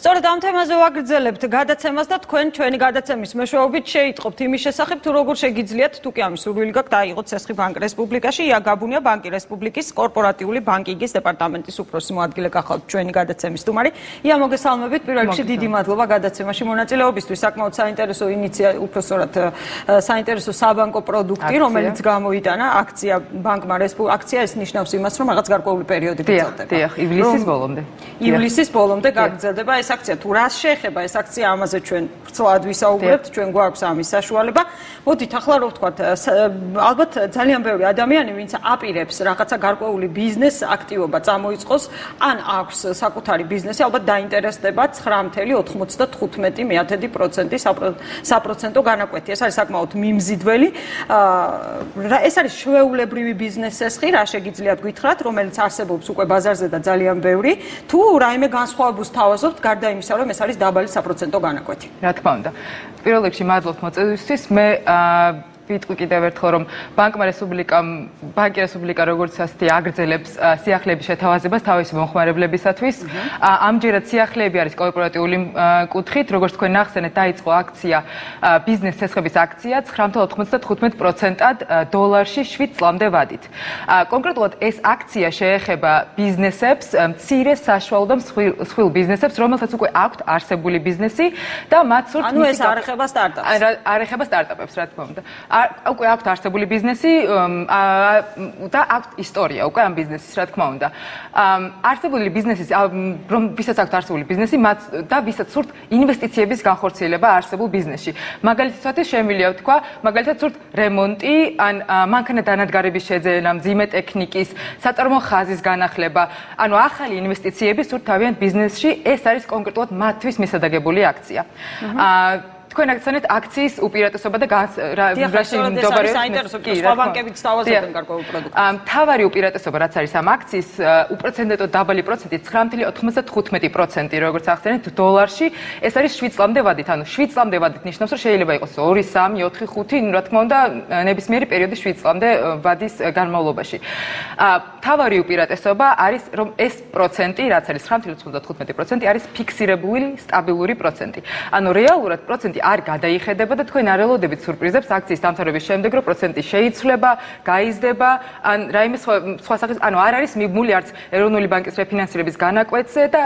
სწორედ ამ თემაზე ვაგრძელებთ გადაცემას და თქვენ ჩვენი გადაცემის მეშვეობით შეიტყობთ იმის შესახებ, თუ როგორ შეგიძლიათ, თუ კი ამის სურვილი გაქვთ, დაიღოთ სესხი ბანკ რესპუბლიკაში. ია გაბუნია, ბანკი რესპუბლიკის კორპორატიული ბანკინგის დეპარტამენტის უფროსი მოადგილე გახავთ ჩვენი გადაცემის სტუმარი. ია მოგესალმებით, პირველ რიგში დიდი მადლობა გადაცემაში მონაწილეობისთვის. საკმაოდ საინტერესო ინიციატივა, უпростоრად საინტერესო საბანკო პროდუქტი, რომელიც გამოიტანა აქცია ბანკმა რესპუბლიკა. აქცია ეს ნიშნავს იმას, რომ რაღაც გარკვეული პერიოდი გრძელდება. დიახ, ივლისის ბოლომდე. ივლისის ბოლომდე გაგრძელდება ეს აქცია. თუ რას შეეხება ეს აქცია, ამაზე ჩვენ ვრცლად ვისაუბრებთ, ჩვენ გვაქვს ამის საშუალება. მოდით ახლა რო ვთქვათ, ალბათ ძალიან ბევრი ადამიანი, ვინც აპირებს რაღაცა გარკვეული ბიზნეს აქტივობა წამოიწყოს, ან აქვს საკუთარი ბიზნესი, ალბათ დაინტერესდება 9.95% საპროცენტო განაკვეთი. ეს არის საკმაოდ მიმზიდველი. ეს არის ჩვეულებრივი ბიზნეს სესხი, რა შეგიძლიათ გითხრათ, რომელიც არსებობს უკვე ბაზარზე და ძალიან ბევრი, თუ რაიმე განსხვავებულს თავაზობთ გარდა იმისა, რომ ეს არის დაბალი საპროცენტო განაკვეთი. რა თქმა უნდა. პირველ რიგში მადლობთ მოწვევისთვის. მე ვიტყვი კიდევ ერთხელ, რომ ბანკი რესპუბლიკა როგორც ასეთი აგრძელებს სიახლეების შეთავაზებას თავისი მომხმარებლებისათვის. ამჯერად სიახლეები არის კორპორატიული კუთხით, როგორც თქვენ ნახსენეთ, დაიწყო აქცია ბიზნეს სესხების აქცია 9.95%-ად დოლარში 7 წლამდე ვადით. კონკრეტულად ეს აქცია შეეხება ბიზნესებს, მცირე საშუალო და მსხვილ ბიზნესებს, რომელთაც უკვე აქვთ არსებული ბიზნესი და მათ სურთ ანუ ეს არ ეხება სტარტაპებს. არ ეხება სტარტაპებს, რა თქმა უნდა. უკვე აქვთ არსებული ბიზნესი და აქვთ ისტორია უკვე ამ ბიზნესის, რა თქმა უნდა. არსებული ბიზნესის, რომ ვისაც აქვთ არსებული ბიზნესი, მათ და ვისაც სურთ ინვესტიციების განხორციელება არსებულ ბიზნესში. მაგალითად, შემიძლია ვთქვა, მაგალითად სურთ რემონტი, ან მანქანა-დანადგარების შეძენა, მძიმე ტექნიკის, საწარმოო ხაზის განახლება, ანუ ახალი ინვესტიციები სურთ თავიანთ ბიზნესში, ეს არის კონკრეტულად მათთვის მისადაგებული აქცია. თქვენ აქცენტით აქციის უპირატესობა და რაში მდებარეობს საინტერესო სხვა ბანკებიც თავაზობენ გარკვეულ პროდუქტს. მთავარი უპირატესობა რაც არის ამ აქციის უპროცენტო დაბალი პროცენტი 9.95%, როგორც ახსენეთ დოლარში, ეს არის 7 წლამდე ვადით, ანუ 7 წლამდე ვადით ნიშნავს, რომ შეიძლება იყოს 2, 3, 4, 5, რა თქმა უნდა, ნებისმიერი პერიოდი 7 წლამდე ვადის განმავლობაში. მთავარი უპირატესობა არის, რომ ეს პროცენტი, რაც არის 9.95%, არის ფიქსირებული, სტაბილური პროცენტი. ანუ რეალურად პროცენტი არ გადაიხედება და თქვენ არ ელოდებით სურპრიზებს აქციის დამთავრების შემდეგ, რომ პროცენტი შეიცვლება, გაიზრდება, ან რაიმე სხვა სახის, ანუ არ არის მიბმული არც ეროვნული ბანკის რეფინანსირების განაკვეთზე და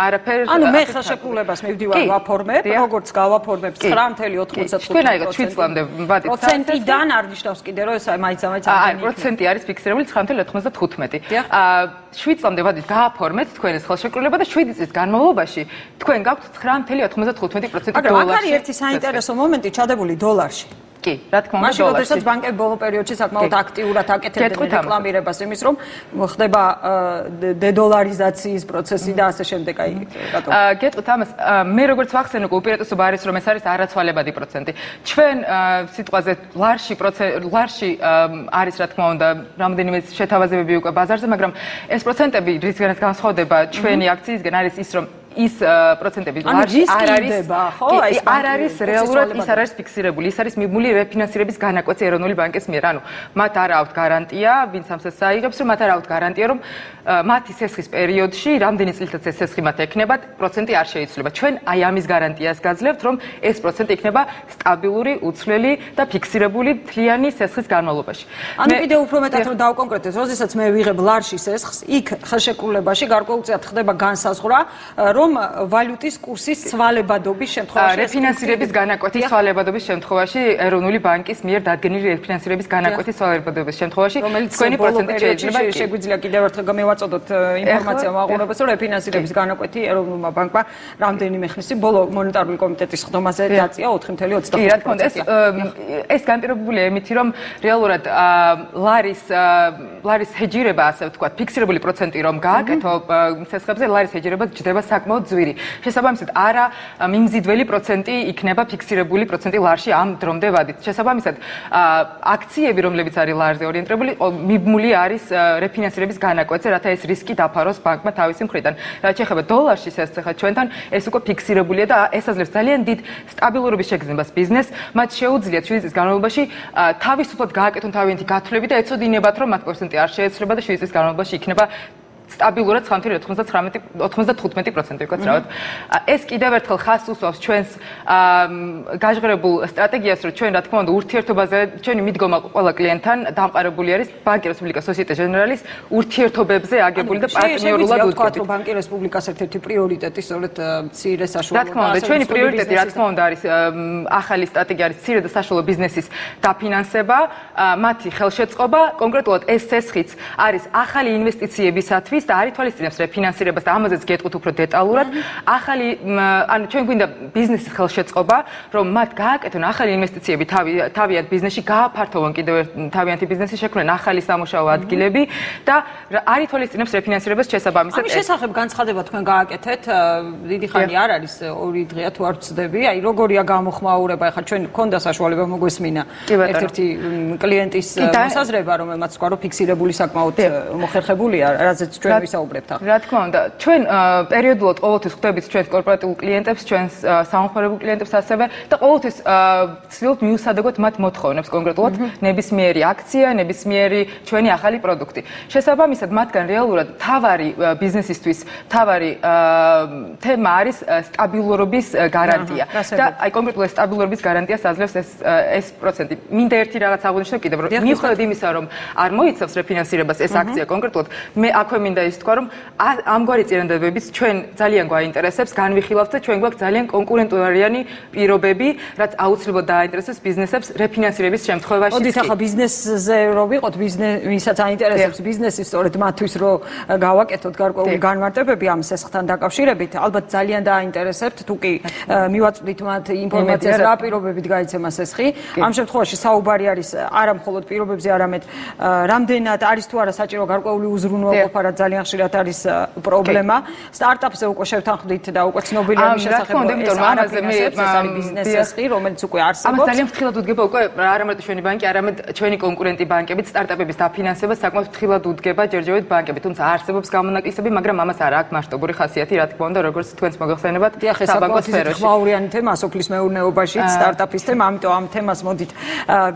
არაფერ. ანუ მე ხელშეკრულებას მივდივარ ვაფორმებ, როგორც გავაფორმებ 9.95%. თქვენ აიღეთ 7 წლამდე ვადით. პროცენტიდან არ ნიშნავს კიდე, რომ ეს მაინც-ამაინც არ პროცენტი არის ფიქსირებული 9.95. 7 წლამდე ვადით გააფორმეთ თქვენ ეს ხელშეკრულება და 7 წლის განმავლობაში თქვენ გაქვთ 9.95% დოლარში. მაგრამ აქ არის ერთი საინტერესო მომენტი ჩადებული დოლარში. კი, რა თქმა უნდა, მაშინ როდესაც ბანკები ბოლო პერიოდში საკმაოდ აქტიურად აკეთებდნენ რეკლამირებას იმის, რომ ხდება დედოლარიზაციის პროცესი და ასე შემდეგ, აი რატომ? გეტყვით ამას, მე როგორც ვახსენ, უკვე უპირატესობა არის, რომ ეს არის არაცვალებადი პროცენტი. ჩვენ სიტყვაზე ლარში არის, რა თქმა უნდა, რამდენიმე შეთავაზებები უკვე ბაზარზე, მაგრამ ეს პროცენტები რისგანაც განსხვავდება ჩვენი აქციისგან არის ის, რომ ის პროცენტები არ არის რეალურად ის არ არის ფიქსირებული, ის არის მიბმული რეფინანსირების განაკვეთი ეროვნული ბანკის მიერ. ანუ მათ არ აქვთ გარანტია, ვინც ამ სესს აიღებს, რომ მათ არ აქვთ გარანტია, რომ მათი სესხის პერიოდში, რამდენი წლითაც ეს სესხი მათ ექნებათ, პროცენტი არ შეიცვლება. ჩვენ აი ამის გარანტიას გაძლევთ, რომ ეს პროცენტი იქნება სტაბილური, უცვლელი და ფიქსირებული მთლიანი სესხის განმავლობაში. ანუ კიდევ უფრო მეტად რომ დავკონკრეტოთ, როდესაც მე ვიღებ ლარში სესხს, იქ ხელშეკრულებაში გარკვეულწილად ხდება განსაზღვრა, რომ ვალუტის კურსის ცვალებადობის შემთხვევაში რეფინანსირების განაკვეთის ცვალებადობის შემთხვევაში ეროვნული ბანკის მიერ დადგენილი რეფინანსირების განაკვეთის ცვალებადობის შემთხვევაში თქვენი პროცენტი შეიძლება შეგვიძლია კიდევ ერთხელ გამოვაწოდოთ ინფორმაცია მაყურებელს რომ რეფინანსირების განაკვეთი ეროვნულმა ბანკმა რამდენიმე ხნის წინ ბოლო მონეტარული კომიტეტის ხდომაზე დაწია 4.25%. კი, რა თქმა უნდა, ეს განპირობებულია იმით, რომ რეალურად ლარის ჰეჯირება, ასე ვთქვათ, ფიქსირებული პროცენტი რომ გააკეთო სესხებზე, ლარის ჰეჯირება ჯდება საკმაოდ ძვირი. შესაბამისად, არა მიმზიდველი პროცენტი იქნება ფიქსირებული პროცენტი ლარში ამ დრომდე ვადით. შესაბამისად, აქციები, რომლებიც არის ლარზე ორიენტირებული, მიბმული არის რეფინანსირების განაკვეთზე, რათა ეს რისკი დაფაროს ბანკმა თავისი მხრიდან. რაც შეეხება დოლარში შესახება ჩვენთან, ეს უკვე ფიქსირებულია და ეს აძლევს ძალიან დიდ სტაბილურობის შეგრძნებას ბიზნესს. მათ შეუძლიათ 7 წლის განმავლობაში თავისუფლად გააკეთონ თავიანთი გათვლები და ეცოდინებათ, რომ მათ პროცენტი არ შეეცვლება და 7 წლის განმავლობაში იქნება სტაბილურად 9.95%, ვთქვათ რავად. ეს კიდევ ერთხელ ხაზს უსვამს ჩვენს გაჟღერებულ სტრატეგიას, რომ ჩვენ რა თქმა უნდა ურთიერთობაზე, ჩვენი მიდგომა ყველა კლიენტთან დამყარებული არის ბანკი რესპუბლიკა სოციეტე ჟენერალის ურთიერთობებზე აგებული და პარტნიორულად ვთქვათ, რომ ბანკი რესპუბლიკას ერთ-ერთი პრიორიტეტი სწორედ მცირე საშუალო და რა თქმა უნდა, ჩვენი პრიორიტეტი რა თქმა უნდა არის ახალი სტრატეგია არის მცირე და საშუალო ბიზნესის დაფინანსება, მათი ხელშეწყობა, კონკრეტულად ეს სესხიც არის ახალი ინვესტიციებისათვის და არ ითვალისწინებს რეფინანსირებას და ამაზეც გეტყვით უფრო დეტალურად. ახალი, ანუ ჩვენ გვინდა ბიზნესის ხელშეწყობა, რომ მათ გააკეთონ ახალი ინვესტიციები თავიანთ ბიზნესში, გააფართოვონ კიდევ თავიანთი ბიზნესი, შექმნან ახალი სამუშაო ადგილები და არ ითვალისწინებს რეფინანსირებას შესაბამისად. ამის შესახებ განცხადება თქვენ გააკეთეთ, დიდი ხანი არ არის 2 დღეა თუ არ ვცდები, აი როგორია გამოხმაურება, ახლა ჩვენ გქონდა საშუალება მოგვესმინა ერთ-ერთი კლიენტის მოსაზრება, რომელმაც თქვა, რომ ფიქსირებული საკმაოდ მოხერხებულია, რაზეც ჩვენ ვისაუბრებთ ახლა. რა თქმა უნდა, ჩვენ პერიოდულად ყოველთვის ხვდებით ჩვენს კორპორატიულ კლიენტებს, ჩვენს სამომხმარებელ კლიენტებს ასევე და ყოველთვის ვცდილობთ მიუსადაგოთ მათ მოთხოვნებს კონკრეტულად ნებისმიერი აქცია, ნებისმიერი ჩვენი ახალი პროდუქტი. შესაბამისად, მათგან რეალურად თავარი ბიზნესისთვის თავარი თემა არის სტაბილურობის გარანტია. და აი კონკრეტულად სტაბილურობის გარანტიას აძლევს ეს პროცენტი. მინდა ერთი რაღაც აღვნიშნო კიდევ, რომ მიუხედავად იმისა, რომ არ მოიცავს რეფინანსირებას ეს აქცია კონკრეტულად, მე აქვე მინდა მინდა ის თქვა, რომ ამგვარი წინადადებებით ჩვენ ძალიან გვაინტერესებს, განვიხილავთ და ჩვენ გვაქვს ძალიან კონკურენტუარიანი პირობები, რაც აუცილებლად დააინტერესებს ბიზნესებს რეფინანსირების შემთხვევაში. მოდით ახლა ბიზნესზე რომ ვიყოთ, ვისაც აინტერესებს ბიზნესი, სწორედ მათთვის რომ გავაკეთოთ გარკვეული განმარტებები ამ სესხთან დაკავშირებით, ალბათ ძალიან დააინტერესებთ, თუ კი მივაწვდით მათ ინფორმაციას რა პირობებით გაიცემა სესხი. ამ შემთხვევაში საუბარი არის არა მხოლოდ პირობებზე, არამედ რამდენად არის თუ არა საჭირო გარკვეული უზრუნველყოფა, რაც ძალიან ხშირად არის პრობლემა. სტარტაპზე უკვე შევთანხმდით და უკვე ცნობილია მის შესახებ, ეს არის ბიზნეს სესხი, რომელიც უკვე არსებობს. ამას ძალიან ფრთხილად უდგება უკვე არა მარტო ჩვენი ბანკი, არამედ ჩვენი კონკურენტი ბანკებით, სტარტაპების დაფინანსება საკმაოდ ფრთხილად უდგება ჯერჯერობით ბანკები, თუმცა არსებობს გამონაკლისები, მაგრამ ამას არ აქვს მასშტაბური ხასიათი, რა თქმა უნდა, როგორც თქვენს მოგეხსენებათ საბანკო სფეროში. ხმაურიანი თემა სოფლის მეურნეობაში, სტარტაპის თემა, ამიტომ ამ თემას მოდით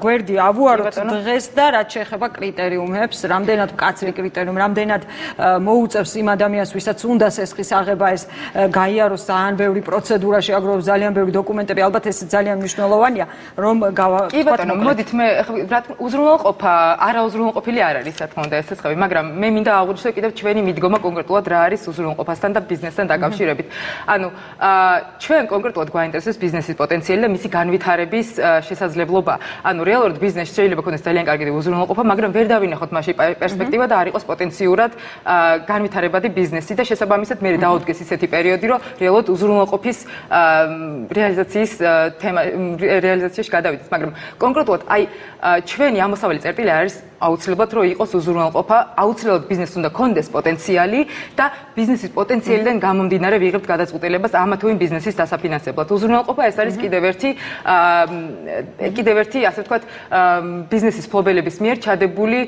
გვერდი ავუაროთ დღეს და რაც შეეხება კრიტერიუმებს, რამდენად მკაცრი კრიტერიუმი, რამდენად მოუწევს იმ ადამიანს, ვისაც უნდა სესხის აღება ეს გაიაროს ძალიან ბევრი პროცედურა, შეაგროვოს ძალიან ბევრი დოკუმენტები, ალბათ ეს ძალიან მნიშვნელოვანია, რომ კი ბატონო, მოდით მე რა თქმა უზრუნველყოფა, არაუზრუნველყოფილი არ არის, რა თქმა უნდა, ეს სესხები, მაგრამ მე მინდა აღვნიშნო კიდევ ჩვენი მიდგომა კონკრეტულად რა არის უზრუნველყოფასთან და ბიზნესთან დაკავშირებით. ანუ ჩვენ კონკრეტულად გვაინტერესებს ბიზნესის პოტენციალი და მისი განვითარების შესაძლებლობა. ანუ რეალურად ბიზნესში შეიძლება ქონდეს ძალიან კარგი უზრუნველყოფა, მაგრამ ვერ დავინახოთ მასში პერსპექტივა და არ იყოს პოტენციურად განვითარებადი ბიზნესი და შესაბამისად მე დაუდგეს ისეთი პერიოდი, რომ რეალურად უზრუნველყოფის რეალიზაციაში გადავიდეთ, მაგრამ კონკრეტულად აი ჩვენი ამოსავალი წერტილი არის აუცილებლად რომ იყოს უზრუნველყოფა, აუცილებლად ბიზნესს უნდა კონდეს პოტენციალი და ბიზნესის პოტენციალიდან გამომდინარე ვიღებთ გადაწყვეტილებას ამა თუ იმ ბიზნესის დასაფინანსებლად. უზრუნველყოფა ეს არის კიდევ ერთი, ასე ვთქვათ, ბიზნესის ფლობელების მიერ ჩადებული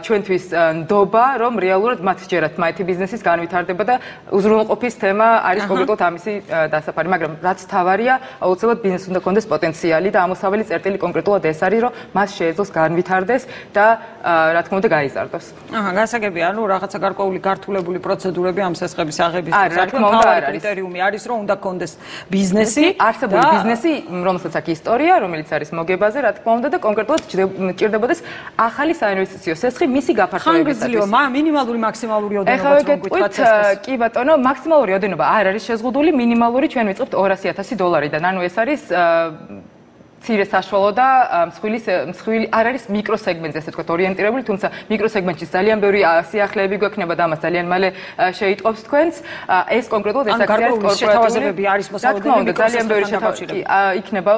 ჩვენთვის ნდობა, რომ რეალურად მათ ჯერათ მათი ბიზნესის განვითარდება და უზრუნველყოფის თემა არის კონკრეტულად ამისი დასაფარი, მაგრამ რაც თავარია, აუცილებლად ბიზნესს უნდა კონდეს პოტენციალი და ამოსავალი წერტილი კონკრეტულად ეს არის, რომ მას შეეძლოს განვითარდეს და რა თქმა უნდა გაიზარდოს. გასაგებია, ანუ რაღაცა გარკვეული გართულებული პროცედურები ამ სესხების აღების კრიტერიუმი არის, რომ უნდა კონდეს ბიზნესი, არსებული ბიზნესი, რომელსაც აქვს ისტორია, რომელიც არის მოგებაზე, რა თქმა უნდა და კონკრეტულად ჭირდებოდეს ახალი საინვესტიციო სესხი მისი გაფართოებისათვის. მინიმალური მაქსიმალური ოდენობა გეტყვით, კი ბატონო, მაქსიმალური ოდენობა არ არის შეზღუდული, მინიმალური ჩვენ ვიწყებთ $200,000-დან. ანუ ეს არის მცირე საშუალო და მსხვილი არ არის მიკროსეგმენტზე, ასე ვთქვათ, ორიენტირებული, თუმცა მიკროსეგმენტში ძალიან ბევრი სიახლეები გვექნება და ამას ძალიან მალე შეიტყობს თქვენს. ეს კონკრეტულად ეს აქცია არის კორპორატიული არის მოსალოდნელი ძალიან ბევრი შეთავაზებები. იქნება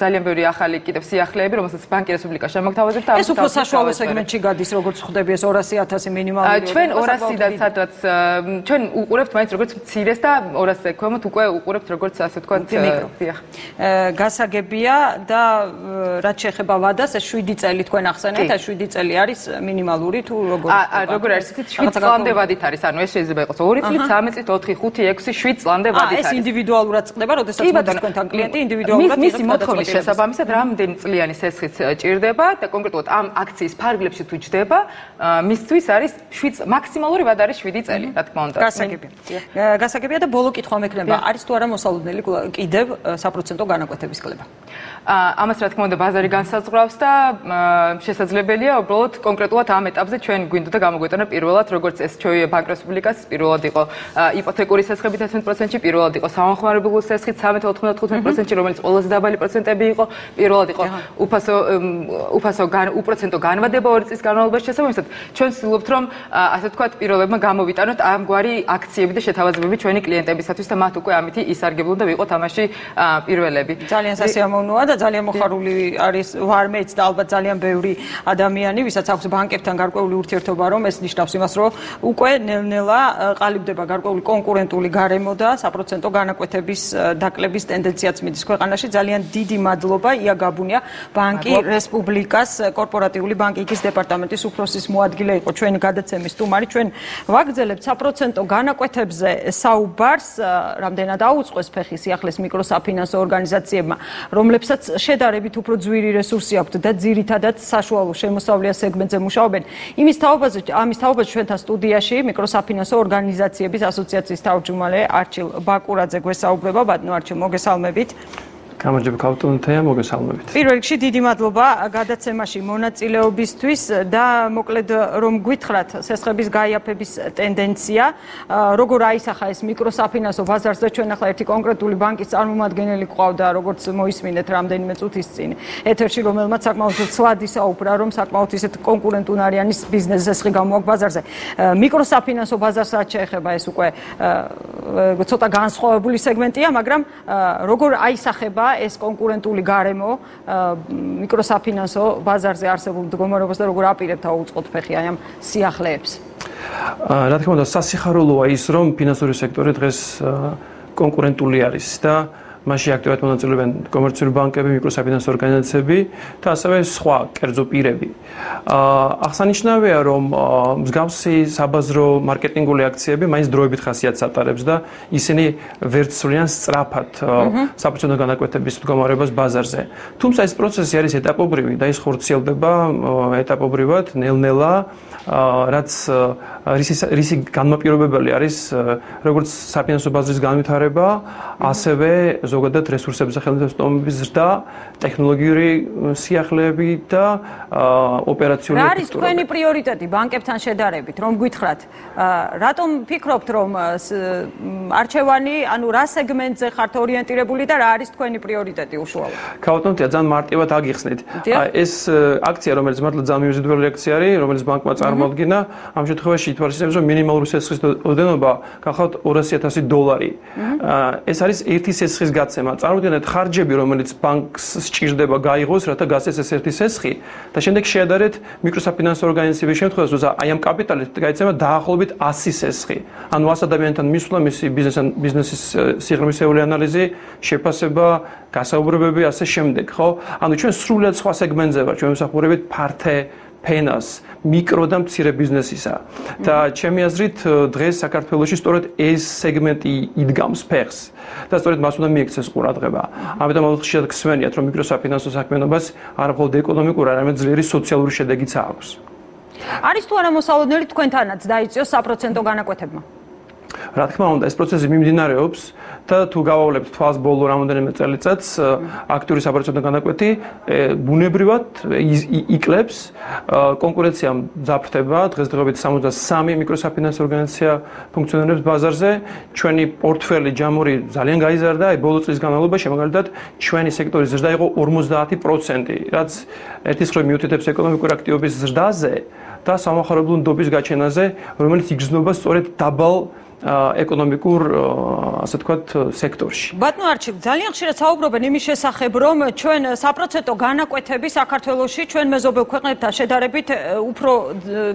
ძალიან ბევრი ახალი კიდევ სიახლეები, რომელსაც ბანკი რესპუბლიკა შემოგთავაზებთ და ეს უფრო საშუალო სეგმენტში გადის, როგორც ხვდები ეს 200,000 მინიმალური. ჩვენ 200-დან სადაც ჩვენ უყურებთ მაინც როგორც მცირეს და 200-ზე ქვემოთ უკვე უყურებთ როგორც ასე ვთქვათ, გასაგებია და რაც შეეხება ვადას, ეს 7 წელი თქვენ ახსენეთ, ეს 7 წელი არის მინიმალური თუ როგორ? როგორ არის, 7 წლამდე ვადით არის, ანუ ეს შეიძლება იყოს 2 წლით, 3 წლით, 4, 5, 6, 7 წლამდე ვადით არის. ეს ინდივიდუალურად წყდება, როდესაც მოდის თქვენთან კლიენტი ინდივიდუალურად მისი მოთხოვნის შესაბამისად რამდენი წლიანი სესხიც ჭირდება და კონკრეტულად ამ აქციის ფარგლებში თუ ჯდება, მისთვის არის მაქსიმალური ვადა არის 7 წელი, რა თქმა უნდა. გასაგებია და ბოლო კითხვა მექნება, არის თუ არა მოსალოდნელი კიდევ საპროცენტო განაკვეთების კლება? ამას რა თქმა უნდა ბაზარი განსაზღვრავს და შესაძლებელია უბრალოდ კონკრეტულად ამ ეტაპზე ჩვენ გვინდოდა გამოგვეტანა პირველად როგორც ეს ჩვენი ბანკ რესპუბლიკას პირველად იყო იპოთეკური სესხები 10%-ში, პირველად იყო სამომხმარებლო სესხი 13.95%-ში, რომელიც ყველაზე დაბალი პროცენტები იყო, პირველად იყო უპროცენტო განვადება 2 წლის განმავლობაში შესაბამისად ჩვენ ვცდილობთ რომ ასე ვთქვათ პირველებმა გამოვიტანოთ ამგვარი აქციები და შეთავაზებები ჩვენი კლიენტებისათვის და მათ უკვე ამითი ისარგებლონ და ვიყოთ ამაში პირველები. ძალიან სასიამოვნოა და ძალიან მოხარული არის ვარ მეც და ალბათ ძალიან ბევრი ადამიანი, ვისაც აქვს ბანკებთან გარკვეული ურთიერთობა, რომ ეს ნიშნავს იმას, რომ უკვე ნელ-ნელა ყალიბდება გარკვეული კონკურენტული გარემო და საპროცენტო განაკვეთების დაკლების ტენდენციაც მიდის ქვეყანაში. ძალიან დიდი მადლობა ია გაბუნია, ბანკი რესპუბლიკას კორპორატიული ბანკინგის დეპარტამენტის უფროსის მოადგილე იყო ჩვენი გადაცემის სტუმარი. ჩვენ ვაგრძელებთ საპროცენტო განაკვეთებზე საუბარს, რამდენად აუწყოს ფეხი სიახლის მიკროსაფინანსო ორგანიზაციებმა, რომლებსაც შედარებით უფრო ძვირი რესურსი აქვთ და ძირითადად საშუალო შემოსავლიან სეგმენტზე მუშაობენ. ამის თაობაზე ჩვენთან სტუდიაში მიკროსაფინანსო ორგანიზაციების ასოციაციის თავმჯდომარე არჩილ ბაკურაძე გვესაუბრება. ბატონო არჩილ, მოგესალმებით. გამარჯობა ქალბატონთია, მოგესალმებით. პირველ რიგში დიდი მადლობა გადაცემაში მონაწილეობისთვის და მოკლედ რომ გვითხრათ სესხების გაიაფების ტენდენცია, როგორ აისახა ეს მიკროსაფინანსო ბაზარს და ჩვენ ახლა ერთი კონკრეტული ბანკის წარმომადგენელი ყავდა, როგორც მოისმინეთ რამდენიმე წუთის წინ ეთერში, რომელმაც საკმაოდ ცლად ისაუბრა, რომ საკმაოდ ისეთ კონკურენტუნარიანი ბიზნეს სესხი გამოაქვს ბაზარზე. მიკროსაფინანსო ბაზარს რაც შეეხება ეს უკვე ცოტა განსხვავებული სეგმენტია, მაგრამ როგორ აისახება ეს კონკურენტული გარემო მიკროსაფინანსო ბაზარზე არსებულ მდგომარეობას და როგორ აპირებთ აუწყოთ ფეხი აი ამ სიახლეებს? რა თქმა უნდა, სასიხარულოა ის, რომ ფინანსური სექტორი დღეს კონკურენტული არის და მასში აქტიურად მონაწილეობენ კომერციული ბანკები, მიკროსაფინანსო ორგანიზაციები და ასევე სხვა კერძო პირები. აღსანიშნავია, რომ მსგავსი საბაზრო მარკეტინგული აქციები მაინც დროებით ხასიათს ატარებს და ისინი ვერ ცვლიან სწრაფად საპროცენტო განაკვეთების მდგომარეობას ბაზარზე. თუმცა ეს პროცესი არის ეტაპობრივი და ის ხორციელდება ეტაპობრივად, ნელ-ნელა, რაც რისი განმაპირობებელი არის როგორც საფინანსო ბაზრის განვითარება, ასევე ზოგადად რესურსების და ხელმისაწვდომობის ზრდა, ტექნოლოგიური სიახლეები და ოპერაციული რა არის თქვენი პრიორიტეტი ბანკებთან შედარებით, რომ გითხრათ, რატომ ფიქრობთ, რომ არჩევანი, ანუ რა სეგმენტზე ხართ ორიენტირებული და რა არის თქვენი პრიორიტეტი უშუალოდ? ქალბატონთია, ძალიან მარტივად აგიხსნით. ეს აქცია, რომელიც მართლა ძალიან მიუზიდველი აქცია არის, რომელიც ბანკმა წარმოადგინა, ამ შემთხვევაში ითვალისწინებს, რომ მინიმალური სესხის ოდენობა გახავთ $200,000. ეს არის ერთი სესხის გაცემა. წარმოიდგინეთ ხარჯები, რომელიც ბანკს სჭირდება გაიღოს, რათა გასცეს ეს ერთი სესხი და შემდეგ შეადარეთ მიკროსაფინანსო ორგანიზაციების შემთხვევაში, როცა აი ამ კაპიტალით გაიცემა დაახლოებით 100 სესხი. ანუ 100 ადამიანთან მისვლა, მისი ბიზნესის სიღრმისეული ანალიზი, შეფასება, გასაუბრებები, ასე შემდეგ, ხო? ანუ ჩვენ სრულად სხვა სეგმენტზე ვართ, ჩვენ ვსახურებით ფართე ფენას, მიკრო და მცირე ბიზნესისა. და ჩემი აზრით, დღეს საქართველოში სწორედ ეს სეგმენტი იდგამს ფეხს და სწორედ მას უნდა მიექცეს ყურადღება. ამიტომ ხშირად გსმენიათ, რომ მიკროსაფინანსო საქმიანობას არა მხოლოდ ეკონომიკური, არამედ ძლიერი სოციალური შედეგიც აქვს. არის თუ არა მოსალოდნელი თქვენთანაც დაიწიოს საპროცენტო განაკვეთებმა? რა თქმა უნდა, ეს პროცესი მიმდინარეობს და თუ გავავლებთ თვალს ბოლო რამოდენიმე წელიწადს, აქტიური საპროცენტო განაკვეთი ბუნებრივად იკლებს, კონკურენცია მძაფრდება, დღესდღეობით 63 მიკროსაფინანსო ორგანიზაცია ფუნქციონირებს ბაზარზე, ჩვენი პორტფელი ჯამური ძალიან გაიზარდა, ბოლო წლის განმავლობაში, მაგალითად, ჩვენი სექტორის ზრდა იყო 50%, რაც ერთის მხრივ მიუთითებს ეკონომიკური აქტივობის ზრდაზე და სამახარებლო ნდობის გაჩენაზე, რომელიც იგრძნობა სწორედ დაბალ ეკონომიკურ, ასე ვთქვათ, სექტორში. ბატონო არჩილ, ძალიან ხშირად საუბრობენ იმის შესახებ, რომ ჩვენ საპროცენტო განაკვეთები საქართველოში ჩვენ მეზობელ ქვეყნებთან შედარებით უფრო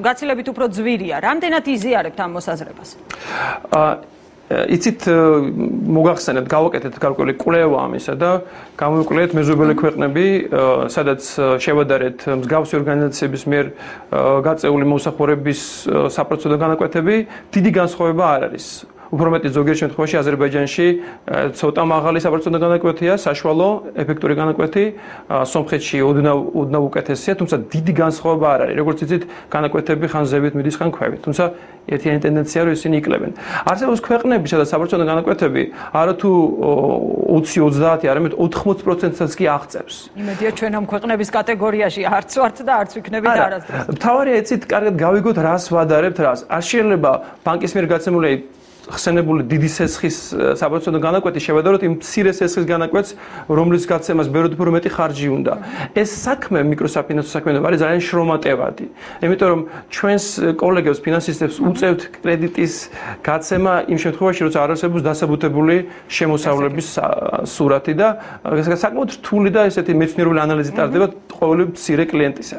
გაცილებით უფრო ძვირია. რამდენად იზიარებთ ამ მოსაზრებას? იცით, მოგახსენებთ, გავაკეთეთ გარკვეული კვლევა ამისა და გამოვიკვლიეთ მეზობელი ქვეყნები, სადაც შევადარეთ მსგავსი ორგანიზაციების მიერ გაწეული მომსახურების საპროცენტო განაკვეთები, დიდი განსხვავება არ არის. უფრო მეტი ზოგიერთ შემთხვევაში აზერბაიჯანში ცოტა მაღალი საპროცენტო განაკვეთია, საშუალო, ეფექტური განაკვეთი, სომხეთში ოდნავ უკეთესია, თუმცა დიდი განსხვავება არ არის. როგორც იცით, განაკვეთები ხან ზევით მიდის, ხან ქვევით. თუმცა ერთიანი ტენდენცია რომ ისინი იკლებენ. არსებობს ქვეყნები, სადაც საპროცენტო განაკვეთები არა თუ 20-30, არამედ 80%-საც კი აღწევს. იმედია ჩვენ ამ ქვეყნების კატეგორიაში არც ვართ და არც ვიქნებით არასდროს. მთავარია იცით, კარგად გავიგოთ, რას ვადარებთ, რას. არ შეიძლება ბანკის მიერ გაცემული ხსენებული დიდი სესხის საპროცენტო განაკვეთი შევადაროთ იმ მცირე სესხის განაკვეთს, რომლის გაცემას ბევრად უფრო მეტი ხარჯი უნდა. ეს საქმე მიკროსაფინანსო საქმიანობა არის ძალიან შრომატევადი. იმიტომ რომ ჩვენს კოლეგებს, ფინანსისტებს უწევთ კრედიტის გაცემა იმ შემთხვევაში, როცა არ არსებობს დასაბუთებული შემოსავლების სურათი და საკმაოდ რთული და ესეთი მეცნიერული ანალიზი ტარდება ყოველი მცირე კლიენტისა.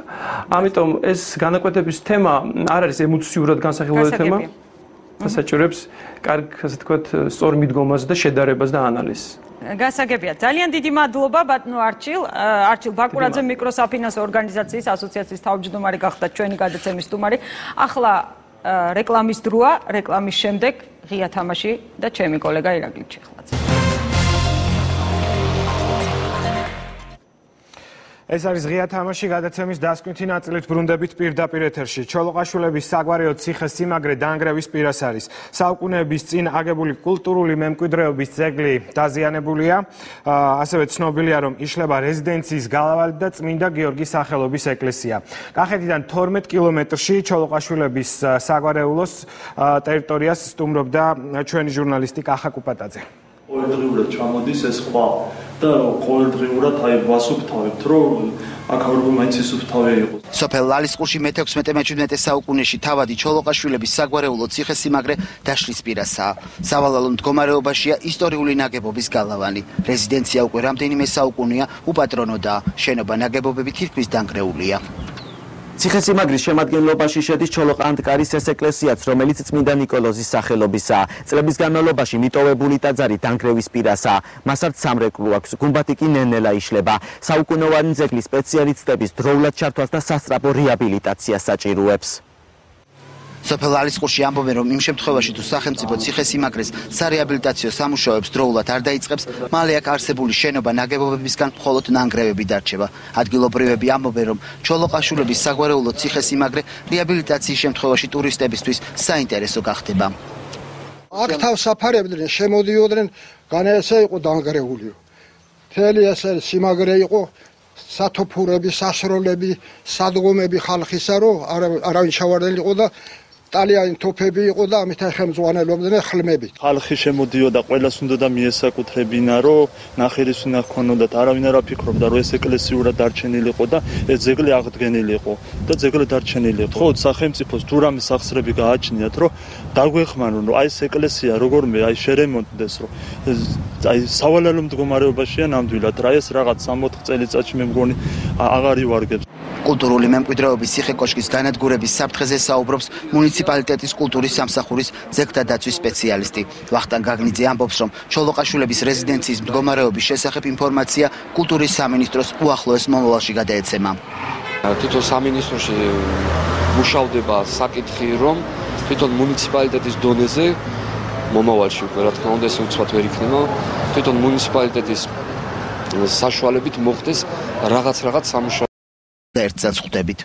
ამიტომ ეს განაკვეთების თემა არ არის ემოციურად განსახილველი თემა. საჭიროებს კარგ, ასე ვთქვათ, სწორ მიდგომას და შედარებას და ანალიზს. გასაგებია. ძალიან დიდი მადლობა ბატონო არჩილ ბაკურაძე მიკროსაფინანსო ორგანიზაციის ასოციაციის თავმჯდომარე გახდა ჩვენი გადაცემის სტუმარი. ახლა რეკლამის დროა, რეკლამის შემდეგ ღია თამაში და ჩემი კოლეგა ირაკლი ჩიხლაძე. ეს არის ღია თამაში გადაცემის დასკვნითი ნაწილით ბრუნდებით პირდაპირ ეთერში. ჩოლოყაშვილების საგვარეო ციხე-სიმაგრე დაანგრევის პირას არის. საუკუნეების წინ აგებული კულტურული მემკვიდრეობის ძეგლი დაზიანებულია. ასევე ცნობილია, რომ იშლება რეზიდენციის გალავანი და წმინდა გიორგის სახელობის ეკლესია. კახეთიდან 12 კილომეტრში ჩოლოყაშვილების საგვარეულოს ტერიტორიას სტუმრობდა ჩვენი ჟურნალისტი კახა კუპატაძე. ყოველდღიურად ჩამოდის ეს ყვა და ყოველდღიურად ვასუფთავებთ, რომ აქ მაინც ისუფთავე იყოს. სოფელ ლალისყურში მე-16-17 საუკუნეში თავადი ჩოლოყაშვილების საგვარეულო ციხე-სიმაგრე დაშლის პირასაა. სავალალო მდგომარეობაშია ისტორიული ნაგებობის გალავანი. რეზიდენცია უკვე რამდენიმე საუკუნეა უპატრონოდაა. შენობა ნაგებობები თითქმის დანგრეულია. ციხე-სიმაგრის შემადგენლობაში შედის ჩოლოყანტკარის ეს ეკლესიაც, რომელიც წმინდა ნიკოლოზის სახელობისაა. წლების განმავლობაში მიტოვებული ტაძარი დანგრევის პირასაა. მას არც სამრეკლო აქვს, გუმბათი კი ნელ-ნელა იშლება. საუკუნოვანი ძეგლი სპეციალისტების დროულად ჩართვას და სასწრაფო რეაბილიტაციას საჭიროებს. სოფელ ლალისყურში ამბობენ, რომ იმ შემთხვევაში თუ სახელმწიფო ციხე-სიმაგრეს სარეაბილიტაციო სამუშაოებს დროულად არ დაიწყებს, მალე აქ არსებული შენობა ნაგებობებისგან მხოლოდ ნანგრევები დარჩება. ადგილობრივები ამბობენ, რომ ჩოლოყაშვილების საგვარეულო ციხე-სიმაგრე რეაბილიტაციის შემთხვევაში ტურისტებისთვის საინტერესო გახდება. აქ თავს საფარებდნენ, შემოდიოდნენ, განაესა იყო დანგრეული. მთელი ეს სიმაგრე იყო სათოფურები, სასროლები, სადგომები ხალხისა, რომ არავინ ჩავარდნილი იყო და ტალიანი თოფები იყო და ამით ხელმძღვანელობდნენ ხლმებით. ხალხი შემოდიოდა, ყველას უნდა და მიესაკუთრებინა, რომ ნახირის უნდა ჰქონოდათ, არავინ არ აფიქრობდა, რომ ეს ეკლესიურად დარჩენილი იყო და ეს ძეგლი აღდგენილი იყო და ძეგლი დარჩენილი იყო. ხო, სახელმწიფოს თუ რამე სახსრები გააჩნიათ, რომ დაგვეხმარონ, რომ აი ეს ეკლესია როგორმე აი შერემონტდეს, რომ აი სავალალო მდგომარეობაშია ნამდვილად, რა ეს რაღაც 60 წელიწადში მე მგონი აღარ ივარგებს. კულტურული მემკვიდრეობის ციხე-კოშკის განადგურების საფრთხეზე საუბრობს მუნიციპალიტეტის კულტურის სამსახურის ძეგლთა დაცვის სპეციალისტი. ვახტანგ გაგნიძე ამბობს, რომ ჩოლოყაშვილების რეზიდენციის მდგომარეობის შესახებ ინფორმაცია კულტურის სამინისტროს უახლოეს მომავალში გადაეცემა. თვითონ სამინისტროში მუშავდება საკითხი, რომ თვითონ მუნიციპალიტეტის დონეზე მომავალში უკვე რა თქმა უნდა ეს უცბად ვერ იქნება. თვითონ მუნიციპალიტეტის საშუალებით მოხდეს რაღაც სამუშაო ერთსაც ხვდებით.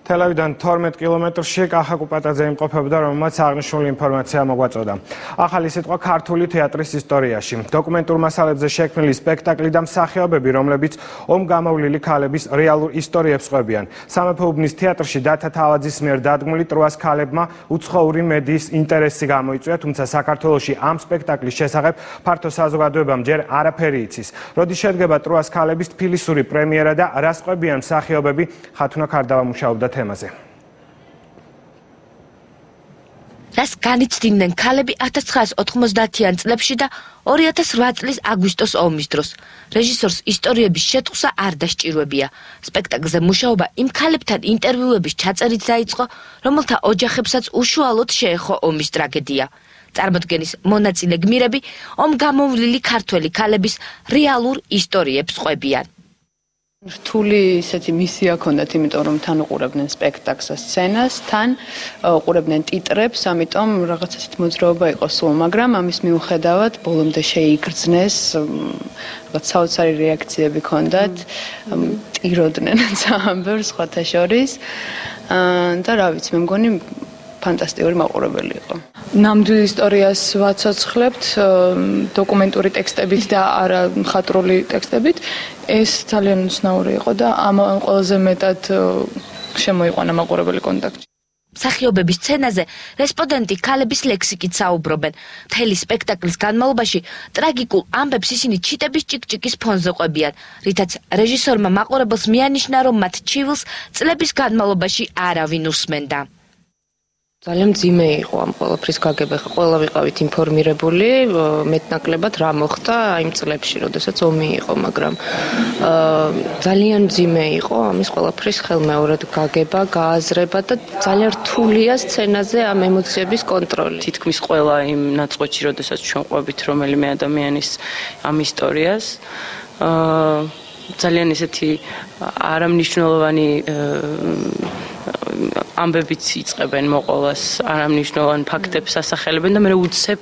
თელავიდან 12 კილომეტრში კახა კუპატაძე იმყოფებოდა, რომელმაც აღნიშნული ინფორმაცია მოგვაწოდა. ახალი სიტყვა ქართული თეატრის ისტორიაში. დოკუმენტურ მასალებზე შექმნილი სპექტაკლი და მსახიობები, რომლებიც ომგამოვლილი ქალების რეალურ ისტორიებს ყვებიან. სამეფო უბნის თეატრში დათა თავაძის მიერ დადგმული ტროას ქალებმა უცხოური მედიის ინტერესი გამოიწვია, თუმცა საქართველოში ამ სპექტაკლის შესახებ ფართო საზოგადოებამ ჯერ არაფერი იცის. როდის შედგება ტროას ქალების თბილისური პრემიერა და რას ყვებიან მსახიობები, ხათუნა ქარდავა მუშაობდა თემაზე. რას განიცდიდნენ ქალები 1990-იან წლებში და 2008 წლის აგვისტოს ომის დროს. რეჟისორს ისტორიების შეტყვა არ დასჭირვებია. სპექტაკლზე მუშაობა იმ ქალებთან ინტერვიუების ჩაწერით დაიწყო, რომელთა ოჯახებსაც უშუალოდ შეეხო ომის ტრაგედია. წარმოდგენის მონაწილე გმირები ომგამოვლილი ქართველი ქალების რეალურ ისტორიებს ყვებიან. რთული ისეთი მისია ჰქონდათ, იმიტომ რომ თან უყურებდნენ სპექტაკლს და სცენას, თან უყურებდნენ ტიტრებს, ამიტომ რაღაც ისეთი მოძრაობა იყო სულ, მაგრამ ამის მიუხედავად ბოლომდე შეიგრძნეს, რაღაც საოცარი რეაქციები ჰქონდათ, ტიროდნენ ძალიან ბევრ სხვათა შორის და რა ვიცი, მე მგონი ფანტასტიკური მაყურებელი იყო. ნამდვილ ისტორიას ვაცოცხლებთ დოკუმენტური ტექსტებით და არა მხატვრული ტექსტებით. ეს ძალიან უცნაური იყო და ამ ყველაზე მეტად შემოიყვანა მაყურებელი კონტაქტი. მსახიობების სცენაზე რესპონდენტი ქალების ლექსიკით საუბრობენ. მთელი სპექტაკლის განმავლობაში ტრაგიკულ ამბებს ისინი ჩიტების ჭიკჭიკის ფონზე ყვებიან, რითაც რეჟისორმა მაყურებელს მიანიშნა, რომ მათ ჩივილს წლების განმავლობაში არავინ უსმენდა. ძალიან ძიმე იყო ამ ყველაფრის გაგება, ყველა ვიყავით ინფორმირებული, მეტნაკლებად რა მოხდა იმ წლებში, როდესაც ომი იყო, მაგრამ ძალიან ძიმე იყო ამის ყველაფრის ხელმეორედ გაგება, გააზრება და ძალიან რთულია სცენაზე ამ ემოციების კონტროლი. თითქმის ყველა იმ ნაწყვეტში, როდესაც ჩვენ ყვებით რომელიმე ადამიანის ამ ისტორიას, ძალიან ესეთი არამნიშვნელოვანი ამბებიც იწყებენ მოყოლას, არამნიშნულოვან ფაქტებს ასახელებენ და მე უცებ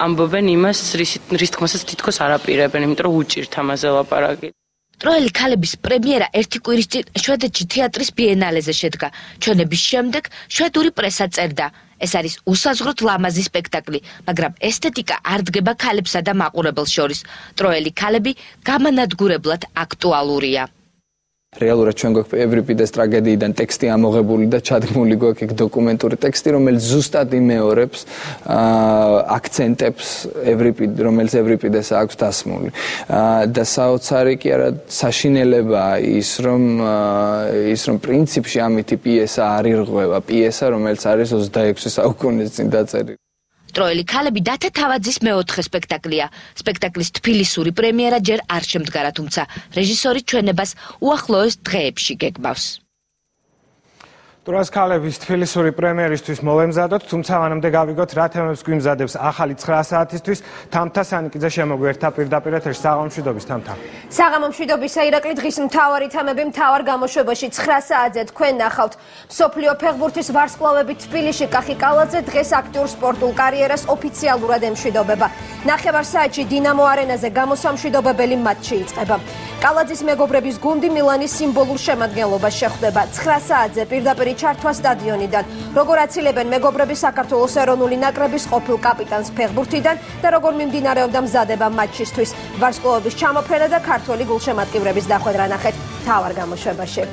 ამბობენ იმას, რის თქმასაც თითქოს არ აპირებენ, იმიტომ რომ უჭირთ ამაზე ლაპარაკი. ტროელი ქალების პრემიერა ერთი კვირის წინ შვედეთში თეატრის ბიენალეზე შედგა. ჩვენების შემდეგ შვედური პრესა წერდა. ეს არის უსაზღვროდ ლამაზი სპექტაკლი, მაგრამ ესთეტიკა არ დგება ქალებსა და მაყურებელს შორის. ტროელი ქალები გამანადგურებლად აქტუალურია. რეალურად ჩვენ გვაქვს ევრიპიდეს ტრაგედიიდან ტექსტი ამოღებული და ჩადგმული გვაქვს ეგ დოკუმენტური ტექსტი, რომელიც ზუსტად იმეორებს აქცენტებს რომელიც ევრიპიდეს აქვს დასმული. და საოცარი კი არა საშინელებაა ის რომ პრინციპში ამითი პიესა არ ირღვევა, პიესა რომელიც არის 26 საუკუნის წინ დაწერილი. ტროელი ქალები დათა თავაძის მეოთხე სპექტაკლია. სპექტაკლის თბილისური პრემიერა ჯერ არ შემდგარა, თუმცა რეჟისორი ჩვენებას უახლოეს დღეებში გეგმავს. ტროეს ქალების თბილისური პრემიერისთვის მოვემზადოთ, თუმცა მანამდე გავიგოთ რა თემებს გვიმზადებს ახალი 9 საათისთვის. თამთა სანიკიძე შემოგვერთა პირდაპირ ეთერში. საღამომშვიდობის თამთა. საღამომშვიდობისა ირაკლი, დღის მთავარი თემები მთავარ გამოშვებაში 9 საათზე თქვენ ნახავთ. მსოფლიო ფეხბურთის ვარსკვლავები თბილისში კახი კალაძე დღეს აქტიურ სპორტულ კარიერას ოფიციალურად ემშვიდობება. ნახევარ საათში დინამო არენაზე გამოსამშვიდობებელი მატჩი იწყება. კალაძის მეგობრების გუნდი მილანის სიმბოლურ შემადგენლობას შეხვდება. 9 საათზე პირდაპირ ჩართვა სტადიონიდან. როგორ აცილებენ მეგობრები საქართველოს ეროვნული ნაკრების ყოფილ კაპიტანს ფეხბურთიდან და როგორ მიმდინარეობდა მზადება მატჩისთვის. ვარსკვლავების ჩამოფრენა და ქართველი გულშემატკივრების დახვედრა ნახეთ მთავარ გამოშვებაში.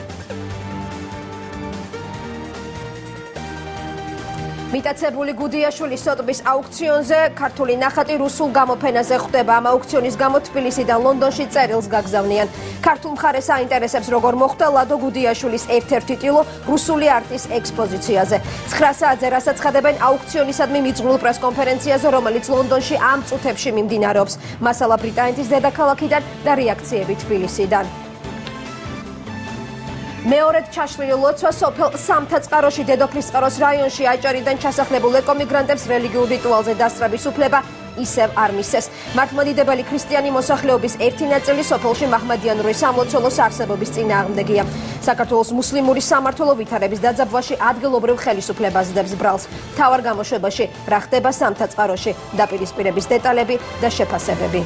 მიტაცებული გუდიაშვილის სოტბის აუქციონზე ქართული ნახატი რუსულ გამოფენაზე ხვდება. ამ აუქციონის გამო თბილისიდან ლონდონში წერილს გაგზავნიან. ქართულ მხარეს აინტერესებს როგორ მოხდა ლადო გუდიაშვილის ერთ-ერთი ტილო რუსული არტის ექსპოზიციაზე. 9 საათზე რასაც ხდებენ აუქციონისადმი მიძღვნილ პრესკონფერენციაზე, რომელიც ლონდონში ამ წუთებში მიმდინარეობს. მასალა ბრიტანეთის დედაქალაქიდან და რეაქციები თბილისიდან. მეორედ ჩაშლილი ლოცვა სოფელ სამთაწყაროში დედოფლისწყაროს რაიონში აჭარიდან ჩასახლებულ ეკომიგრანტებს რელიგიურ რიტუალზე დასწრების უფლება ისევ არ მისცეს. მართლმადიდებელი ქრისტიანი მოსახლეობის ერთი ნაწილი სოფელში მაჰმადიანური სამლოცველოს არსებობის წინააღმდეგია. საქართველოს მუსლიმური სამმართველო ვითარების დაძაბვაში ადგილობრივ ხელისუფლებას დებს ბრალს. მთავარ გამოშვებაში რა ხდება სამთაწყაროში, დაპირისპირების დეტალები და შეფასებები.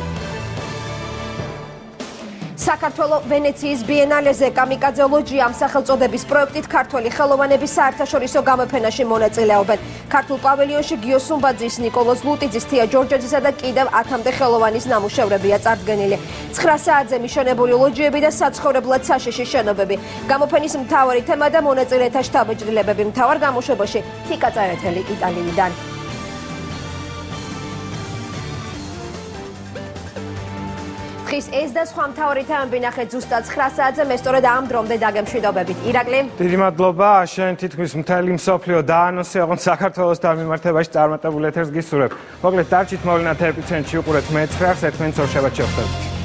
საქართველოს ვენეციის ბიენალეზე კამიკაძე ლოჯია ამ სახელწოდების პროექტით ქართველი ხელოვანების საერთაშორისო გამოფენაში მონაწილეობენ. ქართულ პავილიონში გიო სუმბაძის, ნიკოლოზ ლუტიძის, თია ჯორჯაძისა და კიდევ 10-მდე ხელოვანის ნამუშევრებია წარდგენილი. 9 საათზე მიშენებული ლოჯიები და საცხოვრებლად საშიში შენობები. გამოფენის მთავარი თემა და მონაწილეთა შთაბეჭდილებები მთავარ გამოშვებაში თიკა წერეთელი იტალიიდან. დღის ეს და სხვა მთავარი თემები ნახეთ ზუსტად 9 საათზე, მე სწორედ ამ დრომდე დაგემშვიდობებით. ირაკლი. დიდი მადლობა, შენ თითქმის მთელი მსოფლიო დაანონსე, ოღონდ საქართველოს დამიმართებაში წარმატებულ ეთერს გისურვებ. მოკლედ დარჩით მოვლენათა ეპიცენტრში, უყურეთ მე-9-ს, ერთმანეთს ორ შაბათს შევხვდებით.